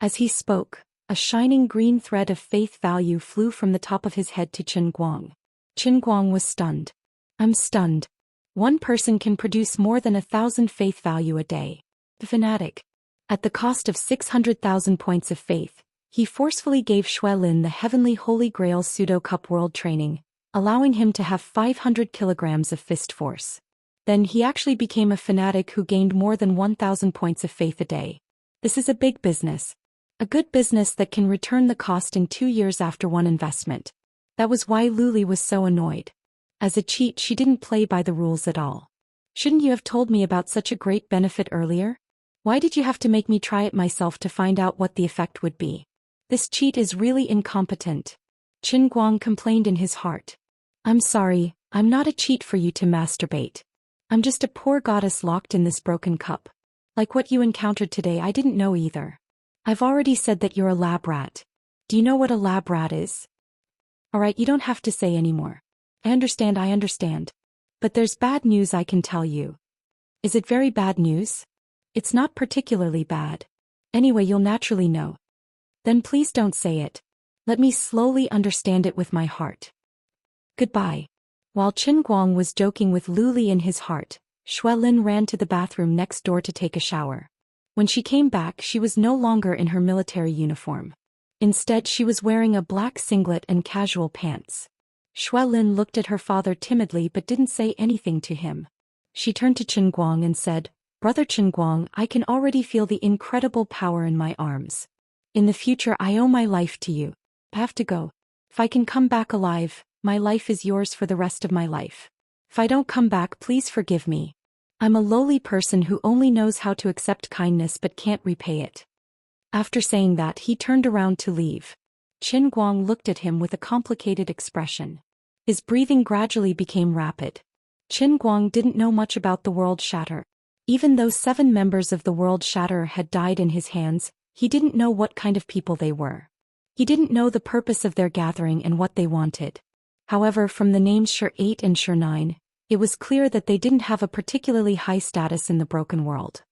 As he spoke, a shining green thread of faith value flew from the top of his head to Qin Guang. Qin Guang was stunned. "I'm stunned. One person can produce more than 1,000 faith value a day." The fanatic. At the cost of 600,000 points of faith, he forcefully gave Xuelin the Heavenly Holy Grail Pseudo Cup World Training, allowing him to have 500 kilograms of fist force. Then he actually became a fanatic who gained more than 1,000 points of faith a day. This is a big business. A good business that can return the cost in 2 years after one investment. That was why Luli was so annoyed. As a cheat, she didn't play by the rules at all. "Shouldn't you have told me about such a great benefit earlier? Why did you have to make me try it myself to find out what the effect would be? This cheat is really incompetent." Qin Guang complained in his heart. "I'm sorry, I'm not a cheat for you to masturbate. I'm just a poor goddess locked in this broken cup. Like what you encountered today, I didn't know either. I've already said that you're a lab rat. Do you know what a lab rat is?" "Alright, you don't have to say anymore. I understand. But there's bad news I can tell you." "Is it very bad news?" "It's not particularly bad. Anyway, you'll naturally know." "Then please don't say it. Let me slowly understand it with my heart. Goodbye." While Qin Guang was joking with Luli in his heart, Xuelin ran to the bathroom next door to take a shower. When she came back, she was no longer in her military uniform. Instead, she was wearing a black singlet and casual pants. Xuelin looked at her father timidly but didn't say anything to him. She turned to Qin Guang and said, "Brother Qin Guang, I can already feel the incredible power in my arms. In the future, I owe my life to you. I have to go. If I can come back alive, my life is yours for the rest of my life." If I don't come back, please forgive me. I'm a lowly person who only knows how to accept kindness but can't repay it." After saying that, he turned around to leave. Qin Guang looked at him with a complicated expression. His breathing gradually became rapid. Qin Guang didn't know much about the World Shatter. Even though 7 members of the World Shatter had died in his hands, he didn't know what kind of people they were. He didn't know the purpose of their gathering and what they wanted. However, from the names Shur 8 and Shur 9, it was clear that they didn't have a particularly high status in the broken world.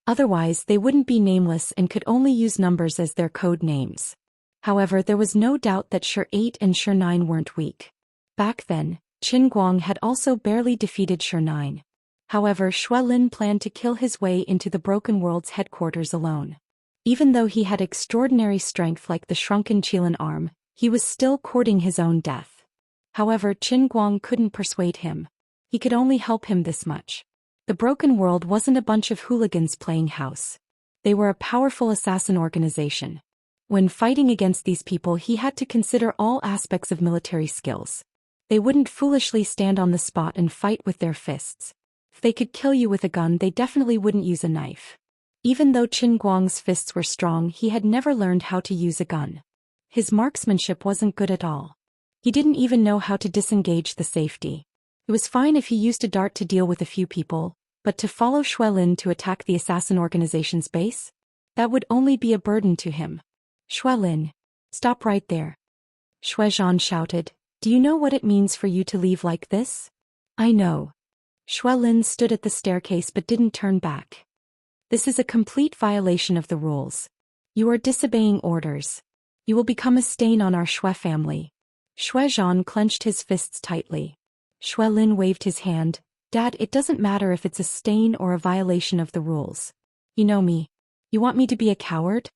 Otherwise, they wouldn't be nameless and could only use numbers as their code names. However, there was no doubt that Shur 8 and Shur 9 weren't weak. Back then, Qin Guang had also barely defeated Shur 9. However, Xue Lin planned to kill his way into the broken world's headquarters alone. Even though he had extraordinary strength like the shrunken Qilin arm, he was still courting his own death. However, Qin Guang couldn't persuade him. He could only help him this much. The broken world wasn't a bunch of hooligans playing house. They were a powerful assassin organization. When fighting against these people, he had to consider all aspects of military skills. They wouldn't foolishly stand on the spot and fight with their fists. If they could kill you with a gun, they definitely wouldn't use a knife. Even though Qin Guang's fists were strong, he had never learned how to use a gun. His marksmanship wasn't good at all. He didn't even know how to disengage the safety. It was fine if he used a dart to deal with a few people, but to follow Xue Lin to attack the assassin organization's base? That would only be a burden to him. "Xue Lin, stop right there." Xue Zhan shouted. "Do you know what it means for you to leave like this?" "I know." Xue Lin stood at the staircase but didn't turn back. "This is a complete violation of the rules. You are disobeying orders. You will become a stain on our Xue family." Xue Zhan clenched his fists tightly. Xue Lin waved his hand. "Dad, it doesn't matter if it's a stain or a violation of the rules. You know me. You want me to be a coward?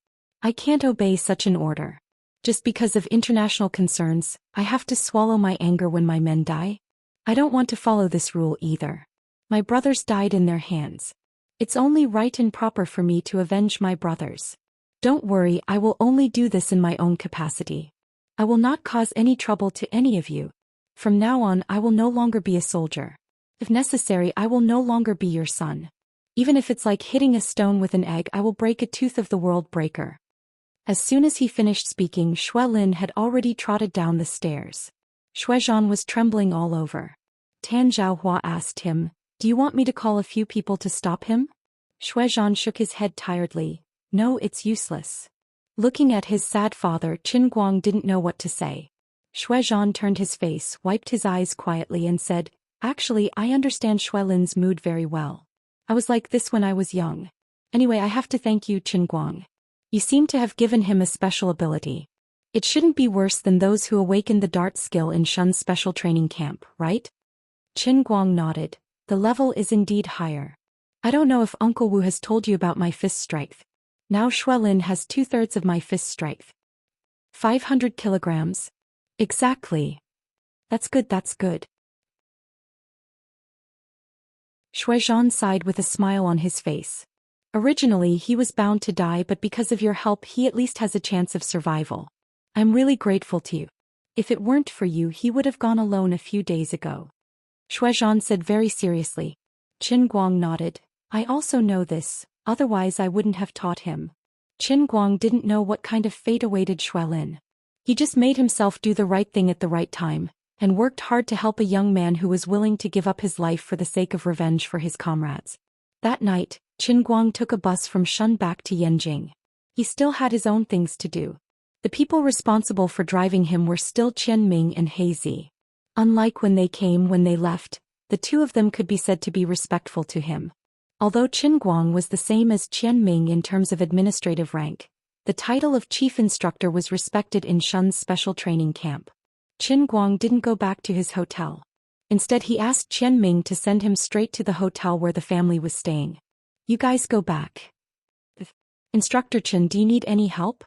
I can't obey such an order. Just because of international concerns, I have to swallow my anger when my men die? I don't want to follow this rule either. My brothers died in their hands. It's only right and proper for me to avenge my brothers. Don't worry, I will only do this in my own capacity. I will not cause any trouble to any of you. From now on, I will no longer be a soldier. If necessary, I will no longer be your son. Even if it's like hitting a stone with an egg, I will break a tooth of the world breaker." As soon as he finished speaking, Xue Lin had already trotted down the stairs. Xue Zhan was trembling all over. Tan Zhaohua asked him, "Do you want me to call a few people to stop him?" Xue Zhan shook his head tiredly. "No, it's useless." Looking at his sad father, Qin Guang didn't know what to say. Xue Zhan turned his face, wiped his eyes quietly and said, "Actually, I understand Xue Lin's mood very well. I was like this when I was young. Anyway, I have to thank you, Qin Guang. You seem to have given him a special ability. It shouldn't be worse than those who awakened the dart skill in Shun's special training camp, right?" Qin Guang nodded. "The level is indeed higher. I don't know if Uncle Wu has told you about my fist strength. Now Xue Lin has 2/3 of my fist strength. 500 kilograms. Exactly. That's good, that's good." Xue Zhan sighed with a smile on his face. Originally, he was bound to die, but because of your help, he at least has a chance of survival. I'm really grateful to you. If it weren't for you, he would have gone alone a few days ago. Xue Zhan said very seriously. Qin Guang nodded. "I also know this, otherwise I wouldn't have taught him." Qin Guang didn't know what kind of fate awaited Xue Lin. He just made himself do the right thing at the right time, and worked hard to help a young man who was willing to give up his life for the sake of revenge for his comrades. That night, Qin Guang took a bus from Shun back to Yanjing. He still had his own things to do. The people responsible for driving him were still Qian Ming and He Zi. Unlike when they left, the two of them could be said to be respectful to him. Although Qin Guang was the same as Qian Ming in terms of administrative rank, the title of chief instructor was respected in Shun's special training camp. Qin Guang didn't go back to his hotel. Instead, he asked Qian Ming to send him straight to the hotel where the family was staying. "You guys go back. Instructor Chen, do you need any help?"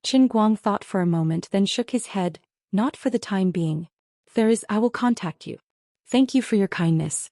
Qin Guang thought for a moment, then shook his head. "Not for the time being. If there is, I will contact you. Thank you for your kindness."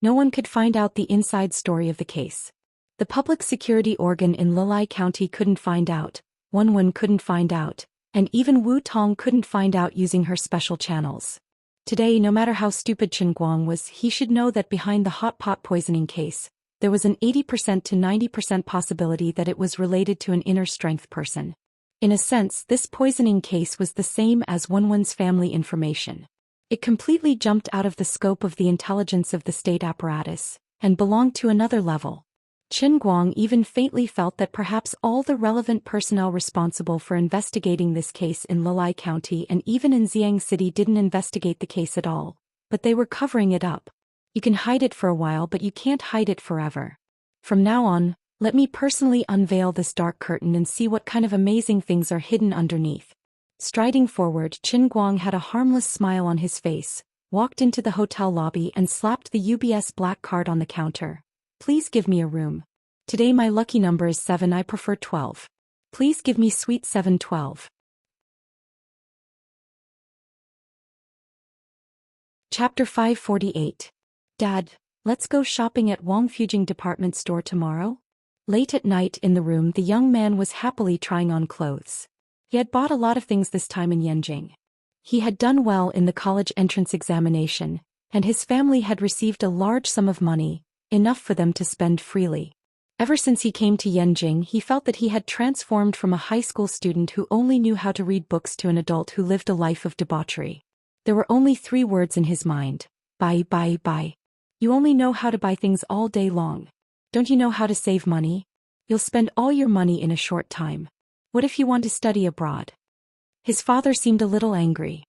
No one could find out the inside story of the case. The public security organ in Lilai County couldn't find out, Wenwen couldn't find out, and even Wu Tong couldn't find out using her special channels. Today, no matter how stupid Chen Guang was, he should know that behind the hot pot poisoning case, there was an 80% to 90% possibility that it was related to an inner strength person. In a sense, this poisoning case was the same as Wenwen's family information. It completely jumped out of the scope of the intelligence of the state apparatus, and belonged to another level. Chen Guang even faintly felt that perhaps all the relevant personnel responsible for investigating this case in Lilai County and even in Xiang City didn't investigate the case at all, but they were covering it up. You can hide it for a while, but you can't hide it forever. From now on, let me personally unveil this dark curtain and see what kind of amazing things are hidden underneath. Striding forward, Chen Guang had a harmless smile on his face, walked into the hotel lobby and slapped the UBS black card on the counter. Please give me a room. Today my lucky number is 7, I prefer 12. Please give me suite 712. Chapter 548. Dad, let's go shopping at Wang Fujing department store tomorrow? Late at night in the room, the young man was happily trying on clothes. He had bought a lot of things this time in Yanjing. He had done well in the college entrance examination, and his family had received a large sum of money, enough for them to spend freely. Ever since he came to Yanjing, he felt that he had transformed from a high school student who only knew how to read books to an adult who lived a life of debauchery. There were only 3 words in his mind: buy, buy, buy. You only know how to buy things all day long. Don't you know how to save money? You'll spend all your money in a short time. What if you want to study abroad? His father seemed a little angry.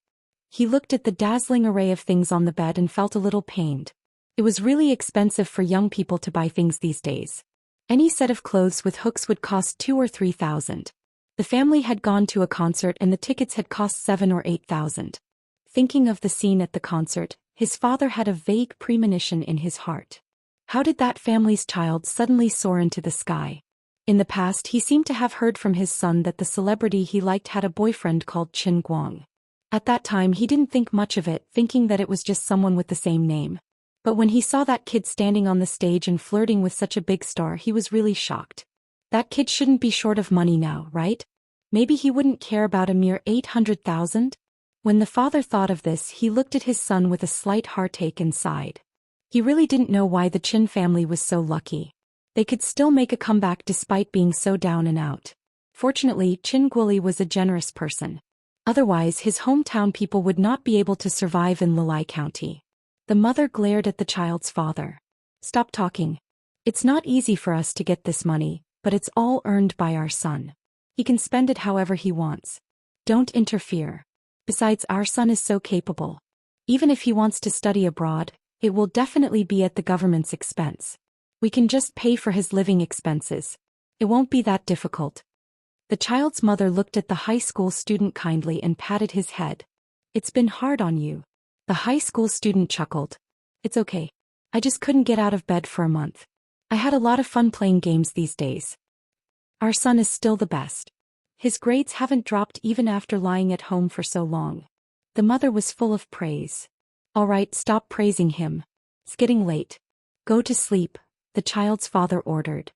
He looked at the dazzling array of things on the bed and felt a little pained. It was really expensive for young people to buy things these days. Any set of clothes with hooks would cost 2,000 or 3,000. The family had gone to a concert and the tickets had cost 7,000 or 8,000. Thinking of the scene at the concert, his father had a vague premonition in his heart. How did that family's child suddenly soar into the sky? In the past, he seemed to have heard from his son that the celebrity he liked had a boyfriend called Chen Guang. At that time, he didn't think much of it, thinking that it was just someone with the same name. But when he saw that kid standing on the stage and flirting with such a big star, he was really shocked. That kid shouldn't be short of money now, right? Maybe he wouldn't care about a mere 800,000? When the father thought of this, he looked at his son with a slight heartache and sighed. He really didn't know why the Qin family was so lucky. They could still make a comeback despite being so down and out. Fortunately, Qin Guoli was a generous person. Otherwise, his hometown people would not be able to survive in Lilai County. The mother glared at the child's father. Stop talking. It's not easy for us to get this money, but it's all earned by our son. He can spend it however he wants. Don't interfere. Besides, our son is so capable. Even if he wants to study abroad, it will definitely be at the government's expense. We can just pay for his living expenses. It won't be that difficult. The child's mother looked at the high school student kindly and patted his head. It's been hard on you. The high school student chuckled. It's okay. I just couldn't get out of bed for a month. I had a lot of fun playing games these days. Our son is still the best. His grades haven't dropped even after lying at home for so long. The mother was full of praise. All right, stop praising him. It's getting late. Go to sleep, the child's father ordered.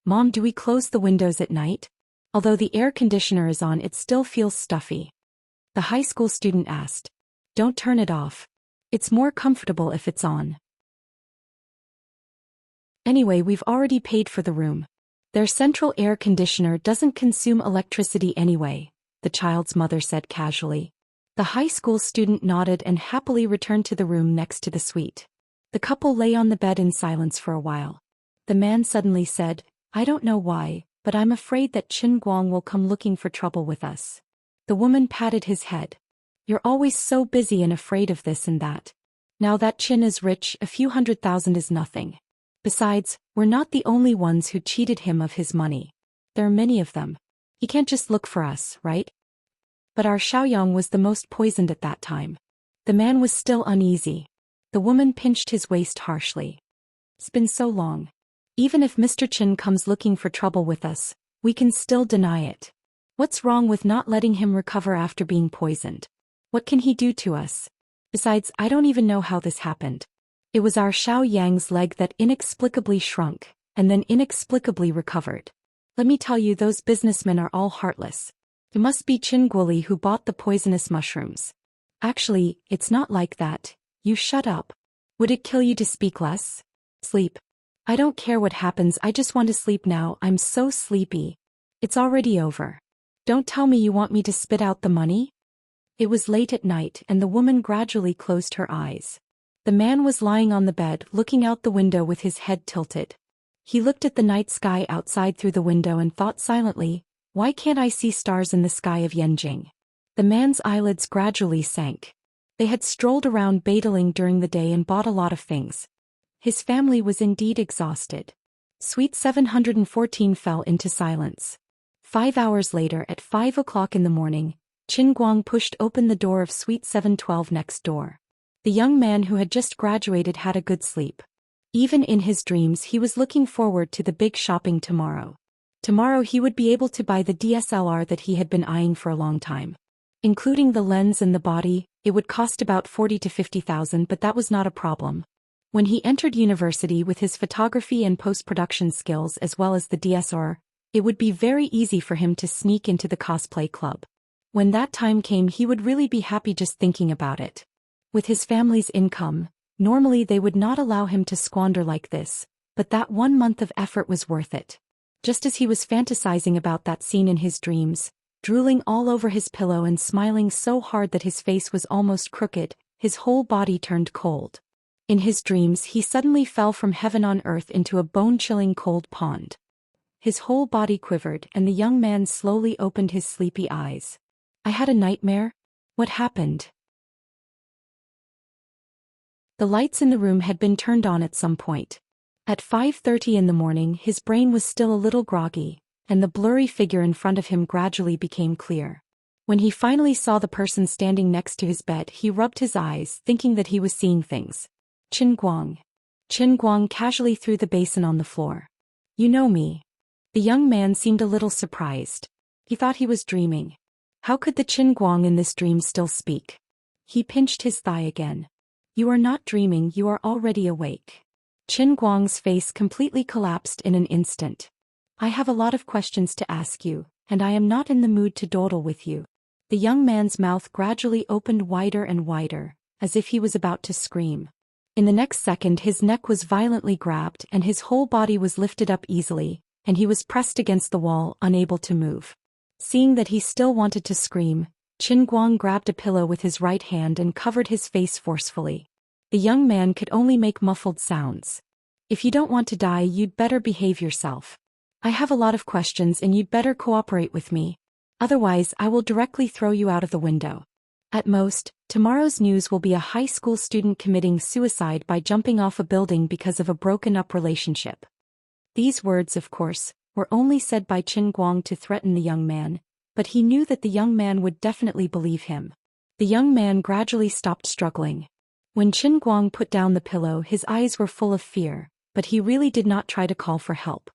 Mom, do we close the windows at night? Although the air conditioner is on, it still feels stuffy. The high school student asked. Don't turn it off. It's more comfortable if it's on. Anyway, we've already paid for the room. Their central air conditioner doesn't consume electricity anyway, the child's mother said casually. The high school student nodded and happily returned to the room next to the suite. The couple lay on the bed in silence for a while. The man suddenly said, I don't know why, but I'm afraid that Qin Guang will come looking for trouble with us. The woman patted his head. You're always so busy and afraid of this and that. Now that Qin is rich, a few 100,000 is nothing. Besides, we're not the only ones who cheated him of his money. There are many of them. He can't just look for us, right? But our Xiaoyang was the most poisoned at that time. The man was still uneasy. The woman pinched his waist harshly. It's been so long. Even if Mr. Qin comes looking for trouble with us, we can still deny it. What's wrong with not letting him recover after being poisoned? What can he do to us? Besides, I don't even know how this happened. It was our Xiaoyang's leg that inexplicably shrunk, and then inexplicably recovered. Let me tell you, those businessmen are all heartless. It must be Qin Guoli who bought the poisonous mushrooms. Actually, it's not like that. You shut up. Would it kill you to speak less? Sleep. I don't care what happens, I just want to sleep now, I'm so sleepy. It's already over. Don't tell me you want me to spit out the money? It was late at night and the woman gradually closed her eyes. The man was lying on the bed looking out the window with his head tilted. He looked at the night sky outside through the window and thought silently, why can't I see stars in the sky of Yanjing? The man's eyelids gradually sank. They had strolled around Badaling during the day and bought a lot of things. His family was indeed exhausted. Suite 714 fell into silence. 5 hours later at 5 o'clock in the morning, Qin Guang pushed open the door of Suite 712 next door. The young man who had just graduated had a good sleep. Even in his dreams he was looking forward to the big shopping tomorrow. Tomorrow he would be able to buy the DSLR that he had been eyeing for a long time. Including the lens and the body, it would cost about 40 to 50,000, but that was not a problem. When he entered university with his photography and post-production skills as well as the DSLR, it would be very easy for him to sneak into the cosplay club. When that time came he would really be happy just thinking about it. With his family's income, normally they would not allow him to squander like this, but that 1 month of effort was worth it. Just as he was fantasizing about that scene in his dreams, drooling all over his pillow and smiling so hard that his face was almost crooked, his whole body turned cold. In his dreams he suddenly fell from heaven on earth into a bone-chilling cold pond. His whole body quivered and the young man slowly opened his sleepy eyes. I had a nightmare? What happened? The lights in the room had been turned on at some point. At 5:30 in the morning his brain was still a little groggy, and the blurry figure in front of him gradually became clear. When he finally saw the person standing next to his bed he rubbed his eyes thinking that he was seeing things. Qin Guang. Qin Guang casually threw the basin on the floor. You know me. The young man seemed a little surprised. He thought he was dreaming. How could the Qin Guang in this dream still speak? He pinched his thigh again. You are not dreaming, you are already awake. Qin Guang's face completely collapsed in an instant. I have a lot of questions to ask you, and I am not in the mood to dawdle with you. The young man's mouth gradually opened wider and wider, as if he was about to scream. In the next second his neck was violently grabbed and his whole body was lifted up easily, and he was pressed against the wall, unable to move. Seeing that he still wanted to scream, Qin Guang grabbed a pillow with his right hand and covered his face forcefully. The young man could only make muffled sounds. If you don't want to die, you'd better behave yourself. I have a lot of questions and you'd better cooperate with me. Otherwise, I will directly throw you out of the window. At most, tomorrow's news will be a high school student committing suicide by jumping off a building because of a broken-up relationship. These words, of course, were only said by Qin Guang to threaten the young man, but he knew that the young man would definitely believe him. The young man gradually stopped struggling. When Qin Guang put down the pillow his eyes were full of fear, but he really did not try to call for help.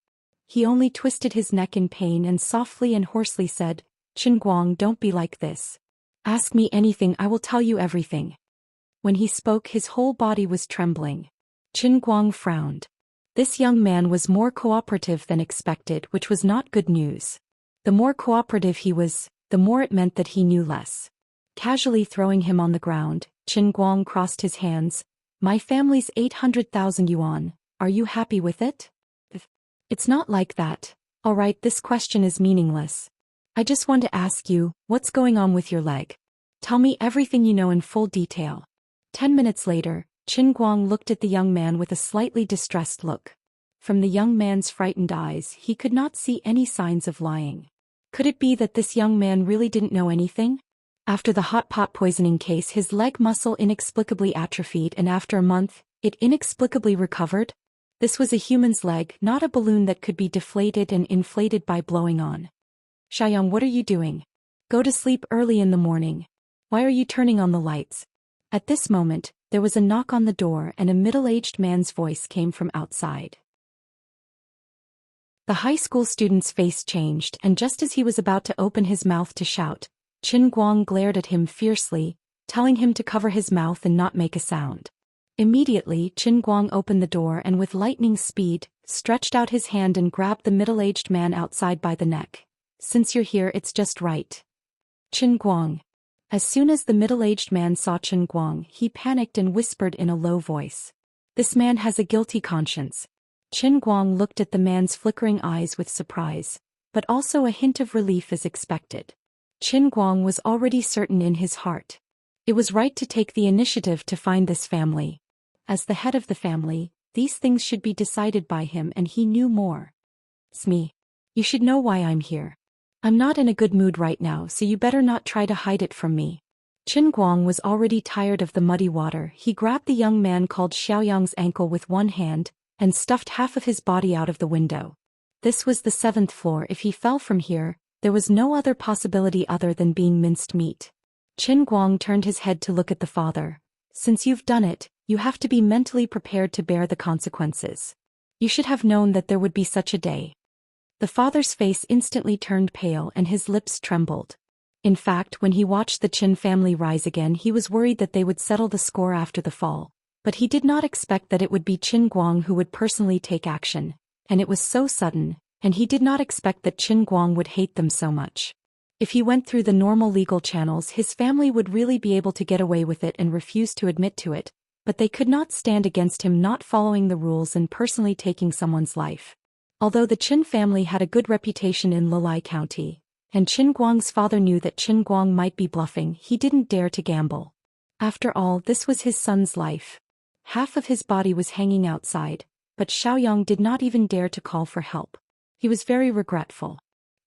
He only twisted his neck in pain and softly and hoarsely said, Qin Guang, don't be like this. Ask me anything, I will tell you everything. When he spoke his whole body was trembling. Qin Guang frowned. This young man was more cooperative than expected, which was not good news. The more cooperative he was, the more it meant that he knew less. Casually throwing him on the ground, Qin Guang crossed his hands. My family's 800,000 yuan, are you happy with it? It's not like that. All right, this question is meaningless. I just want to ask you, what's going on with your leg? Tell me everything you know in full detail. 10 minutes later, Qin Guang looked at the young man with a slightly distressed look. From the young man's frightened eyes he could not see any signs of lying. Could it be that this young man really didn't know anything? After the hot pot poisoning case his leg muscle inexplicably atrophied and after a month, it inexplicably recovered? This was a human's leg, not a balloon that could be deflated and inflated by blowing on. Xiang, what are you doing? Go to sleep early in the morning. Why are you turning on the lights? At this moment, there was a knock on the door and a middle-aged man's voice came from outside. The high school student's face changed and just as he was about to open his mouth to shout, Qin Guang glared at him fiercely, telling him to cover his mouth and not make a sound. Immediately, Qin Guang opened the door and with lightning speed, stretched out his hand and grabbed the middle-aged man outside by the neck. Since you're here, it's just right. Qin Guang. As soon as the middle-aged man saw Chen Guang, he panicked and whispered in a low voice. This man has a guilty conscience. Chen Guang looked at the man's flickering eyes with surprise, but also a hint of relief as expected. Chen Guang was already certain in his heart. It was right to take the initiative to find this family. As the head of the family, these things should be decided by him, and he knew more. Smee. You should know why I'm here. I'm not in a good mood right now, so you better not try to hide it from me. Chen Guang was already tired of the muddy water. He grabbed the young man called Xiaoyang's ankle with one hand, and stuffed half of his body out of the window. This was the 7th floor. If he fell from here, there was no other possibility other than being minced meat. Chen Guang turned his head to look at the father. Since you've done it, you have to be mentally prepared to bear the consequences. You should have known that there would be such a day. The father's face instantly turned pale and his lips trembled. In fact, when he watched the Qin family rise again, he was worried that they would settle the score after the fall. But he did not expect that it would be Chen Guang who would personally take action, and it was so sudden, and he did not expect that Chen Guang would hate them so much. If he went through the normal legal channels, his family would really be able to get away with it and refuse to admit to it, but they could not stand against him not following the rules and personally taking someone's life. Although the Qin family had a good reputation in Lilai County, and Chen Guang's father knew that Chen Guang might be bluffing, he didn't dare to gamble. After all, this was his son's life. Half of his body was hanging outside, but Xiaoyang did not even dare to call for help. He was very regretful.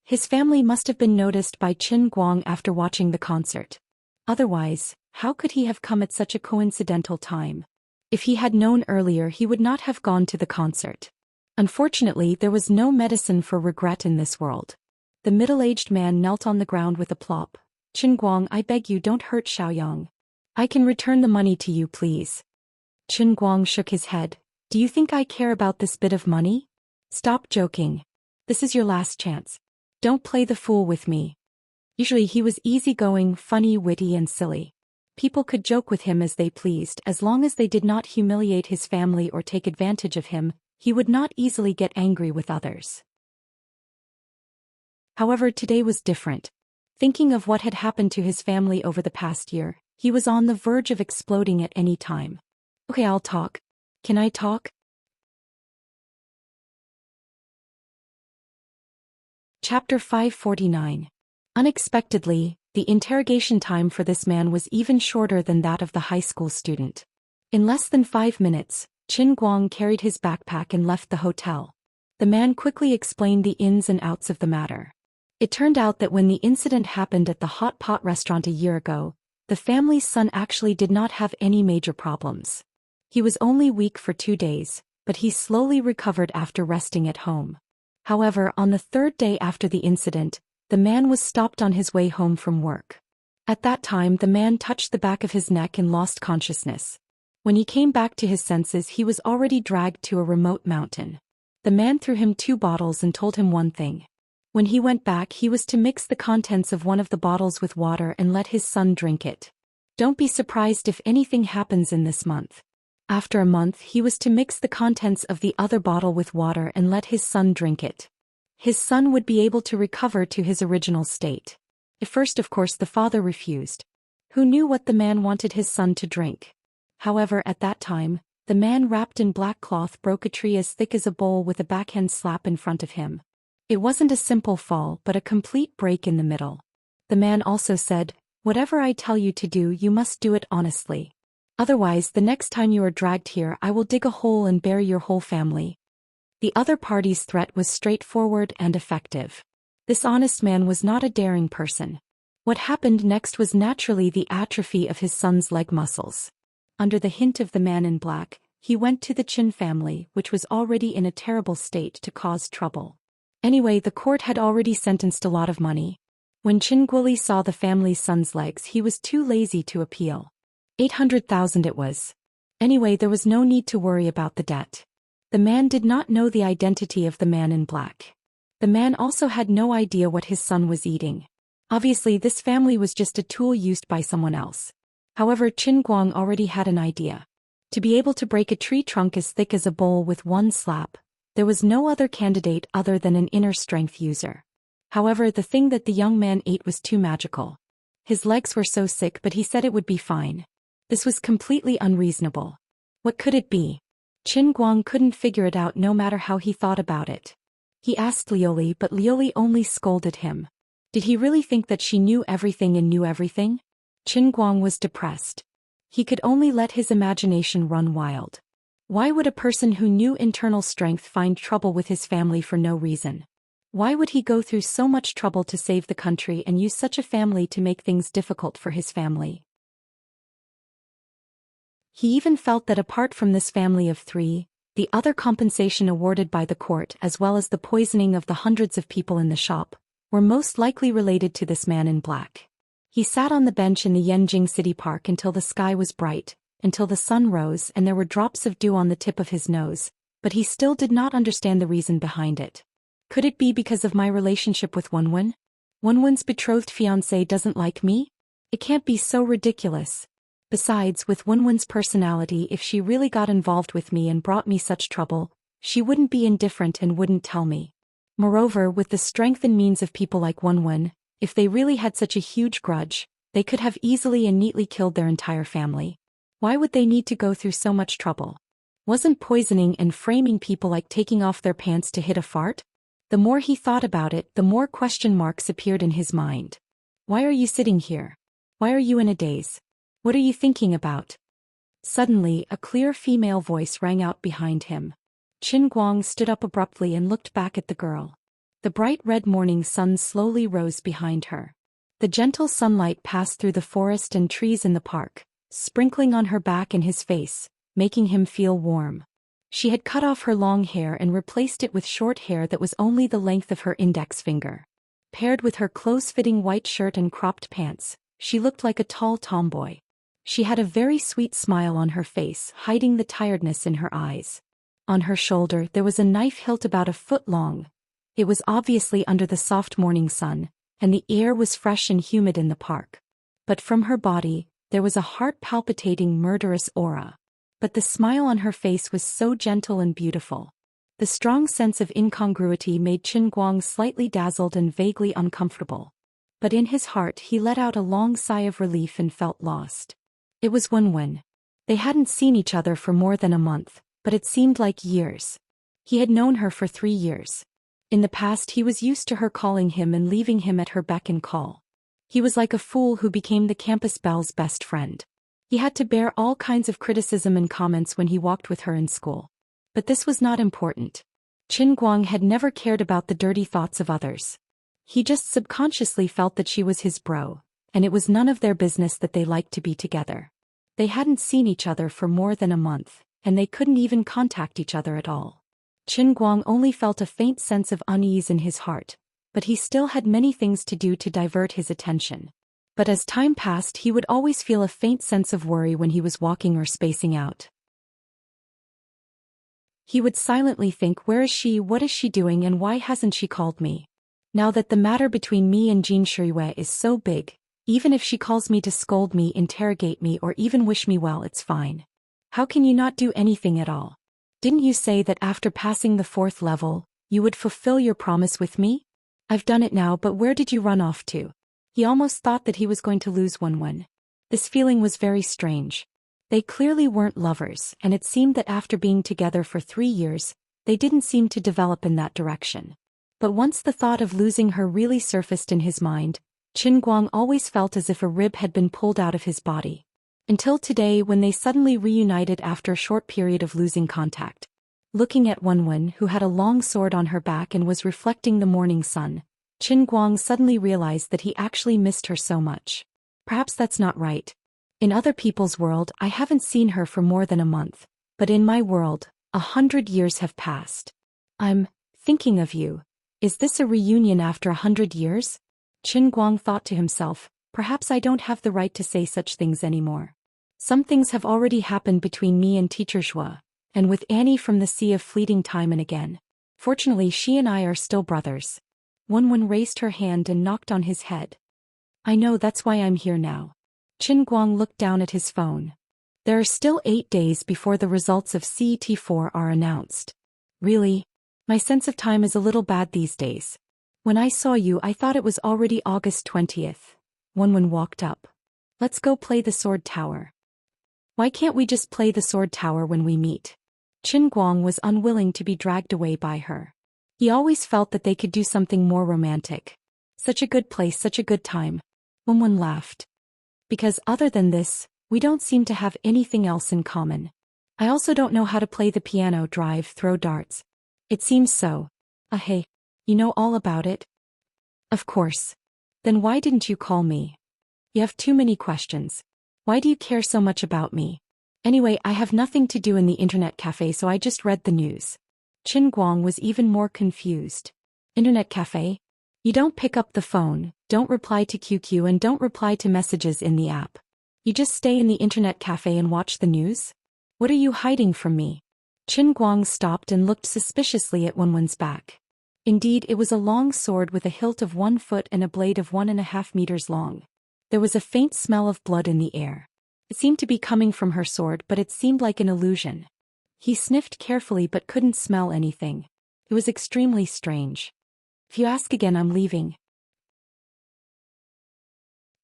His family must have been noticed by Chen Guang after watching the concert. Otherwise, how could he have come at such a coincidental time? If he had known earlier, he would not have gone to the concert. Unfortunately, there was no medicine for regret in this world. The middle-aged man knelt on the ground with a plop. Chen Guang, I beg you, don't hurt Xiaoyang. I can return the money to you, please. Chen Guang shook his head. Do you think I care about this bit of money? Stop joking. This is your last chance. Don't play the fool with me. Usually he was easygoing, funny, witty, and silly. People could joke with him as they pleased, as long as they did not humiliate his family or take advantage of him. He would not easily get angry with others. However, today was different. Thinking of what had happened to his family over the past year, he was on the verge of exploding at any time. Okay, I'll talk. Can I talk? Chapter 549. Unexpectedly, the interrogation time for this man was even shorter than that of the high school student. In less than 5 minutes, Chen Guang carried his backpack and left the hotel. The man quickly explained the ins and outs of the matter. It turned out that when the incident happened at the hot pot restaurant a year ago, the family's son actually did not have any major problems. He was only weak for 2 days, but he slowly recovered after resting at home. However, on the 3rd day after the incident, the man was stopped on his way home from work. At that time, the man touched the back of his neck and lost consciousness. When he came back to his senses, he was already dragged to a remote mountain. The man threw him 2 bottles and told him one thing. When he went back, he was to mix the contents of one of the bottles with water and let his son drink it. Don't be surprised if anything happens in this month. After a month, he was to mix the contents of the other bottle with water and let his son drink it. His son would be able to recover to his original state. At first, of course, the father refused. Who knew what the man wanted his son to drink? However, at that time, the man wrapped in black cloth broke a tree as thick as a bowl with a backhand slap in front of him. It wasn't a simple fall, but a complete break in the middle. The man also said, "Whatever I tell you to do, you must do it honestly. Otherwise, the next time you are dragged here, I will dig a hole and bury your whole family." The other party's threat was straightforward and effective. This honest man was not a daring person. What happened next was naturally the atrophy of his son's leg muscles. Under the hint of the man in black, he went to the Qin family, which was already in a terrible state, to cause trouble. Anyway, the court had already sentenced a lot of money. When Qin Guoli saw the family's son's legs, he was too lazy to appeal. 800,000 it was. Anyway, there was no need to worry about the debt. The man did not know the identity of the man in black. The man also had no idea what his son was eating. Obviously, this family was just a tool used by someone else. However, Chen Guang already had an idea. To be able to break a tree trunk as thick as a bowl with one slap, there was no other candidate other than an inner strength user. However, the thing that the young man ate was too magical. His legs were so sick, but he said it would be fine. This was completely unreasonable. What could it be? Qin Guang couldn't figure it out no matter how he thought about it. He asked Lioli, but Lioli only scolded him. Did he really think that she knew everything and knew everything? Qin Guang was depressed. He could only let his imagination run wild. Why would a person who knew internal strength find trouble with his family for no reason? Why would he go through so much trouble to save the country and use such a family to make things difficult for his family? He even felt that apart from this family of 3, the other compensation awarded by the court as well as the poisoning of the hundreds of people in the shop were most likely related to this man in black. He sat on the bench in the Yanjing City Park until the sky was bright, until the sun rose and there were drops of dew on the tip of his nose, but he still did not understand the reason behind it. Could it be because of my relationship with Wenwen? Wenwen's betrothed fiancé doesn't like me? It can't be so ridiculous. Besides, with Wenwen's personality, if she really got involved with me and brought me such trouble, she wouldn't be indifferent and wouldn't tell me. Moreover, with the strength and means of people like Wenwen, if they really had such a huge grudge, they could have easily and neatly killed their entire family. Why would they need to go through so much trouble? Wasn't poisoning and framing people like taking off their pants to hit a fart? The more he thought about it, the more question marks appeared in his mind. Why are you sitting here? Why are you in a daze? What are you thinking about? Suddenly, a clear female voice rang out behind him. Qin Guang stood up abruptly and looked back at the girl. The bright red morning sun slowly rose behind her. The gentle sunlight passed through the forest and trees in the park, sprinkling on her back and his face, making him feel warm. She had cut off her long hair and replaced it with short hair that was only the length of her index finger. Paired with her close-fitting white shirt and cropped pants, she looked like a tall tomboy. She had a very sweet smile on her face, hiding the tiredness in her eyes. On her shoulder there was a knife hilt about a foot long. It was obviously under the soft morning sun, and the air was fresh and humid in the park. But from her body, there was a heart-palpitating murderous aura. But the smile on her face was so gentle and beautiful. The strong sense of incongruity made Qin Guang slightly dazzled and vaguely uncomfortable. But in his heart he let out a long sigh of relief and felt lost. It was Wenwen. They hadn't seen each other for more than a month, but it seemed like years. He had known her for 3 years. In the past he was used to her calling him and leaving him at her beck and call. He was like a fool who became the campus belle's best friend. He had to bear all kinds of criticism and comments when he walked with her in school. But this was not important. Qin Guang had never cared about the dirty thoughts of others. He just subconsciously felt that she was his bro, and it was none of their business that they liked to be together. They hadn't seen each other for more than a month, and they couldn't even contact each other at all. Qin Guang only felt a faint sense of unease in his heart, but he still had many things to do to divert his attention. But as time passed, he would always feel a faint sense of worry when he was walking or spacing out. He would silently think, where is she, what is she doing, and why hasn't she called me? Now that the matter between me and Jin Shuiwei is so big, even if she calls me to scold me, interrogate me, or even wish me well, it's fine. How can you not do anything at all? Didn't you say that after passing the 4th level, you would fulfill your promise with me? I've done it now, but where did you run off to? He almost thought that he was going to lose Wenwen. This feeling was very strange. They clearly weren't lovers, and it seemed that after being together for 3 years, they didn't seem to develop in that direction. But once the thought of losing her really surfaced in his mind, Qin Guang always felt as if a rib had been pulled out of his body. Until today, when they suddenly reunited after a short period of losing contact. Looking at Wenwen, who had a long sword on her back and was reflecting the morning sun, Qin Guang suddenly realized that he actually missed her so much. Perhaps that's not right. In other people's world, I haven't seen her for more than a month, but in my world, 100 years have passed. I'm thinking of you. Is this a reunion after 100 years? Qin Guang thought to himself, perhaps I don't have the right to say such things anymore. Some things have already happened between me and Teacher Zhou, and with Annie from the sea of fleeting time and again. Fortunately, she and I are still brothers. Wenwen raised her hand and knocked on his head. I know, that's why I'm here now. Qin Guang looked down at his phone. There are still 8 days before the results of CET4 are announced. Really? My sense of time is a little bad these days. When I saw you, I thought it was already August 20th. Wenwen walked up. Let's go play the sword tower. Why can't we just play the sword tower when we meet? Qin Guang was unwilling to be dragged away by her. He always felt that they could do something more romantic. Such a good place, such a good time. Wenwen laughed. Because other than this, we don't seem to have anything else in common. I also don't know how to play the piano, drive, throw darts. It seems so. Hey, you know all about it? Of course. Then why didn't you call me? You have too many questions. Why do you care so much about me? Anyway, I have nothing to do in the internet cafe, so I just read the news. Qin Guang was even more confused. Internet cafe? You don't pick up the phone, don't reply to QQ, and don't reply to messages in the app. You just stay in the internet cafe and watch the news? What are you hiding from me? Qin Guang stopped and looked suspiciously at Wenwen's back. Indeed, it was a long sword with a hilt of 1 foot and a blade of 1.5 meters long. There was a faint smell of blood in the air. It seemed to be coming from her sword, but it seemed like an illusion. He sniffed carefully but couldn't smell anything. It was extremely strange. If you ask again, I'm leaving.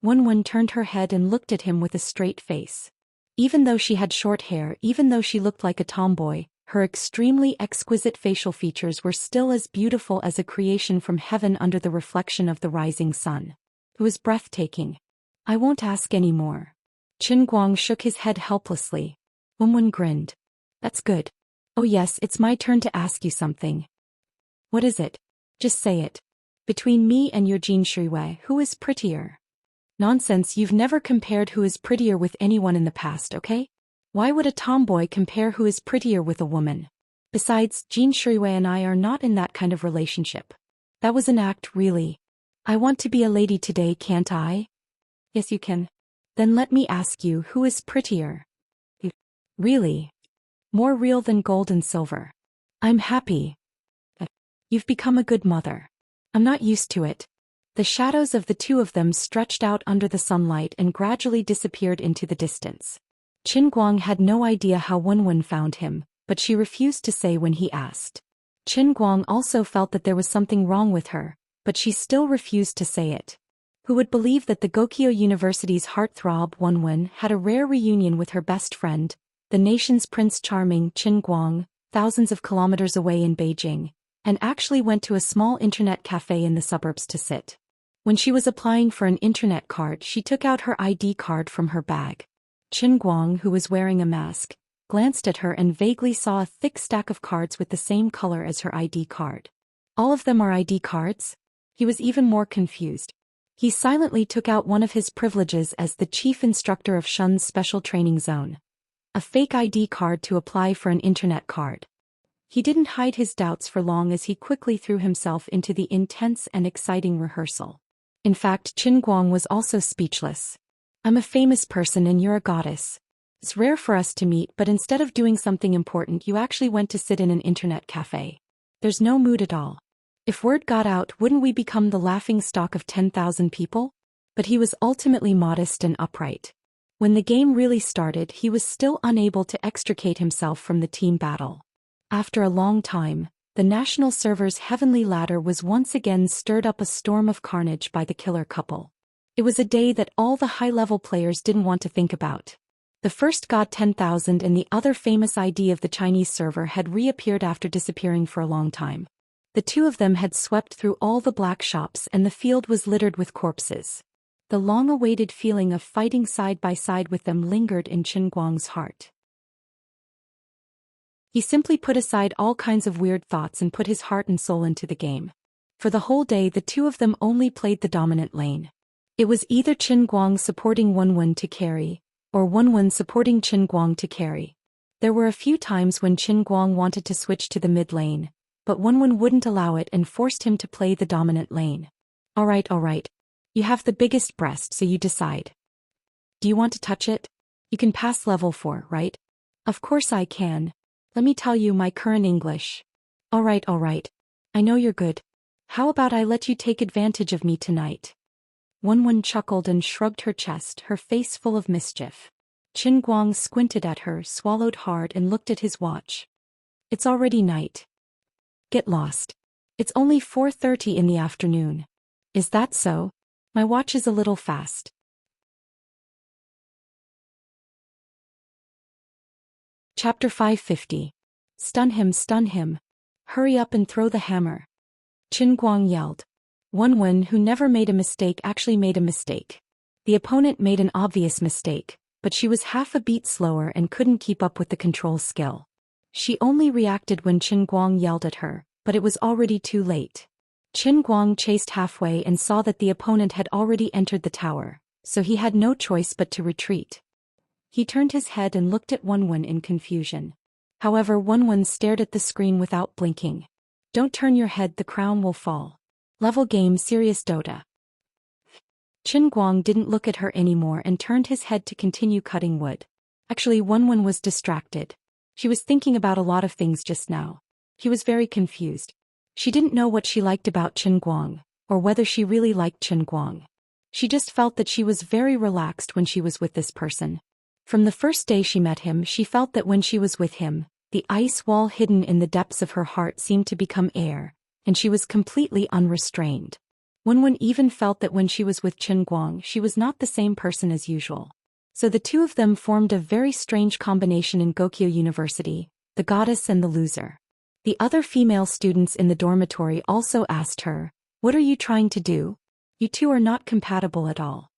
Wenwen turned her head and looked at him with a straight face. Even though she had short hair, even though she looked like a tomboy, her extremely exquisite facial features were still as beautiful as a creation from heaven under the reflection of the rising sun. It was breathtaking. I won't ask any more. Qin Guang shook his head helplessly. Wenwen grinned. That's good. Oh yes, it's my turn to ask you something. What is it? Just say it. Between me and your Jin Shuiwei, who is prettier? Nonsense, you've never compared who is prettier with anyone in the past, okay? Why would a tomboy compare who is prettier with a woman? Besides, Jin Shuiwei and I are not in that kind of relationship. That was an act, really. I want to be a lady today, can't I? Yes, you can. Then let me ask you, who is prettier? Really? More real than gold and silver. I'm happy. You've become a good mother. I'm not used to it. The shadows of the two of them stretched out under the sunlight and gradually disappeared into the distance. Qin Guang had no idea how Wenwen found him, but she refused to say when he asked. Qin Guang also felt that there was something wrong with her, but she still refused to say it. Who would believe that the Gokyo University's heartthrob Wenwen had a rare reunion with her best friend, the nation's Prince Charming Qin Guang, thousands of kilometers away in Beijing, and actually went to a small internet cafe in the suburbs to sit. When she was applying for an internet card, she took out her ID card from her bag. Qin Guang, who was wearing a mask, glanced at her and vaguely saw a thick stack of cards with the same color as her ID card. All of them are ID cards? He was even more confused. He silently took out one of his privileges as the chief instructor of Shun's special training zone. A fake ID card to apply for an internet card. He didn't hide his doubts for long as he quickly threw himself into the intense and exciting rehearsal. In fact, Qin Guang was also speechless. I'm a famous person and you're a goddess. It's rare for us to meet, but instead of doing something important, you actually went to sit in an internet cafe. There's no mood at all. If word got out, wouldn't we become the laughing stock of 10,000 people? But he was ultimately modest and upright. When the game really started, he was still unable to extricate himself from the team battle. After a long time, the national server's heavenly ladder was once again stirred up a storm of carnage by the killer couple. It was a day that all the high-level players didn't want to think about. The first god 10,000 and the other famous ID of the Chinese server had reappeared after disappearing for a long time. The two of them had swept through all the black shops and the field was littered with corpses. The long-awaited feeling of fighting side by side with them lingered in Qin Guang's heart. He simply put aside all kinds of weird thoughts and put his heart and soul into the game. For the whole day, the two of them only played the dominant lane. It was either Qin Guang supporting Wenwen to carry, or Wenwen supporting Qin Guang to carry. There were a few times when Qin Guang wanted to switch to the mid lane, but Wenwen wouldn't allow it and forced him to play the dominant lane. All right. You have the biggest breast, so you decide. Do you want to touch it? You can pass level 4, right? Of course I can. Let me tell you my current English. All right. I know you're good. How about I let you take advantage of me tonight? Wenwen chuckled and shrugged her chest, her face full of mischief. Qin Guang squinted at her, swallowed hard and looked at his watch. It's already night. Get lost. It's only 4:30 in the afternoon. Is that so? My watch is a little fast. Chapter 550. Stun him, stun him. Hurry up and throw the hammer. Qin Guang yelled. Wenwen, who never made a mistake, actually made a mistake. The opponent made an obvious mistake, but she was half a beat slower and couldn't keep up with the control skill. She only reacted when Qin Guang yelled at her, but it was already too late. Qin Guang chased halfway and saw that the opponent had already entered the tower, so he had no choice but to retreat. He turned his head and looked at Wenwen in confusion. However, Wenwen stared at the screen without blinking. Don't turn your head, the crown will fall. Level game, serious Dota. Qin Guang didn't look at her anymore and turned his head to continue cutting wood. Actually, Wenwen was distracted. She was thinking about a lot of things just now. He was very confused. She didn't know what she liked about Qin Guang, or whether she really liked Qin Guang. She just felt that she was very relaxed when she was with this person. From the first day she met him, she felt that when she was with him, the ice wall hidden in the depths of her heart seemed to become air, and she was completely unrestrained. Wenwen even felt that when she was with Qin Guang, she was not the same person as usual. So the two of them formed a very strange combination in Gokyo University, the goddess and the loser. The other female students in the dormitory also asked her, "What are you trying to do? You two are not compatible at all."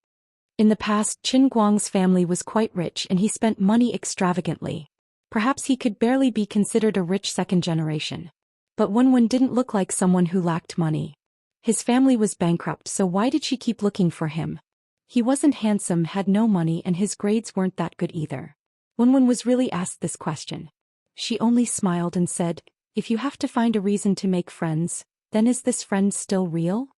In the past, Qin Guang's family was quite rich and he spent money extravagantly. Perhaps he could barely be considered a rich second generation. But Wenwen didn't look like someone who lacked money. His family was bankrupt, so why did she keep looking for him? He wasn't handsome, had no money, and his grades weren't that good either. Wenwen was really asked this question. She only smiled and said, "If you have to find a reason to make friends, then is this friend still real?"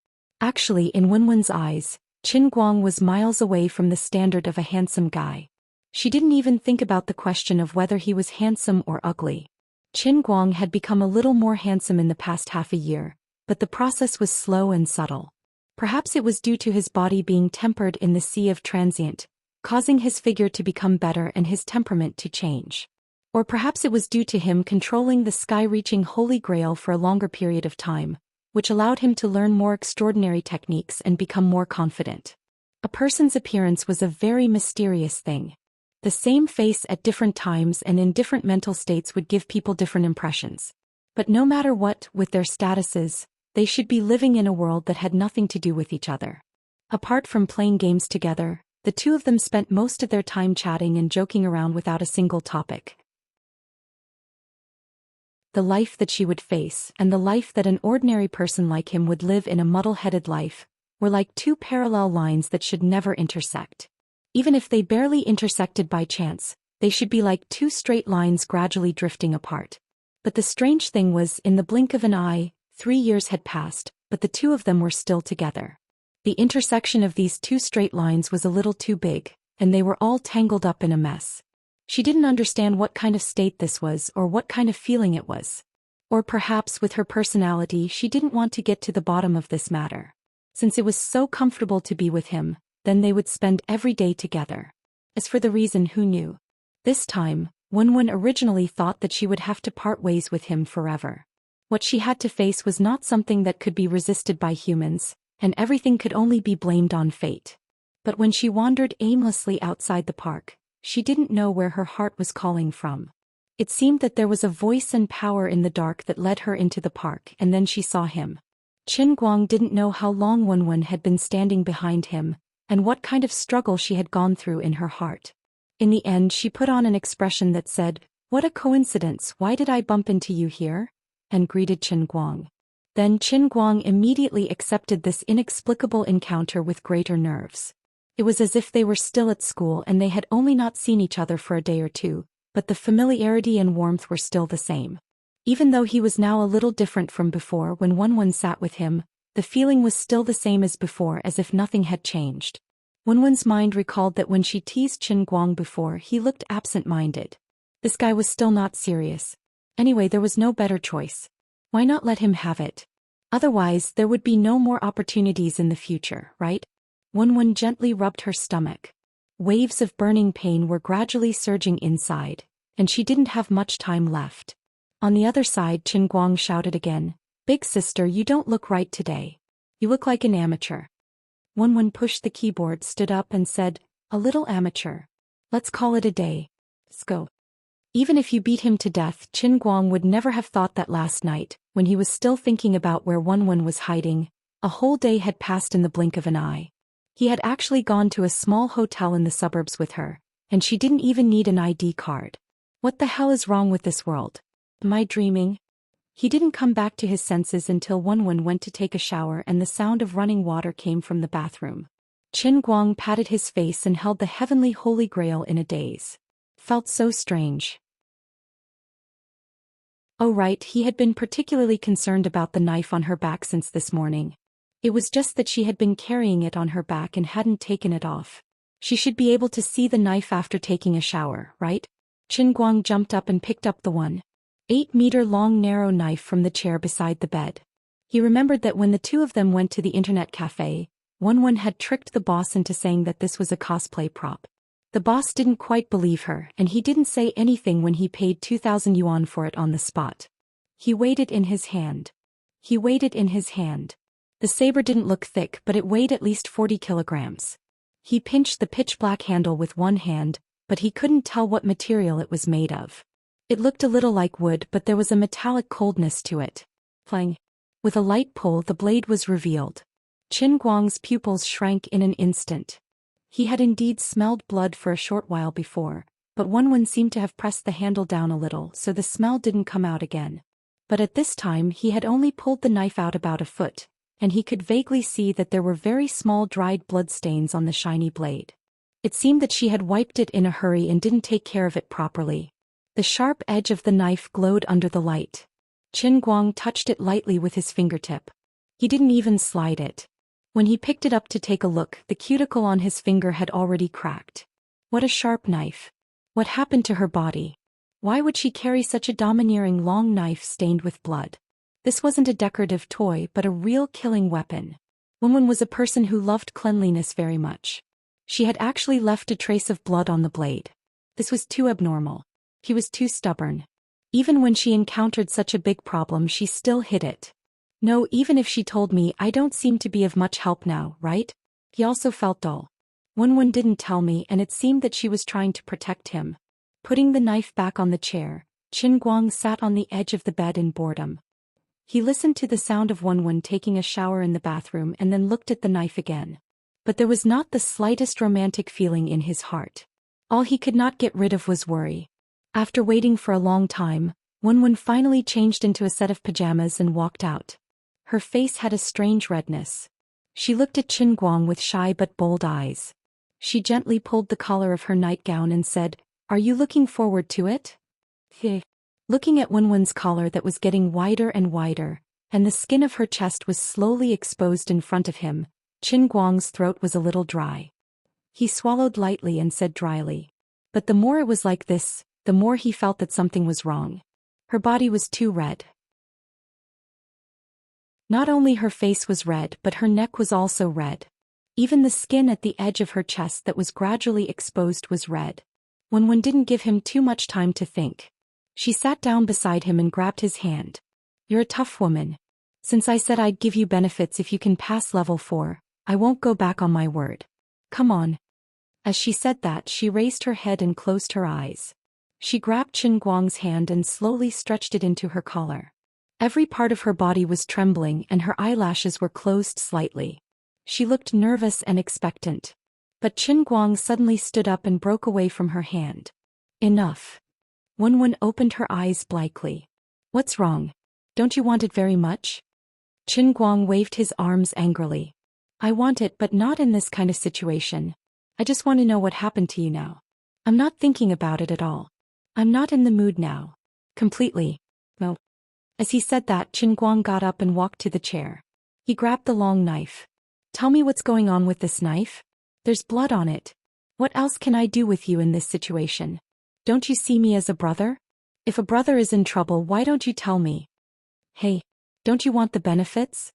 Actually, in Wenwen's eyes, Qin Guang was miles away from the standard of a handsome guy. She didn't even think about the question of whether he was handsome or ugly. Qin Guang had become a little more handsome in the past half a year, but the process was slow and subtle. Perhaps it was due to his body being tempered in the sea of transient, causing his figure to become better and his temperament to change. Or perhaps it was due to him controlling the sky-reaching Holy Grail for a longer period of time, which allowed him to learn more extraordinary techniques and become more confident. A person's appearance was a very mysterious thing. The same face at different times and in different mental states would give people different impressions. But no matter what, with their statuses, they should be living in a world that had nothing to do with each other. Apart from playing games together, the two of them spent most of their time chatting and joking around without a single topic. The life that she would face, and the life that an ordinary person like him would live in a muddle-headed life, were like two parallel lines that should never intersect. Even if they barely intersected by chance, they should be like two straight lines gradually drifting apart. But the strange thing was, in the blink of an eye, 3 years had passed, but the two of them were still together. The intersection of these two straight lines was a little too big, and they were all tangled up in a mess. She didn't understand what kind of state this was or what kind of feeling it was. Or perhaps with her personality she didn't want to get to the bottom of this matter. Since it was so comfortable to be with him, then they would spend every day together. As for the reason, who knew? This time, Wenwen originally thought that she would have to part ways with him forever. What she had to face was not something that could be resisted by humans, and everything could only be blamed on fate. But when she wandered aimlessly outside the park, she didn't know where her heart was calling from. It seemed that there was a voice and power in the dark that led her into the park, and then she saw him. Qin Guang didn't know how long Wenwen had been standing behind him, and what kind of struggle she had gone through in her heart. In the end, she put on an expression that said, "What a coincidence, why did I bump into you here?" and greeted Qin Guang. Then Qin Guang immediately accepted this inexplicable encounter with greater nerves. It was as if they were still at school and they had only not seen each other for a day or two, but the familiarity and warmth were still the same. Even though he was now a little different from before when Wenwen sat with him, the feeling was still the same as before, as if nothing had changed. Wenwen's mind recalled that when she teased Qin Guang before, he looked absent-minded. This guy was still not serious. Anyway, there was no better choice. Why not let him have it? Otherwise, there would be no more opportunities in the future, right? Wenwen gently rubbed her stomach. Waves of burning pain were gradually surging inside, and she didn't have much time left. On the other side, Qin Guang shouted again, "Big sister, you don't look right today. You look like an amateur." Wenwen pushed the keyboard, stood up and said, "A little amateur. Let's call it a day. Let's go." Even if you beat him to death, Qin Guang would never have thought that last night, when he was still thinking about where Wenwen was hiding, a whole day had passed in the blink of an eye. He had actually gone to a small hotel in the suburbs with her, and she didn't even need an ID card. What the hell is wrong with this world? Am I dreaming? He didn't come back to his senses until Wenwen went to take a shower and the sound of running water came from the bathroom. Qin Guang patted his face and held the heavenly holy grail in a daze. Felt so strange. Oh right, he had been particularly concerned about the knife on her back since this morning. It was just that she had been carrying it on her back and hadn't taken it off. She should be able to see the knife after taking a shower, right? Qin Guang jumped up and picked up the 1.8-meter-long narrow knife from the chair beside the bed. He remembered that when the two of them went to the internet cafe, Wenwen had tricked the boss into saying that this was a cosplay prop. The boss didn't quite believe her, and he didn't say anything when he paid 2,000 yuan for it on the spot. He weighed it in his hand. The saber didn't look thick, but it weighed at least 40 kilograms. He pinched the pitch-black handle with one hand, but he couldn't tell what material it was made of. It looked a little like wood, but there was a metallic coldness to it. Clang. With a light pull, the blade was revealed. Qin Guang's pupils shrank in an instant. He had indeed smelled blood for a short while before, but Wenwen seemed to have pressed the handle down a little so the smell didn't come out again. But at this time he had only pulled the knife out about a foot, and he could vaguely see that there were very small dried blood stains on the shiny blade. It seemed that she had wiped it in a hurry and didn't take care of it properly. The sharp edge of the knife glowed under the light. Qin Guang touched it lightly with his fingertip. He didn't even slide it. When he picked it up to take a look, the cuticle on his finger had already cracked. What a sharp knife. What happened to her body? Why would she carry such a domineering long knife stained with blood? This wasn't a decorative toy but a real killing weapon. Wenwen was a person who loved cleanliness very much. She had actually left a trace of blood on the blade. This was too abnormal. He was too stubborn. Even when she encountered such a big problem, she still hid it. No, even if she told me, I don't seem to be of much help now, right? He also felt dull. Wenwen didn't tell me, and it seemed that she was trying to protect him. Putting the knife back on the chair, Qin Guang sat on the edge of the bed in boredom. He listened to the sound of Wenwen taking a shower in the bathroom and then looked at the knife again. But there was not the slightest romantic feeling in his heart. All he could not get rid of was worry. After waiting for a long time, Wenwen finally changed into a set of pajamas and walked out. Her face had a strange redness. She looked at Qin Guang with shy but bold eyes. She gently pulled the collar of her nightgown and said, "Are you looking forward to it?" Looking at Wenwen's collar that was getting wider and wider, and the skin of her chest was slowly exposed in front of him, Qin Guang's throat was a little dry. He swallowed lightly and said dryly, "But the more it was like this, the more he felt that something was wrong. Her body was too red." Not only her face was red, but her neck was also red. Even the skin at the edge of her chest that was gradually exposed was red. Wenwen didn't give him too much time to think. She sat down beside him and grabbed his hand. "You're a tough woman. Since I said I'd give you benefits if you can pass level 4, I won't go back on my word. Come on." As she said that, she raised her head and closed her eyes. She grabbed Qin Guang's hand and slowly stretched it into her collar. Every part of her body was trembling and her eyelashes were closed slightly. She looked nervous and expectant. But Qin Guang suddenly stood up and broke away from her hand. "Enough." Wenwen opened her eyes blankly. "What's wrong? Don't you want it very much?" Qin Guang waved his arms angrily. "I want it, but not in this kind of situation. I just want to know what happened to you now. I'm not thinking about it at all. I'm not in the mood now. Completely. No." As he said that, Qin Guang got up and walked to the chair. He grabbed the long knife. "Tell me what's going on with this knife? There's blood on it. What else can I do with you in this situation? Don't you see me as a brother? If a brother is in trouble, why don't you tell me? Hey, don't you want the benefits?"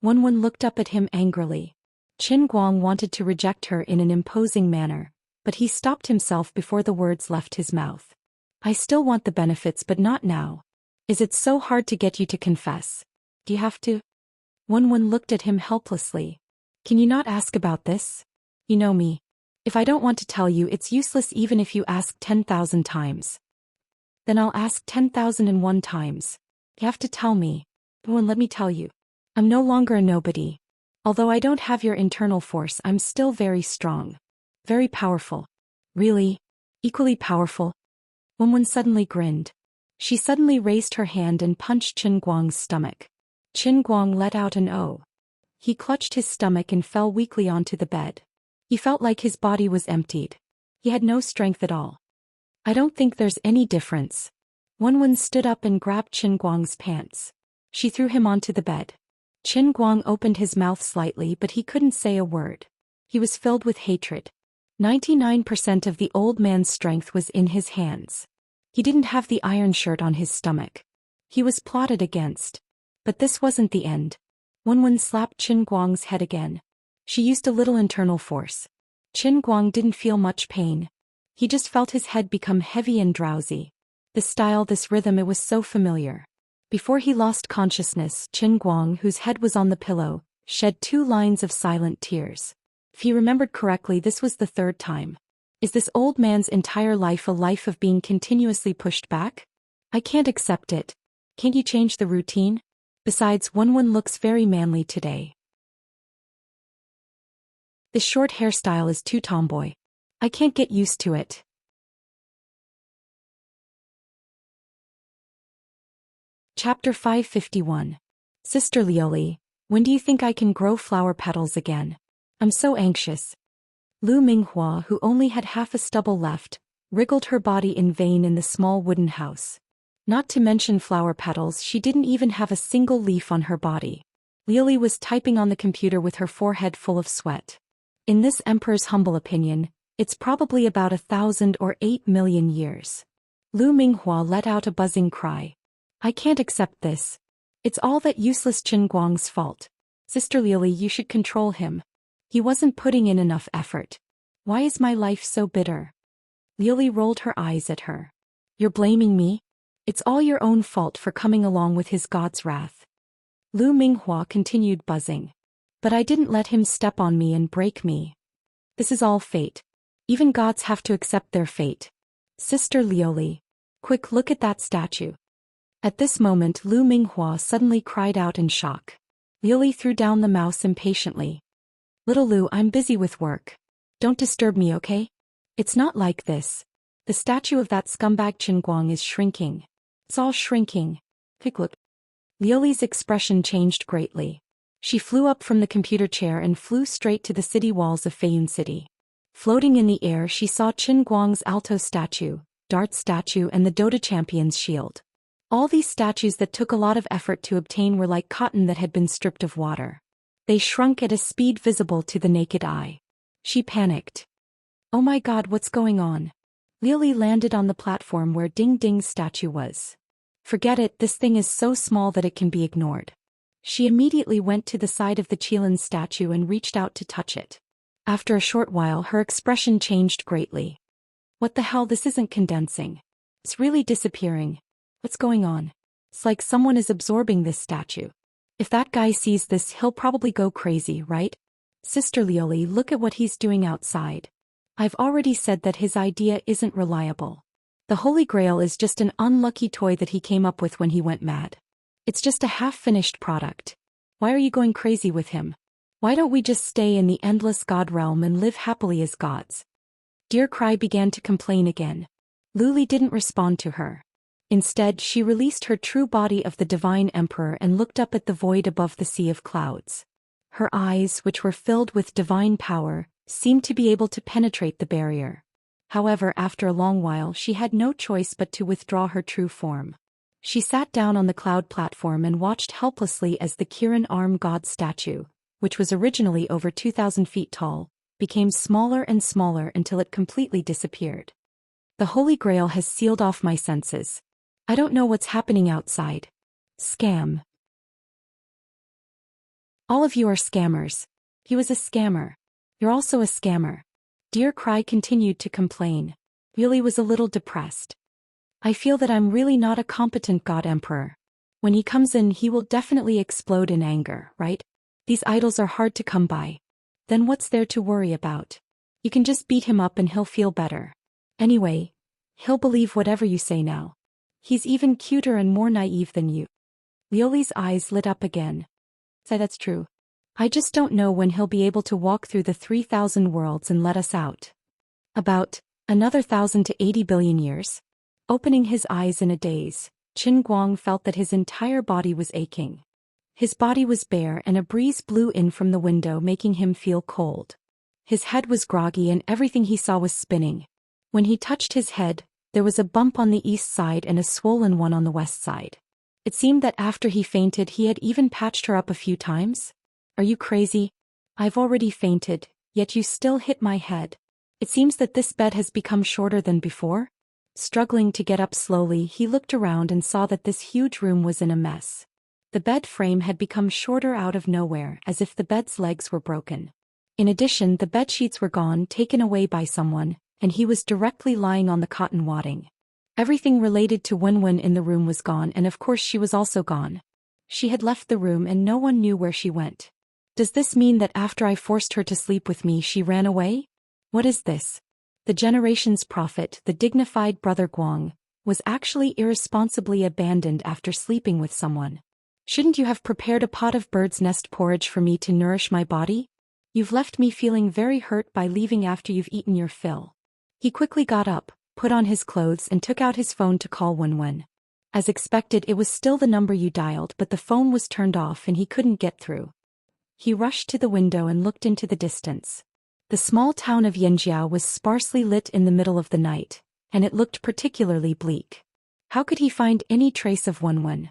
Wenwen looked up at him angrily. Qin Guang wanted to reject her in an imposing manner, but he stopped himself before the words left his mouth. "I still want the benefits, but not now. Is it so hard to get you to confess? Do you have to?" Wenwen looked at him helplessly. Can you not ask about this? You know me. If I don't want to tell you, it's useless even if you ask 10,000 times. Then I'll ask 10,001 times. You have to tell me. Oh, and let me tell you. I'm no longer a nobody. Although I don't have your internal force, I'm still very strong. Very powerful. Really? Equally powerful? Wenwen suddenly grinned. She suddenly raised her hand and punched Qin Guang's stomach. Qin Guang let out an "oh." He clutched his stomach and fell weakly onto the bed. He felt like his body was emptied. He had no strength at all. I don't think there's any difference. Wenwen stood up and grabbed Qin Guang's pants. She threw him onto the bed. Qin Guang opened his mouth slightly, but he couldn't say a word. He was filled with hatred. 99% of the old man's strength was in his hands. He didn't have the iron shirt on his stomach. He was plotted against. But this wasn't the end. Wenwen slapped Qin Guang's head again. She used a little internal force. Qin Guang didn't feel much pain. He just felt his head become heavy and drowsy. This style, this rhythm, it was so familiar. Before he lost consciousness, Qin Guang, whose head was on the pillow, shed 2 lines of silent tears. If he remembered correctly, this was the 3rd time. Is this old man's entire life a life of being continuously pushed back? I can't accept it. Can't you change the routine? Besides, Wenwen looks very manly today. This short hairstyle is too tomboy. I can't get used to it. Chapter 551. Sister Lioli, when do you think I can grow flower petals again? I'm so anxious. Lu Minghua, who only had half a stubble left, wriggled her body in vain in the small wooden house. Not to mention flower petals, she didn't even have a single leaf on her body. Lioli was typing on the computer with her forehead full of sweat. In this emperor's humble opinion, it's probably about 1,000 or 8 million years. Lu Minghua let out a buzzing cry. I can't accept this. It's all that useless Qin Guang's fault. Sister Lioli, you should control him. He wasn't putting in enough effort. Why is my life so bitter? Lioli rolled her eyes at her. You're blaming me? It's all your own fault for coming along with his god's wrath. Lu Minghua continued buzzing. But I didn't let him step on me and break me. This is all fate. Even gods have to accept their fate. Sister Lioli. Quick, look at that statue. At this moment, Lu Minghua suddenly cried out in shock. Lioli threw down the mouse impatiently. Little Lu, I'm busy with work. Don't disturb me, okay? It's not like this. The statue of that scumbag Qin Guang is shrinking. It's all shrinking. Quick look. Lioli's expression changed greatly. She flew up from the computer chair and flew straight to the city walls of Feiyun City. Floating in the air, she saw Qin Guang's alto statue, dart statue, and the Dota champion's shield. All these statues that took a lot of effort to obtain were like cotton that had been stripped of water. They shrunk at a speed visible to the naked eye. She panicked. Oh my God, what's going on? Lioli landed on the platform where Ding Ding's statue was. Forget it, this thing is so small that it can be ignored. She immediately went to the side of the Qilin's statue and reached out to touch it. After a short while, her expression changed greatly. What the hell, this isn't condensing. It's really disappearing. What's going on? It's like someone is absorbing this statue. If that guy sees this, he'll probably go crazy, right? Sister Lioli, look at what he's doing outside. I've already said that his idea isn't reliable. The Holy Grail is just an unlucky toy that he came up with when he went mad. It's just a half-finished product. Why are you going crazy with him? Why don't we just stay in the endless god realm and live happily as gods? Dear Cry began to complain again. Luli didn't respond to her. Instead, she released her true body of the divine emperor and looked up at the void above the sea of clouds. Her eyes, which were filled with divine power, seemed to be able to penetrate the barrier. However, after a long while, she had no choice but to withdraw her true form. She sat down on the cloud platform and watched helplessly as the Kirin arm god statue, which was originally over 2,000 feet tall, became smaller and smaller until it completely disappeared. The Holy Grail has sealed off my senses. I don't know what's happening outside. Scam. All of you are scammers. He was a scammer. You're also a scammer. Dear Cry continued to complain. Really was a little depressed. I feel that I'm really not a competent god emperor. When he comes in, he will definitely explode in anger, right? These idols are hard to come by. Then what's there to worry about? You can just beat him up and he'll feel better. Anyway, he'll believe whatever you say now. He's even cuter and more naive than you. Liuli's eyes lit up again. Say that's true. I just don't know when he'll be able to walk through the 3,000 worlds and let us out. About another 1,000 to 80 billion years? Opening his eyes in a daze, Qin Guang felt that his entire body was aching. His body was bare and a breeze blew in from the window making him feel cold. His head was groggy and everything he saw was spinning. When he touched his head, there was a bump on the east side and a swollen one on the west side. It seemed that after he fainted he had even patched her up a few times. Are you crazy? I've already fainted, yet you still hit my head. It seems that this bed has become shorter than before. Struggling to get up slowly, he looked around and saw that this huge room was in a mess. The bed frame had become shorter out of nowhere, as if the bed's legs were broken. In addition, the bedsheets were gone, taken away by someone, and he was directly lying on the cotton wadding. Everything related to Wenwen in the room was gone, and of course she was also gone. She had left the room and no one knew where she went. Does this mean that after I forced her to sleep with me she ran away? What is this? The generation's prophet, the dignified brother Guang, was actually irresponsibly abandoned after sleeping with someone. Shouldn't you have prepared a pot of bird's nest porridge for me to nourish my body? You've left me feeling very hurt by leaving after you've eaten your fill. He quickly got up, put on his clothes and took out his phone to call Wenwen. As expected, it was still the number you dialed, but the phone was turned off and he couldn't get through. He rushed to the window and looked into the distance. The small town of Xianxia was sparsely lit in the middle of the night, and it looked particularly bleak. How could he find any trace of Wenwen?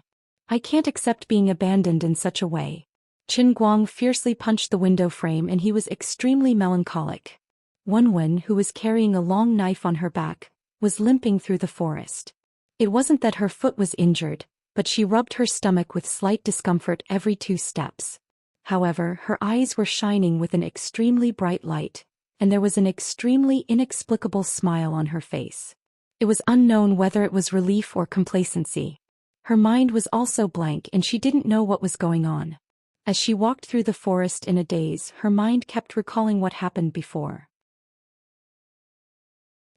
I can't accept being abandoned in such a way. Qin Guang fiercely punched the window frame and he was extremely melancholic. Wenwen, who was carrying a long knife on her back, was limping through the forest. It wasn't that her foot was injured, but she rubbed her stomach with slight discomfort every 2 steps. However, her eyes were shining with an extremely bright light, and there was an extremely inexplicable smile on her face. It was unknown whether it was relief or complacency. Her mind was also blank and she didn't know what was going on. As she walked through the forest in a daze, her mind kept recalling what happened before.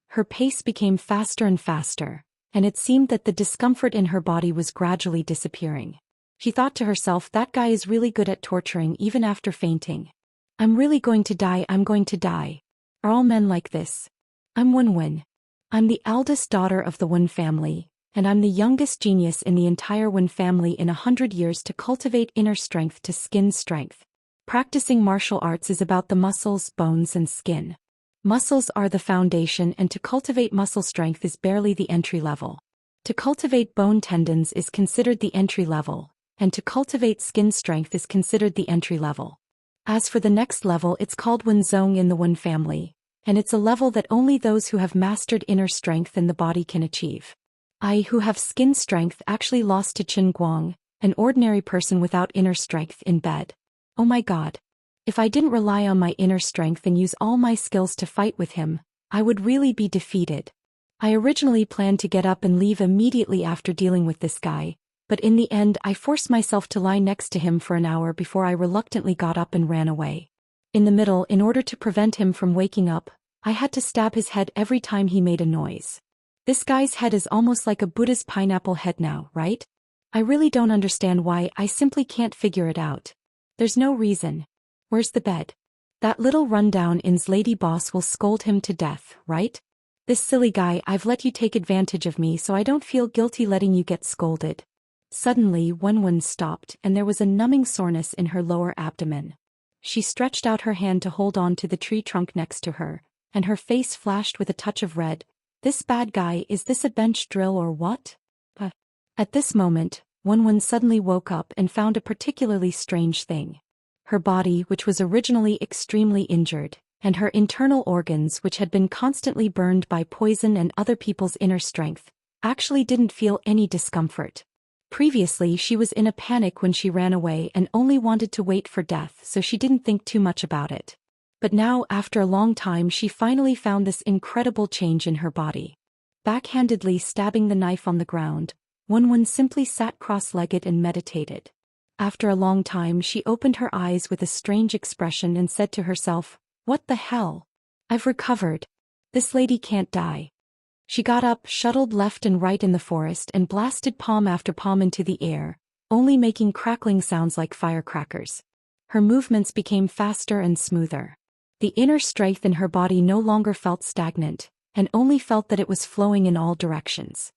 Her pace became faster and faster, and it seemed that the discomfort in her body was gradually disappearing. She thought to herself, that guy is really good at torturing even after fainting. I'm really going to die, I'm going to die. Are all men like this? I'm Wenwen. I'm the eldest daughter of the Wen family, and I'm the youngest genius in the entire Wen family in 100 years to cultivate inner strength to skin strength. Practicing martial arts is about the muscles, bones and skin. Muscles are the foundation and to cultivate muscle strength is barely the entry level. To cultivate bone tendons is considered the entry level, and to cultivate skin strength is considered the entry level. As for the next level, it's called Wenzong in the Wen family, and it's a level that only those who have mastered inner strength in the body can achieve. I, who have skin strength, actually lost to Qin Guang, an ordinary person without inner strength, in bed. Oh my god. If I didn't rely on my inner strength and use all my skills to fight with him, I would really be defeated. I originally planned to get up and leave immediately after dealing with this guy, but in the end I forced myself to lie next to him for an hour before I reluctantly got up and ran away. In the middle, in order to prevent him from waking up, I had to stab his head every time he made a noise. This guy's head is almost like a Buddha's pineapple head now, right? I really don't understand why, I simply can't figure it out. There's no reason. Where's the bed? That little rundown-in's lady boss will scold him to death, right? This silly guy, I've let you take advantage of me so I don't feel guilty letting you get scolded. Suddenly, Wenwen stopped and there was a numbing soreness in her lower abdomen. She stretched out her hand to hold on to the tree trunk next to her, and her face flashed with a touch of red. This bad guy, is this a bench drill or what? At this moment, Wenwen suddenly woke up and found a particularly strange thing. Her body, which was originally extremely injured, and her internal organs, which had been constantly burned by poison and other people's inner strength, actually didn't feel any discomfort. Previously, she was in a panic when she ran away and only wanted to wait for death, so she didn't think too much about it. But now, after a long time, she finally found this incredible change in her body. Backhandedly stabbing the knife on the ground, Wenwen simply sat cross-legged and meditated. After a long time she opened her eyes with a strange expression and said to herself, "What the hell? I've recovered. This lady can't die." She got up, shuttled left and right in the forest and blasted palm after palm into the air, only making crackling sounds like firecrackers. Her movements became faster and smoother. The inner strength in her body no longer felt stagnant, and only felt that it was flowing in all directions.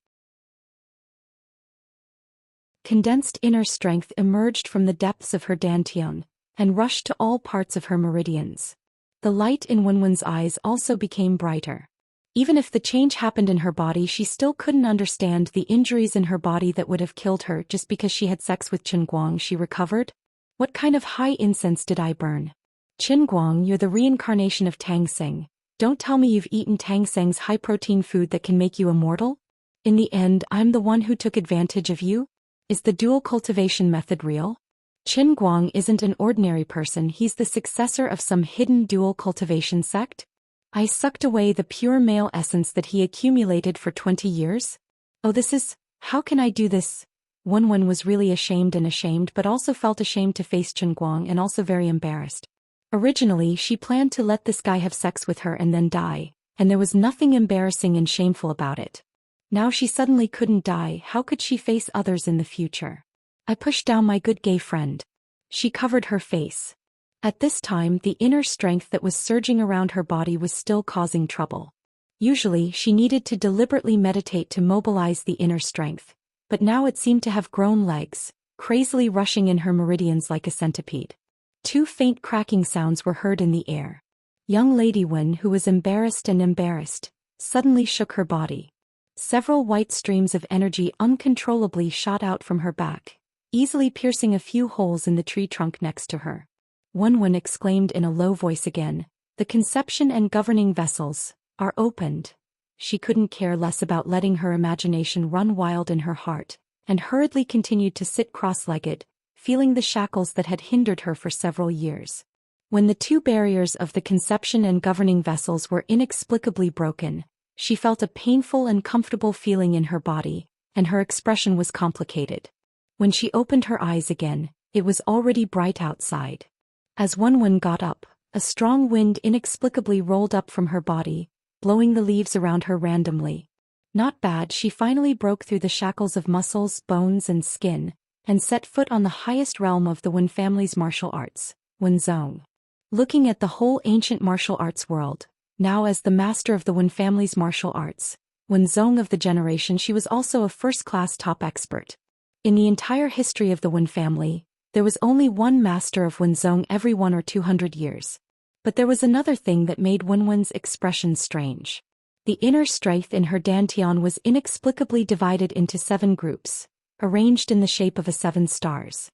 Condensed inner strength emerged from the depths of her dantian, and rushed to all parts of her meridians. The light in Wenwen's eyes also became brighter. Even if the change happened in her body, she still couldn't understand the injuries in her body that would have killed her just because she had sex with Qinguang. She recovered? What kind of high incense did I burn? Qinguang, you're the reincarnation of Tang Seng. Don't tell me you've eaten Tang Seng's high-protein food that can make you immortal? In the end, I'm the one who took advantage of you? Is the dual cultivation method real? Qinguang isn't an ordinary person, he's the successor of some hidden dual cultivation sect? I sucked away the pure male essence that he accumulated for 20 years? Oh, how can I do this? Wenwen was really ashamed but also felt ashamed to face Qinguang and also very embarrassed. Originally she planned to let this guy have sex with her and then die, and there was nothing embarrassing and shameful about it. Now she suddenly couldn't die. How could she face others in the future? I pushed down my good gay friend. She covered her face. At this time the inner strength that was surging around her body was still causing trouble. Usually she needed to deliberately meditate to mobilize the inner strength, but now it seemed to have grown legs, crazily rushing in her meridians like a centipede. Two faint cracking sounds were heard in the air. Young Lady Wen, who was embarrassed, suddenly shook her body. Several white streams of energy uncontrollably shot out from her back, easily piercing a few holes in the tree trunk next to her. Wenwen exclaimed in a low voice again, "The conception and governing vessels are opened." She couldn't care less about letting her imagination run wild in her heart, and hurriedly continued to sit cross-legged, feeling the shackles that had hindered her for several years. When the two barriers of the conception and governing vessels were inexplicably broken, she felt a painful and comfortable feeling in her body, and her expression was complicated. When she opened her eyes again, it was already bright outside. As Wenwen got up, a strong wind inexplicably rolled up from her body, blowing the leaves around her randomly. Not bad, she finally broke through the shackles of muscles, bones and skin, and set foot on the highest realm of the Wen family's martial arts, Wenzhong. Looking at the whole ancient martial arts world, now as the master of the Wen family's martial arts, Wenzhong of the generation, she was also a first-class top expert. In the entire history of the Wen family, there was only one master of Wenzhong every 1 or 200 years. But there was another thing that made Wenwen's expression strange. The inner strength in her dantian was inexplicably divided into 7 groups, arranged in the shape of 7 stars.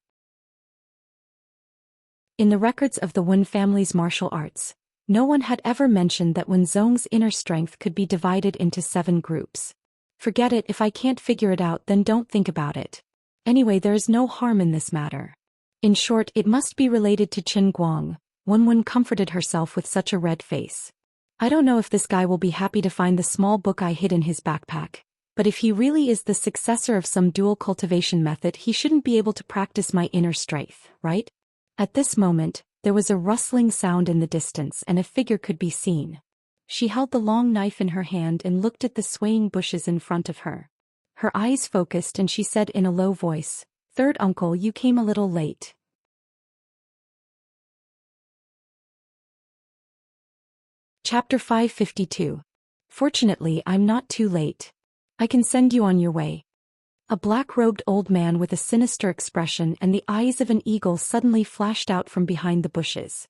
In the records of the Wen family's martial arts, no one had ever mentioned that Wenzhong's inner strength could be divided into 7 groups. Forget it, if I can't figure it out then don't think about it. Anyway, there is no harm in this matter. In short, it must be related to Qinguang. Wenwen comforted herself with such a red face. I don't know if this guy will be happy to find the small book I hid in his backpack, but if he really is the successor of some dual cultivation method, he shouldn't be able to practice my inner strength, right? At this moment, there was a rustling sound in the distance and a figure could be seen. She held the long knife in her hand and looked at the swaying bushes in front of her. Her eyes focused and she said in a low voice, "Third uncle, you came a little late." Chapter 552. Fortunately, I'm not too late. I can send you on your way. A black-robed old man with a sinister expression and the eyes of an eagle suddenly flashed out from behind the bushes.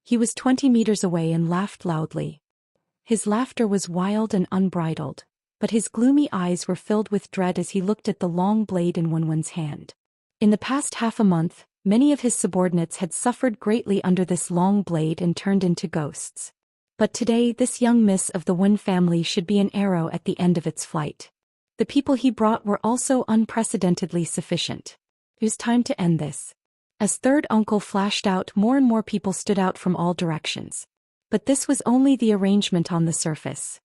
He was 20 meters away and laughed loudly. His laughter was wild and unbridled, but his gloomy eyes were filled with dread as he looked at the long blade in Wenwen's hand. In the past half a month, many of his subordinates had suffered greatly under this long blade and turned into ghosts. But today this young miss of the Wen family should be an arrow at the end of its flight. The people he brought were also unprecedentedly sufficient. It was time to end this. As third uncle flashed out, more and more people stood out from all directions. But this was only the arrangement on the surface.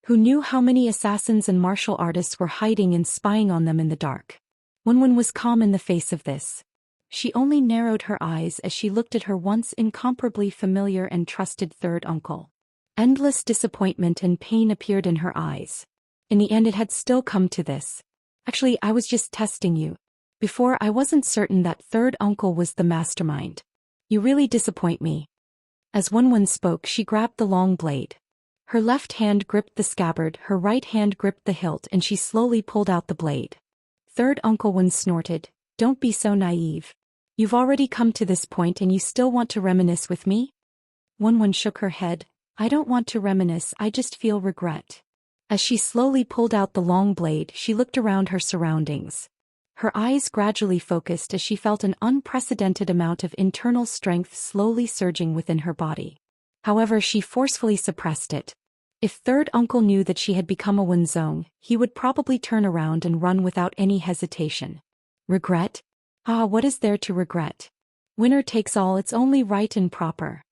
Who knew how many assassins and martial artists were hiding and spying on them in the dark? Wenwen was calm in the face of this. She only narrowed her eyes as she looked at her once incomparably familiar and trusted third uncle. Endless disappointment and pain appeared in her eyes. In the end it had still come to this. Actually, I was just testing you. Before, I wasn't certain that third uncle was the mastermind. You really disappoint me. As Wenwen spoke, she grabbed the long blade. Her left hand gripped the scabbard, her right hand gripped the hilt, and she slowly pulled out the blade. Third Uncle Wen snorted, "Don't be so naive. You've already come to this point and you still want to reminisce with me?" Wenwen shook her head. "I don't want to reminisce, I just feel regret." As she slowly pulled out the long blade, she looked around her surroundings. Her eyes gradually focused as she felt an unprecedented amount of internal strength slowly surging within her body. However, she forcefully suppressed it. If third uncle knew that she had become a Wenzong, he would probably turn around and run without any hesitation. Regret? Ah, what is there to regret? Winner takes all, it's only right and proper.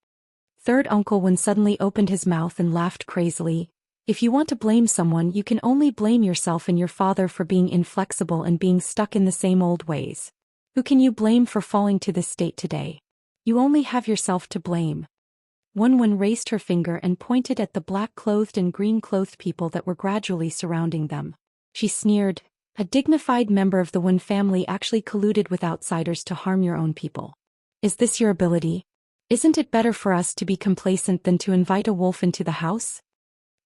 Third Uncle Wen suddenly opened his mouth and laughed crazily. If you want to blame someone, you can only blame yourself and your father for being inflexible and being stuck in the same old ways. Who can you blame for falling to this state today? You only have yourself to blame. Wenwen raised her finger and pointed at the black-clothed and green-clothed people that were gradually surrounding them. She sneered, "A dignified member of the Wen family actually colluded with outsiders to harm your own people. Is this your ability? Isn't it better for us to be complacent than to invite a wolf into the house?"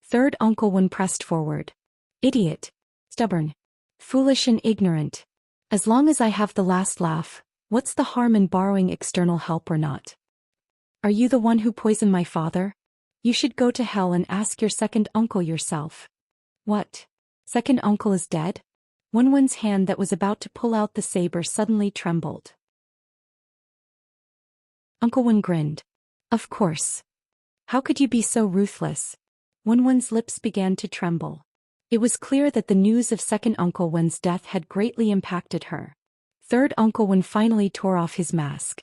Third Uncle Wen pressed forward. "Idiot. Stubborn. Foolish and ignorant. As long as I have the last laugh, what's the harm in borrowing external help or not? Are you the one who poisoned my father? You should go to hell and ask your second uncle yourself." "What? Second uncle is dead?" Wenwen's hand that was about to pull out the saber suddenly trembled. Uncle Wen grinned. "Of course. How could you be so ruthless?" Wenwen's lips began to tremble. It was clear that the news of second Uncle Wen's death had greatly impacted her. Third Uncle Wen finally tore off his mask.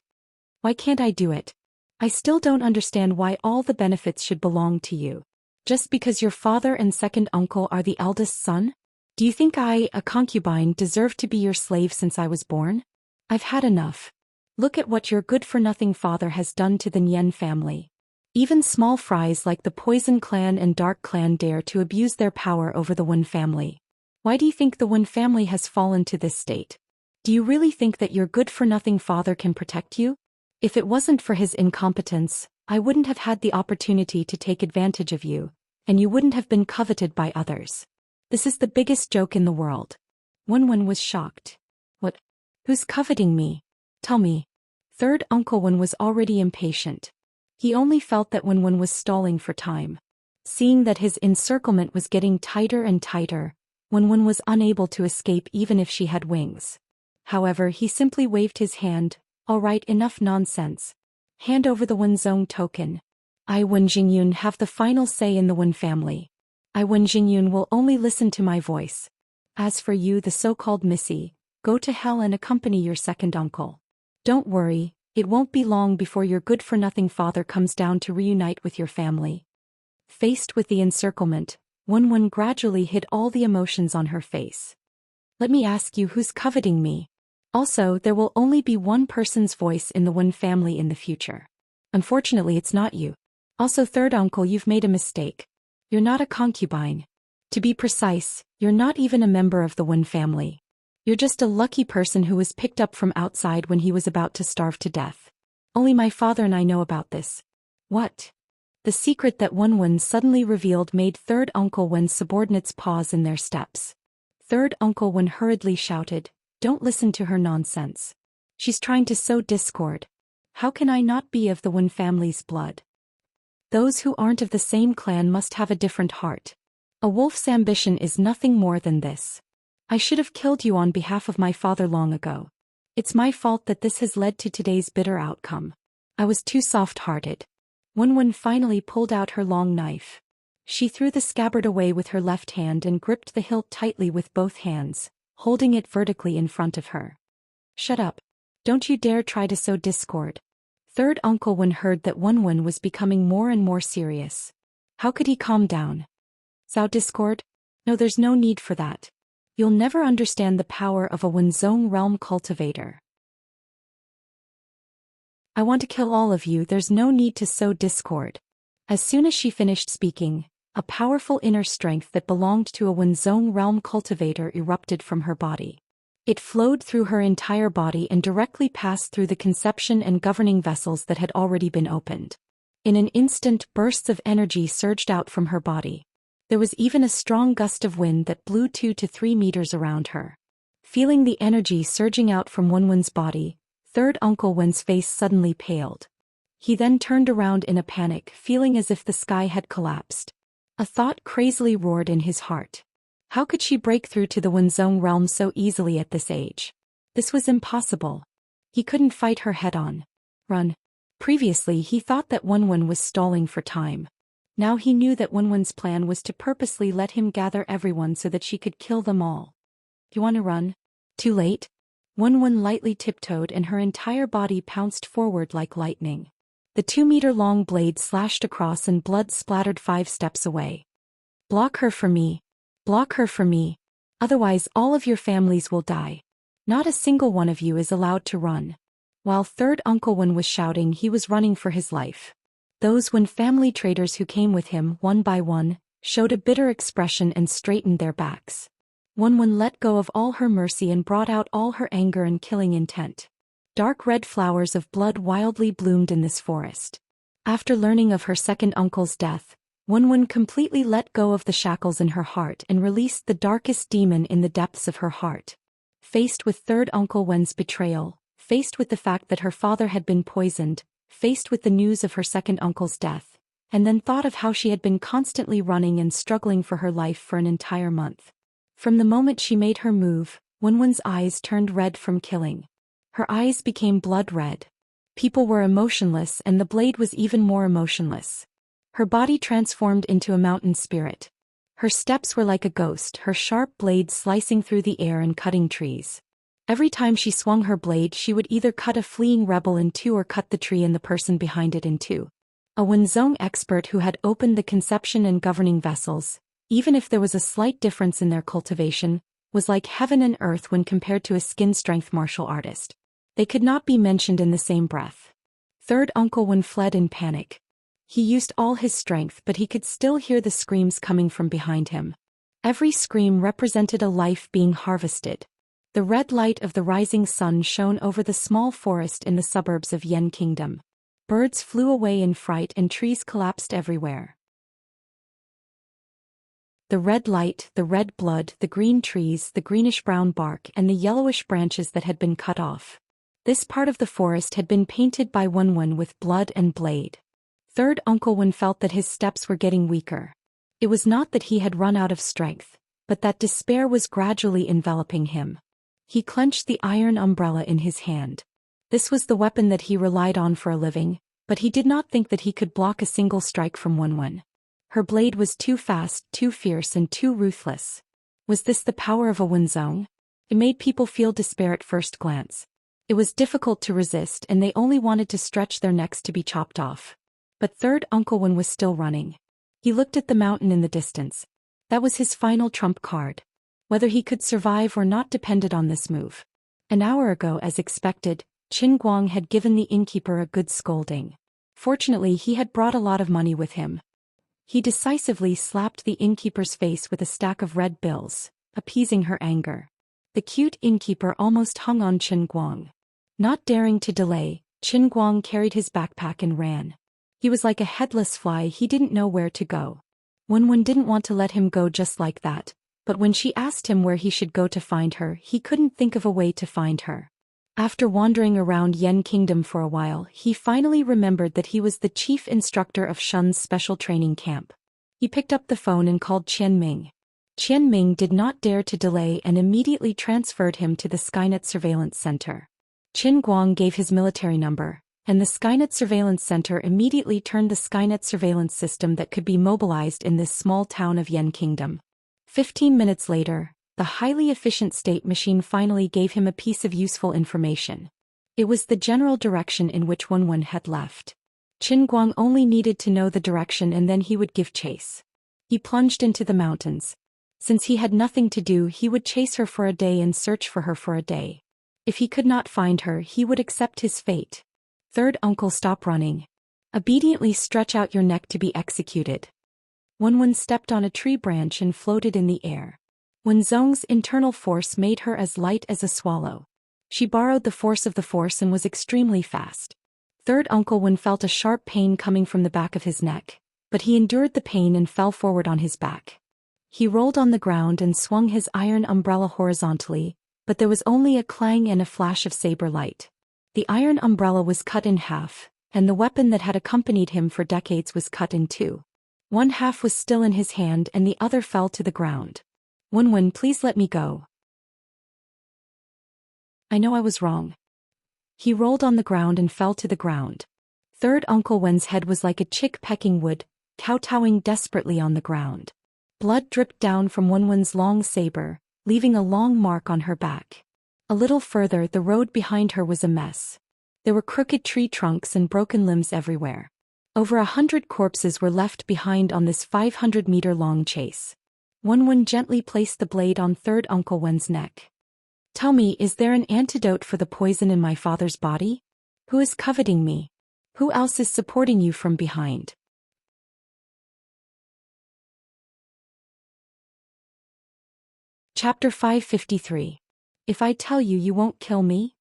"Why can't I do it? I still don't understand why all the benefits should belong to you. Just because your father and second uncle are the eldest son? Do you think I, a concubine, deserve to be your slave since I was born? I've had enough. Look at what your good-for-nothing father has done to the Nian family. Even small fries like the Poison Clan and Dark Clan dare to abuse their power over the Wen family. Why do you think the Wen family has fallen to this state? Do you really think that your good-for-nothing father can protect you? If it wasn't for his incompetence, I wouldn't have had the opportunity to take advantage of you, and you wouldn't have been coveted by others. This is the biggest joke in the world." Wenwen was shocked. "What? Who's coveting me? Tell me." Third Uncle Wen was already impatient. He only felt that Wenwen was stalling for time. Seeing that his encirclement was getting tighter and tighter, Wenwen was unable to escape even if she had wings. However, he simply waved his hand. "All right, enough nonsense. Hand over the Wenzong token. I, Wen Jingyun, have the final say in the Wen family. I, Wen Jingyun, will only listen to my voice. As for you, the so-called Missy, go to hell and accompany your second uncle. Don't worry, it won't be long before your good-for-nothing father comes down to reunite with your family." Faced with the encirclement, Wenwen gradually hid all the emotions on her face. "Let me ask you, who's coveting me? Also, there will only be one person's voice in the Wen family in the future. Unfortunately, it's not you. Also, third uncle, you've made a mistake. You're not a concubine. To be precise, you're not even a member of the Wen family. You're just a lucky person who was picked up from outside when he was about to starve to death. Only my father and I know about this." "What?" The secret that Wenwen suddenly revealed made third Uncle Wen's subordinates pause in their steps. Third Uncle Wen hurriedly shouted, "Don't listen to her nonsense. She's trying to sow discord. How can I not be of the Wen family's blood? Those who aren't of the same clan must have a different heart. A wolf's ambition is nothing more than this. I should have killed you on behalf of my father long ago. It's my fault that this has led to today's bitter outcome. I was too soft-hearted." Wenwen finally pulled out her long knife. She threw the scabbard away with her left hand and gripped the hilt tightly with both hands, holding it vertically in front of her. "Shut up. Don't you dare try to sow discord." Third Uncle Wen heard that Wenwen was becoming more and more serious. How could he calm down? "Sow discord? No, there's no need for that. You'll never understand the power of a Wenzong realm cultivator." I want to kill all of you, there's no need to sow discord. As soon as she finished speaking, a powerful inner strength that belonged to a Wenzhong realm cultivator erupted from her body. It flowed through her entire body and directly passed through the conception and governing vessels that had already been opened. In an instant, bursts of energy surged out from her body. There was even a strong gust of wind that blew 2 to 3 meters around her. Feeling the energy surging out from Wenwen's body, third Uncle Wen's face suddenly paled. He then turned around in a panic, feeling as if the sky had collapsed. A thought crazily roared in his heart. How could she break through to the Wenzhong realm so easily at this age? This was impossible. He couldn't fight her head-on. Run. Previously he thought that Wenwen was stalling for time. Now he knew that Wenwen's plan was to purposely let him gather everyone so that she could kill them all. You want to run? Too late? Wenwen lightly tiptoed and her entire body pounced forward like lightning. The 2-meter-long blade slashed across and blood splattered 5 steps away. Block her for me. Block her for me. Otherwise all of your families will die. Not a single one of you is allowed to run. While third Uncle Wen was shouting, he was running for his life. Those Wen family traders who came with him, one by one, showed a bitter expression and straightened their backs. Wenwen let go of all her mercy and brought out all her anger and killing intent. Dark red flowers of blood wildly bloomed in this forest. After learning of her second uncle's death, Wenwen completely let go of the shackles in her heart and released the darkest demon in the depths of her heart. Faced with third Uncle Wen's betrayal, faced with the fact that her father had been poisoned, faced with the news of her second uncle's death, and then thought of how she had been constantly running and struggling for her life for an entire month. From the moment she made her move, Wenwen's eyes turned red from killing. Her eyes became blood red. People were emotionless and the blade was even more emotionless. Her body transformed into a mountain spirit. Her steps were like a ghost, her sharp blade slicing through the air and cutting trees. Every time she swung her blade, she would either cut a fleeing rebel in two or cut the tree and the person behind it in two. A Wenzhong expert who had opened the conception and governing vessels, even if there was a slight difference in their cultivation, was like heaven and earth when compared to a skin-strength martial artist. They could not be mentioned in the same breath. Third Uncle Wen fled in panic. He used all his strength, but he could still hear the screams coming from behind him. Every scream represented a life being harvested. The red light of the rising sun shone over the small forest in the suburbs of Yan Kingdom. Birds flew away in fright and trees collapsed everywhere. The red light, the red blood, the green trees, the greenish-brown bark, and the yellowish branches that had been cut off. This part of the forest had been painted by Wenwen with blood and blade. Third Uncle Wen felt that his steps were getting weaker. It was not that he had run out of strength, but that despair was gradually enveloping him. He clenched the iron umbrella in his hand. This was the weapon that he relied on for a living, but he did not think that he could block a single strike from Wenwen. Her blade was too fast, too fierce, and too ruthless. Was this the power of a Wenzhong? It made people feel despair at first glance. It was difficult to resist and they only wanted to stretch their necks to be chopped off. But third Uncle Wen was still running. He looked at the mountain in the distance. That was his final trump card. Whether he could survive or not depended on this move. An hour ago, as expected, Qin Guang had given the innkeeper a good scolding. Fortunately, he had brought a lot of money with him. He decisively slapped the innkeeper's face with a stack of red bills, appeasing her anger. The cute innkeeper almost hung on Qin Guang. Not daring to delay, Qin Guang carried his backpack and ran. He was like a headless fly, he didn't know where to go. Wenwen didn't want to let him go just like that, but when she asked him where he should go to find her, he couldn't think of a way to find her. After wandering around Yan Kingdom for a while, he finally remembered that he was the chief instructor of Shun's special training camp. He picked up the phone and called Qian Ming. Qian Ming did not dare to delay and immediately transferred him to the Skynet Surveillance Center. Qin Guang gave his military number, and the Skynet Surveillance Center immediately turned the Skynet surveillance system that could be mobilized in this small town of Yan Kingdom. 15 minutes later, the highly efficient state machine finally gave him a piece of useful information. It was the general direction in which Wenwen had left. Qin Guang only needed to know the direction and then he would give chase. He plunged into the mountains. Since he had nothing to do, he would chase her for a day and search for her for a day. If he could not find her, he would accept his fate. Third uncle, stop running. Obediently stretch out your neck to be executed. Wenwen stepped on a tree branch and floated in the air. Wenzong's internal force made her as light as a swallow. She borrowed the force of the force and was extremely fast. Third uncle Wen felt a sharp pain coming from the back of his neck, but he endured the pain and fell forward on his back. He rolled on the ground and swung his iron umbrella horizontally, but there was only a clang and a flash of saber light. The iron umbrella was cut in half, and the weapon that had accompanied him for decades was cut in two. One half was still in his hand and the other fell to the ground. Wenwen, please let me go. I know I was wrong. He rolled on the ground and fell to the ground. Third uncle Wen's head was like a chick pecking wood, kowtowing desperately on the ground. Blood dripped down from Wenwen's long saber, leaving a long mark on her back. A little further, the road behind her was a mess. There were crooked tree trunks and broken limbs everywhere. Over 100 corpses were left behind on this 500-meter-long chase. Wenwen gently placed the blade on Third Uncle Wen's neck. Tell me, is there an antidote for the poison in my father's body? Who is coveting me? Who else is supporting you from behind? Chapter 553. If I tell you, you won't kill me?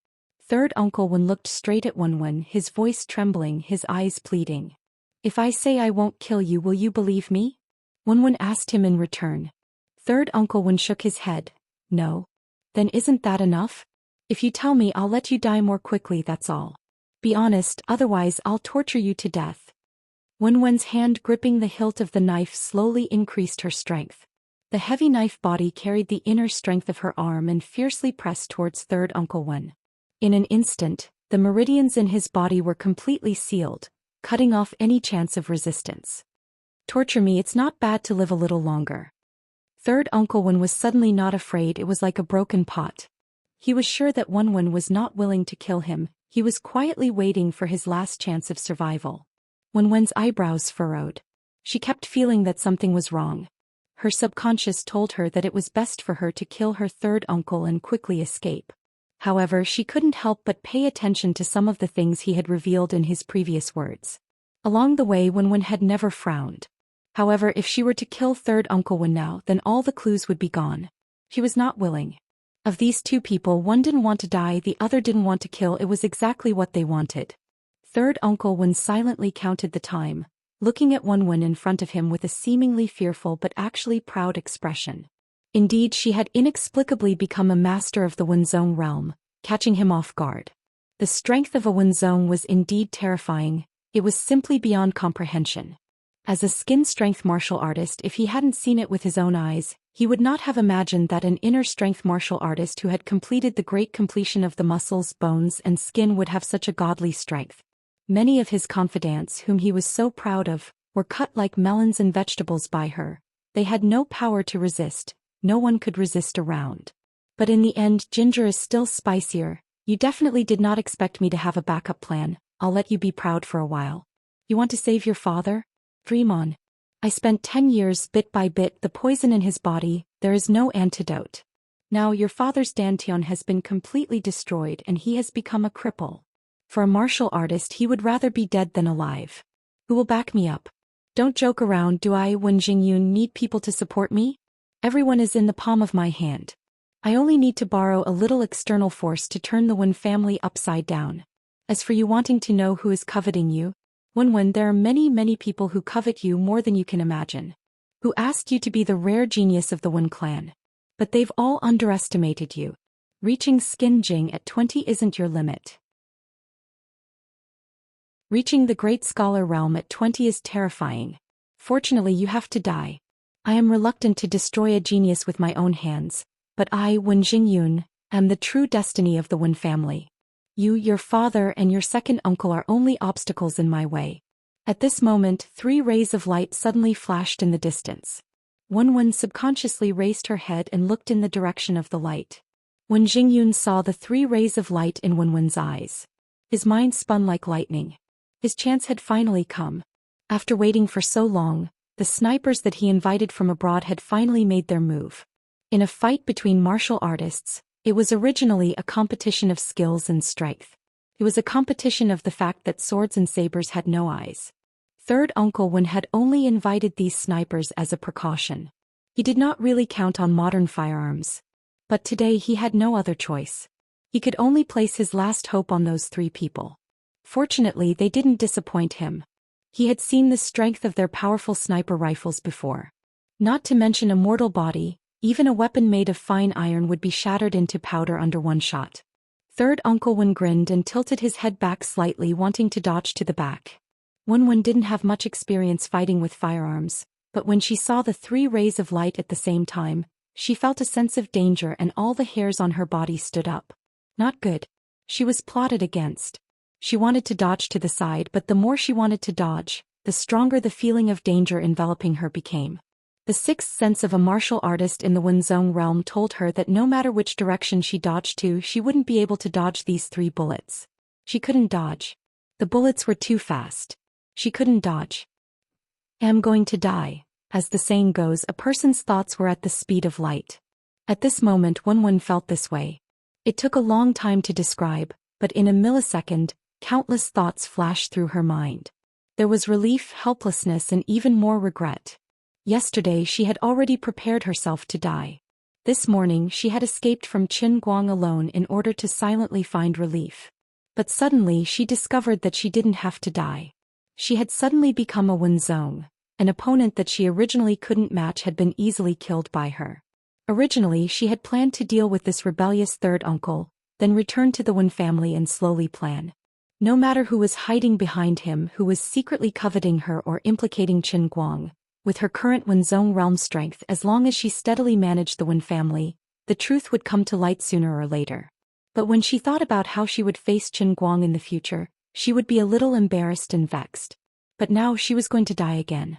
Third Uncle Wen looked straight at Wenwen, his voice trembling, his eyes pleading. If I say I won't kill you, will you believe me? Wenwen asked him in return. Third Uncle Wen shook his head. No. Then isn't that enough? If you tell me, I'll let you die more quickly, that's all. Be honest, otherwise I'll torture you to death. Wenwen's hand gripping the hilt of the knife slowly increased her strength. The heavy knife body carried the inner strength of her arm and fiercely pressed towards Third Uncle Wen. In an instant, the meridians in his body were completely sealed, cutting off any chance of resistance. Torture me, it's not bad to live a little longer. Third Uncle Wen was suddenly not afraid. It was like a broken pot. He was sure that Wenwen was not willing to kill him. He was quietly waiting for his last chance of survival. Wenwen's eyebrows furrowed. She kept feeling that something was wrong. Her subconscious told her that it was best for her to kill her third uncle and quickly escape. However, she couldn't help but pay attention to some of the things he had revealed in his previous words. Along the way, Wenwen had never frowned. However, if she were to kill Third Uncle Wen now, then all the clues would be gone. She was not willing. Of these two people, one didn't want to die, the other didn't want to kill. It was exactly what they wanted. Third Uncle Wen silently counted the time, looking at Wenwen in front of him with a seemingly fearful but actually proud expression. Indeed, she had inexplicably become a master of the Wenzong realm, catching him off guard. The strength of a Wenzong was indeed terrifying. It was simply beyond comprehension. As a skin-strength martial artist, if he hadn't seen it with his own eyes, he would not have imagined that an inner-strength martial artist who had completed the great completion of the muscles, bones, and skin would have such a godly strength. Many of his confidants, whom he was so proud of, were cut like melons and vegetables by her. They had no power to resist. No one could resist a round. But in the end, ginger is still spicier. You definitely did not expect me to have a backup plan. I'll let you be proud for a while. You want to save your father? Dream on. I spent 10 years, bit by bit, the poison in his body. There is no antidote. Now your father's dantian has been completely destroyed and he has become a cripple. For a martial artist, he would rather be dead than alive. Who will back me up? Don't joke around. Do I, Wen Jingyun, need people to support me? Everyone is in the palm of my hand. I only need to borrow a little external force to turn the Wen family upside down. As for you wanting to know who is coveting you, Wenwen, there are many people who covet you more than you can imagine. Who asked you to be the rare genius of the Wen clan. But they've all underestimated you. Reaching Skin Jing at 20 isn't your limit. Reaching the Great Scholar realm at 20 is terrifying. Fortunately, you have to die. I am reluctant to destroy a genius with my own hands, but I, Wen Jingyun, am the true destiny of the Wen family. You, your father, and your second uncle are only obstacles in my way. At this moment, 3 rays of light suddenly flashed in the distance. Wenwen subconsciously raised her head and looked in the direction of the light. Wen Jingyun saw the 3 rays of light in Wenwen's eyes. His mind spun like lightning. His chance had finally come. After waiting for so long, the snipers that he invited from abroad had finally made their move. In a fight between martial artists, it was originally a competition of skills and strength. It was a competition of the fact that swords and sabers had no eyes. Third Uncle Wen had only invited these snipers as a precaution. He did not really count on modern firearms. But today he had no other choice. He could only place his last hope on those three people. Fortunately, they didn't disappoint him. He had seen the strength of their powerful sniper rifles before. Not to mention a mortal body, even a weapon made of fine iron would be shattered into powder under one shot. Third Uncle Wen grinned and tilted his head back slightly, wanting to dodge to the back. Wen didn't have much experience fighting with firearms, but when she saw the three rays of light at the same time, she felt a sense of danger and all the hairs on her body stood up. Not good. She was plotted against. She wanted to dodge to the side, but the more she wanted to dodge, the stronger the feeling of danger enveloping her became. The sixth sense of a martial artist in the Wenzhong realm told her that no matter which direction she dodged to, she wouldn't be able to dodge these three bullets. She couldn't dodge. The bullets were too fast. She couldn't dodge. "I'm going to die." As the saying goes, a person's thoughts were at the speed of light. At this moment, Wen felt this way. It took a long time to describe, but in a millisecond, countless thoughts flashed through her mind. There was relief, helplessness, and even more regret. Yesterday she had already prepared herself to die. This morning she had escaped from Qin Guang alone in order to silently find relief. But suddenly she discovered that she didn't have to die. She had suddenly become a Wenzhong. An opponent that she originally couldn't match had been easily killed by her. Originally she had planned to deal with this rebellious third uncle, then return to the Wen family and slowly plan. No matter who was hiding behind him, who was secretly coveting her or implicating Qin Guang, with her current Wenzhong realm strength, as long as she steadily managed the Wen family, the truth would come to light sooner or later. But when she thought about how she would face Qin Guang in the future, she would be a little embarrassed and vexed. But now she was going to die again.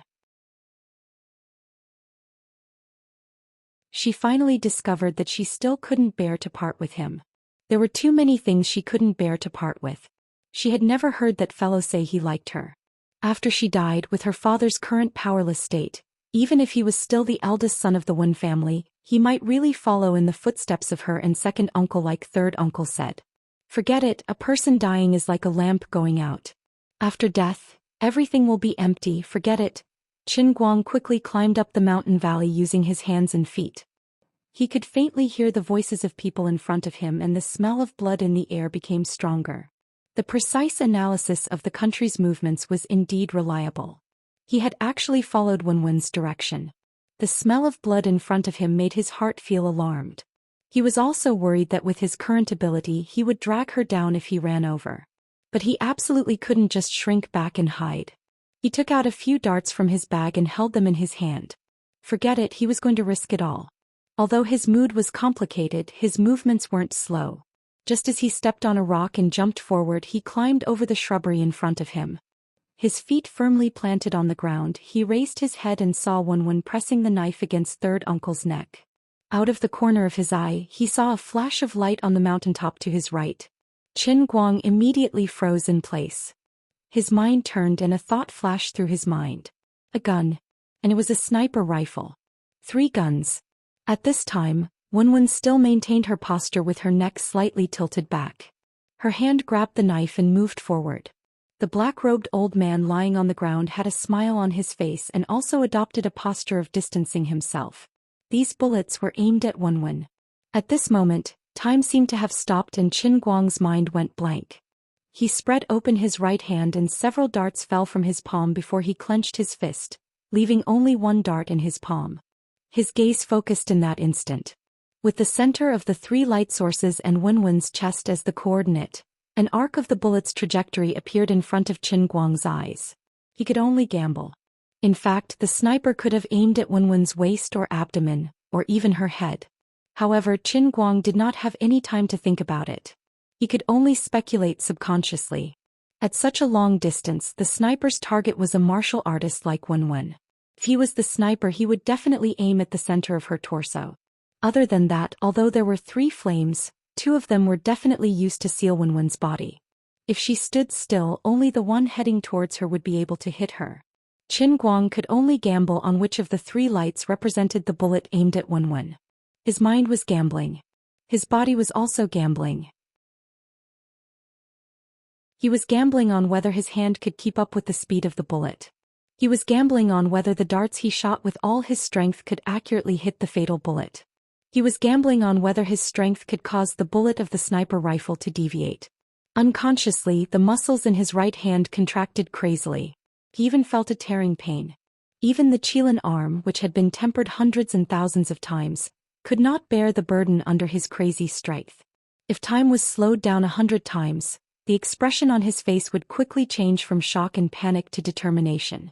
She finally discovered that she still couldn't bear to part with him. There were too many things she couldn't bear to part with. She had never heard that fellow say he liked her. After she died, with her father's current powerless state, even if he was still the eldest son of the Wen family, he might really follow in the footsteps of her and second uncle like third uncle said. Forget it, a person dying is like a lamp going out. After death, everything will be empty, forget it. Qin Guang quickly climbed up the mountain valley using his hands and feet. He could faintly hear the voices of people in front of him and the smell of blood in the air became stronger. The precise analysis of the country's movements was indeed reliable. He had actually followed Wen's direction. The smell of blood in front of him made his heart feel alarmed. He was also worried that with his current ability he would drag her down if he ran over. But he absolutely couldn't just shrink back and hide. He took out a few darts from his bag and held them in his hand. Forget it, he was going to risk it all. Although his mood was complicated, his movements weren't slow. Just as he stepped on a rock and jumped forward, he climbed over the shrubbery in front of him. His feet firmly planted on the ground, he raised his head and saw Wen pressing the knife against third uncle's neck. Out of the corner of his eye, he saw a flash of light on the mountaintop to his right. Qin Guang immediately froze in place. His mind turned and a thought flashed through his mind. A gun. And it was a sniper rifle. 3 guns. At this time, Wen still maintained her posture with her neck slightly tilted back. Her hand grabbed the knife and moved forward. The black-robed old man lying on the ground had a smile on his face and also adopted a posture of distancing himself. These bullets were aimed at Wen. At this moment, time seemed to have stopped and Qin Guang's mind went blank. He spread open his right hand and several darts fell from his palm before he clenched his fist, leaving only one dart in his palm. His gaze focused in that instant. With the center of the 3 light sources and Wen's chest as the coordinate, an arc of the bullet's trajectory appeared in front of Qin Guang's eyes. He could only gamble. In fact, the sniper could have aimed at Wen's waist or abdomen, or even her head. However, Qin Guang did not have any time to think about it. He could only speculate subconsciously. At such a long distance, the sniper's target was a martial artist like Wen. If he was the sniper, he would definitely aim at the center of her torso. Other than that, although there were 3 flames, 2 of them were definitely used to seal Wen's body. If she stood still, only the one heading towards her would be able to hit her. Qin Guang could only gamble on which of the 3 lights represented the bullet aimed at Wen. His mind was gambling. His body was also gambling. He was gambling on whether his hand could keep up with the speed of the bullet. He was gambling on whether the darts he shot with all his strength could accurately hit the fatal bullet. He was gambling on whether his strength could cause the bullet of the sniper rifle to deviate. Unconsciously, the muscles in his right hand contracted crazily. He even felt a tearing pain. Even the Qilin arm, which had been tempered hundreds and thousands of times, could not bear the burden under his crazy strength. If time was slowed down 100 times, the expression on his face would quickly change from shock and panic to determination.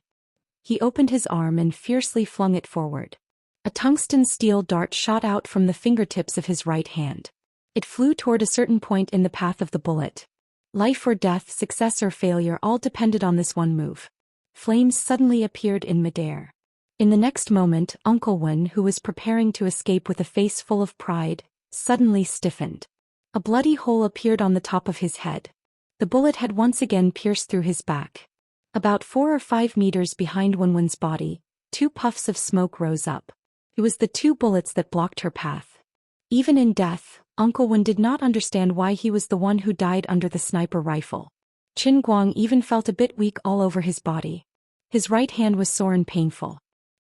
He opened his arm and fiercely flung it forward. A tungsten steel dart shot out from the fingertips of his right hand. It flew toward a certain point in the path of the bullet. Life or death, success or failure all depended on this one move. Flames suddenly appeared in midair. In the next moment, Uncle Wen, who was preparing to escape with a face full of pride, suddenly stiffened. A bloody hole appeared on the top of his head. The bullet had once again pierced through his back. About 4 or 5 meters behind Wenwen's body, 2 puffs of smoke rose up. It was the 2 bullets that blocked her path. Even in death, Uncle Wen did not understand why he was the one who died under the sniper rifle. Qin Guang even felt a bit weak all over his body. His right hand was sore and painful.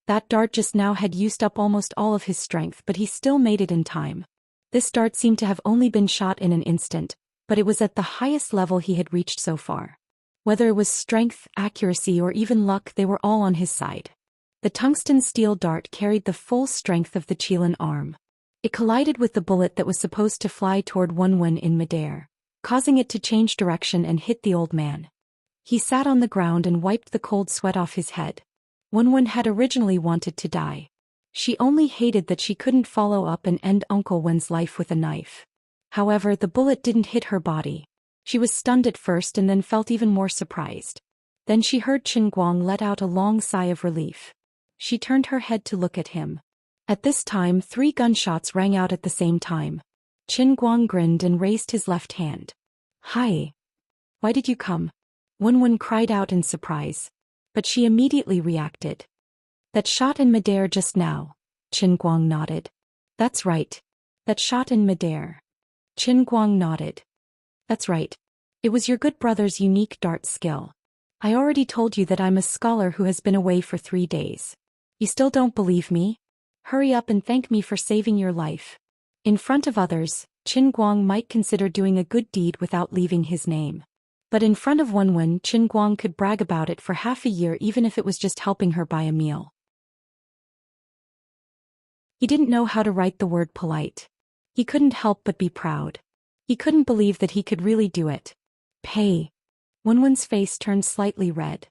That dart just now had used up almost all of his strength, but he still made it in time. This dart seemed to have only been shot in an instant, but it was at the highest level he had reached so far. Whether it was strength, accuracy, or even luck, they were all on his side. The tungsten steel dart carried the full strength of the Qilin arm. It collided with the bullet that was supposed to fly toward Wenwen in midair, causing it to change direction and hit the old man. He sat on the ground and wiped the cold sweat off his head. Wenwen had originally wanted to die. She only hated that she couldn't follow up and end Uncle Wen's life with a knife. However, the bullet didn't hit her body. She was stunned at first and then felt even more surprised. Then she heard Qin Guang let out a long sigh of relief. She turned her head to look at him. At this time, 3 gunshots rang out at the same time. Qin Guang grinned and raised his left hand. "Hi. Why did you come?" Wenwen cried out in surprise. But she immediately reacted. "That shot in midair just now." Qin Guang nodded. "That's right. That shot in midair." Qin Guang nodded. "That's right. It was your good brother's unique dart skill. I already told you that I'm a scholar who has been away for 3 days. You still don't believe me? Hurry up and thank me for saving your life." In front of others, Qin Guang might consider doing a good deed without leaving his name. But in front of Wenwen, Qin Guang could brag about it for half a year, even if it was just helping her buy a meal. He didn't know how to write the word polite. He couldn't help but be proud. He couldn't believe that he could really do it. Pay. Wenwen's face turned slightly red.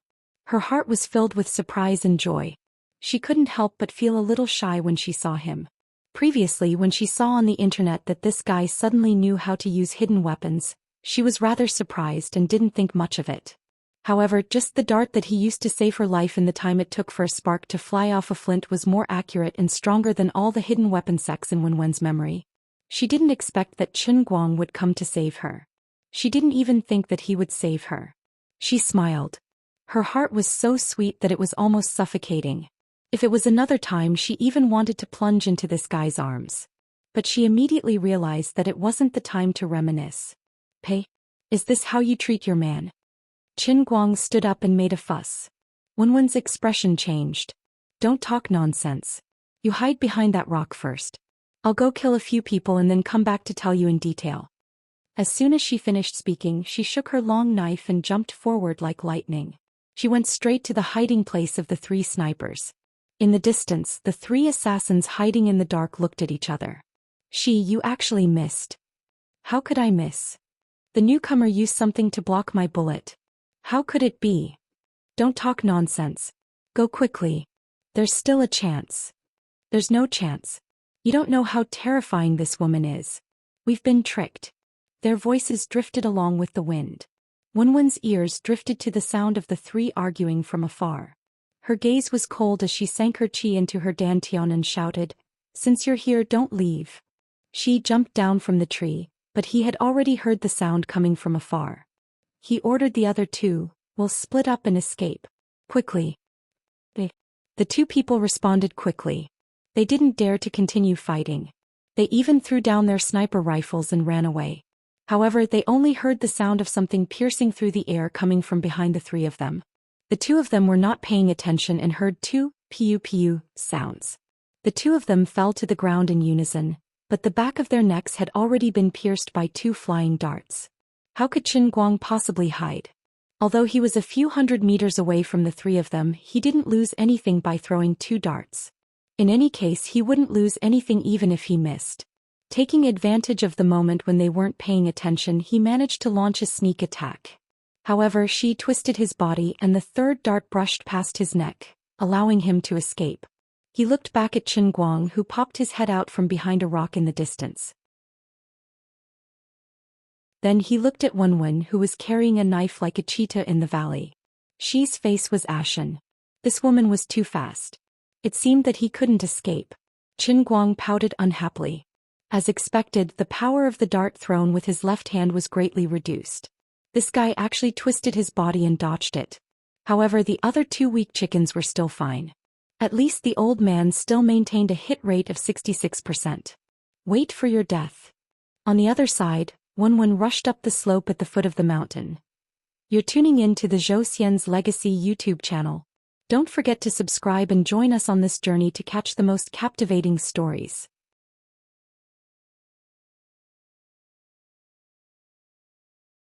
Her heart was filled with surprise and joy. She couldn't help but feel a little shy when she saw him. Previously, when she saw on the internet that this guy suddenly knew how to use hidden weapons, she was rather surprised and didn't think much of it. However, just the dart that he used to save her life in the time it took for a spark to fly off a flint was more accurate and stronger than all the hidden weapon sects in Wenwen's memory. She didn't expect that Qin Guang would come to save her. She didn't even think that he would save her. She smiled. Her heart was so sweet that it was almost suffocating. If it was another time, she even wanted to plunge into this guy's arms. But she immediately realized that it wasn't the time to reminisce. Pei, is this how you treat your man? Qin Guang stood up and made a fuss. Wenwen's expression changed. Don't talk nonsense. You hide behind that rock first. I'll go kill a few people and then come back to tell you in detail. As soon as she finished speaking, she shook her long knife and jumped forward like lightning. She went straight to the hiding place of the 3 snipers. In the distance, the 3 assassins hiding in the dark looked at each other. You actually missed. How could I miss? The newcomer used something to block my bullet. How could it be? Don't talk nonsense. Go quickly. There's still a chance. There's no chance. You don't know how terrifying this woman is. We've been tricked. Their voices drifted along with the wind. Wenwen's ears drifted to the sound of the 3 arguing from afar. Her gaze was cold as she sank her chi into her dantian and shouted, "Since you're here, don't leave." She jumped down from the tree, but he had already heard the sound coming from afar. He ordered the other 2, "We'll split up and escape. Quickly." The 2 people responded quickly. They didn't dare to continue fighting. They even threw down their sniper rifles and ran away. However, they only heard the sound of something piercing through the air coming from behind the three of them. The two of them were not paying attention and heard two piu-piu sounds. The two of them fell to the ground in unison, but the back of their necks had already been pierced by two flying darts. How could Qin Guang possibly hide? Although he was a few hundred meters away from the three of them, he didn't lose anything by throwing two darts. In any case, he wouldn't lose anything even if he missed. Taking advantage of the moment when they weren't paying attention, he managed to launch a sneak attack. However, she twisted his body and the third dart brushed past his neck, allowing him to escape. He looked back at Qin Guang, who popped his head out from behind a rock in the distance. Then he looked at Wenwen, who was carrying a knife like a cheetah in the valley. She's face was ashen. This woman was too fast. It seemed that he couldn't escape. Qin Guang pouted unhappily. As expected, the power of the dart thrown with his left hand was greatly reduced. This guy actually twisted his body and dodged it. However, the other two weak chickens were still fine. At least the old man still maintained a hit rate of 66%. Wait for your death. On the other side, Wenwen rushed up the slope at the foot of the mountain. You're tuning in to the Zhou Xian's Legacy YouTube channel. Don't forget to subscribe and join us on this journey to catch the most captivating stories.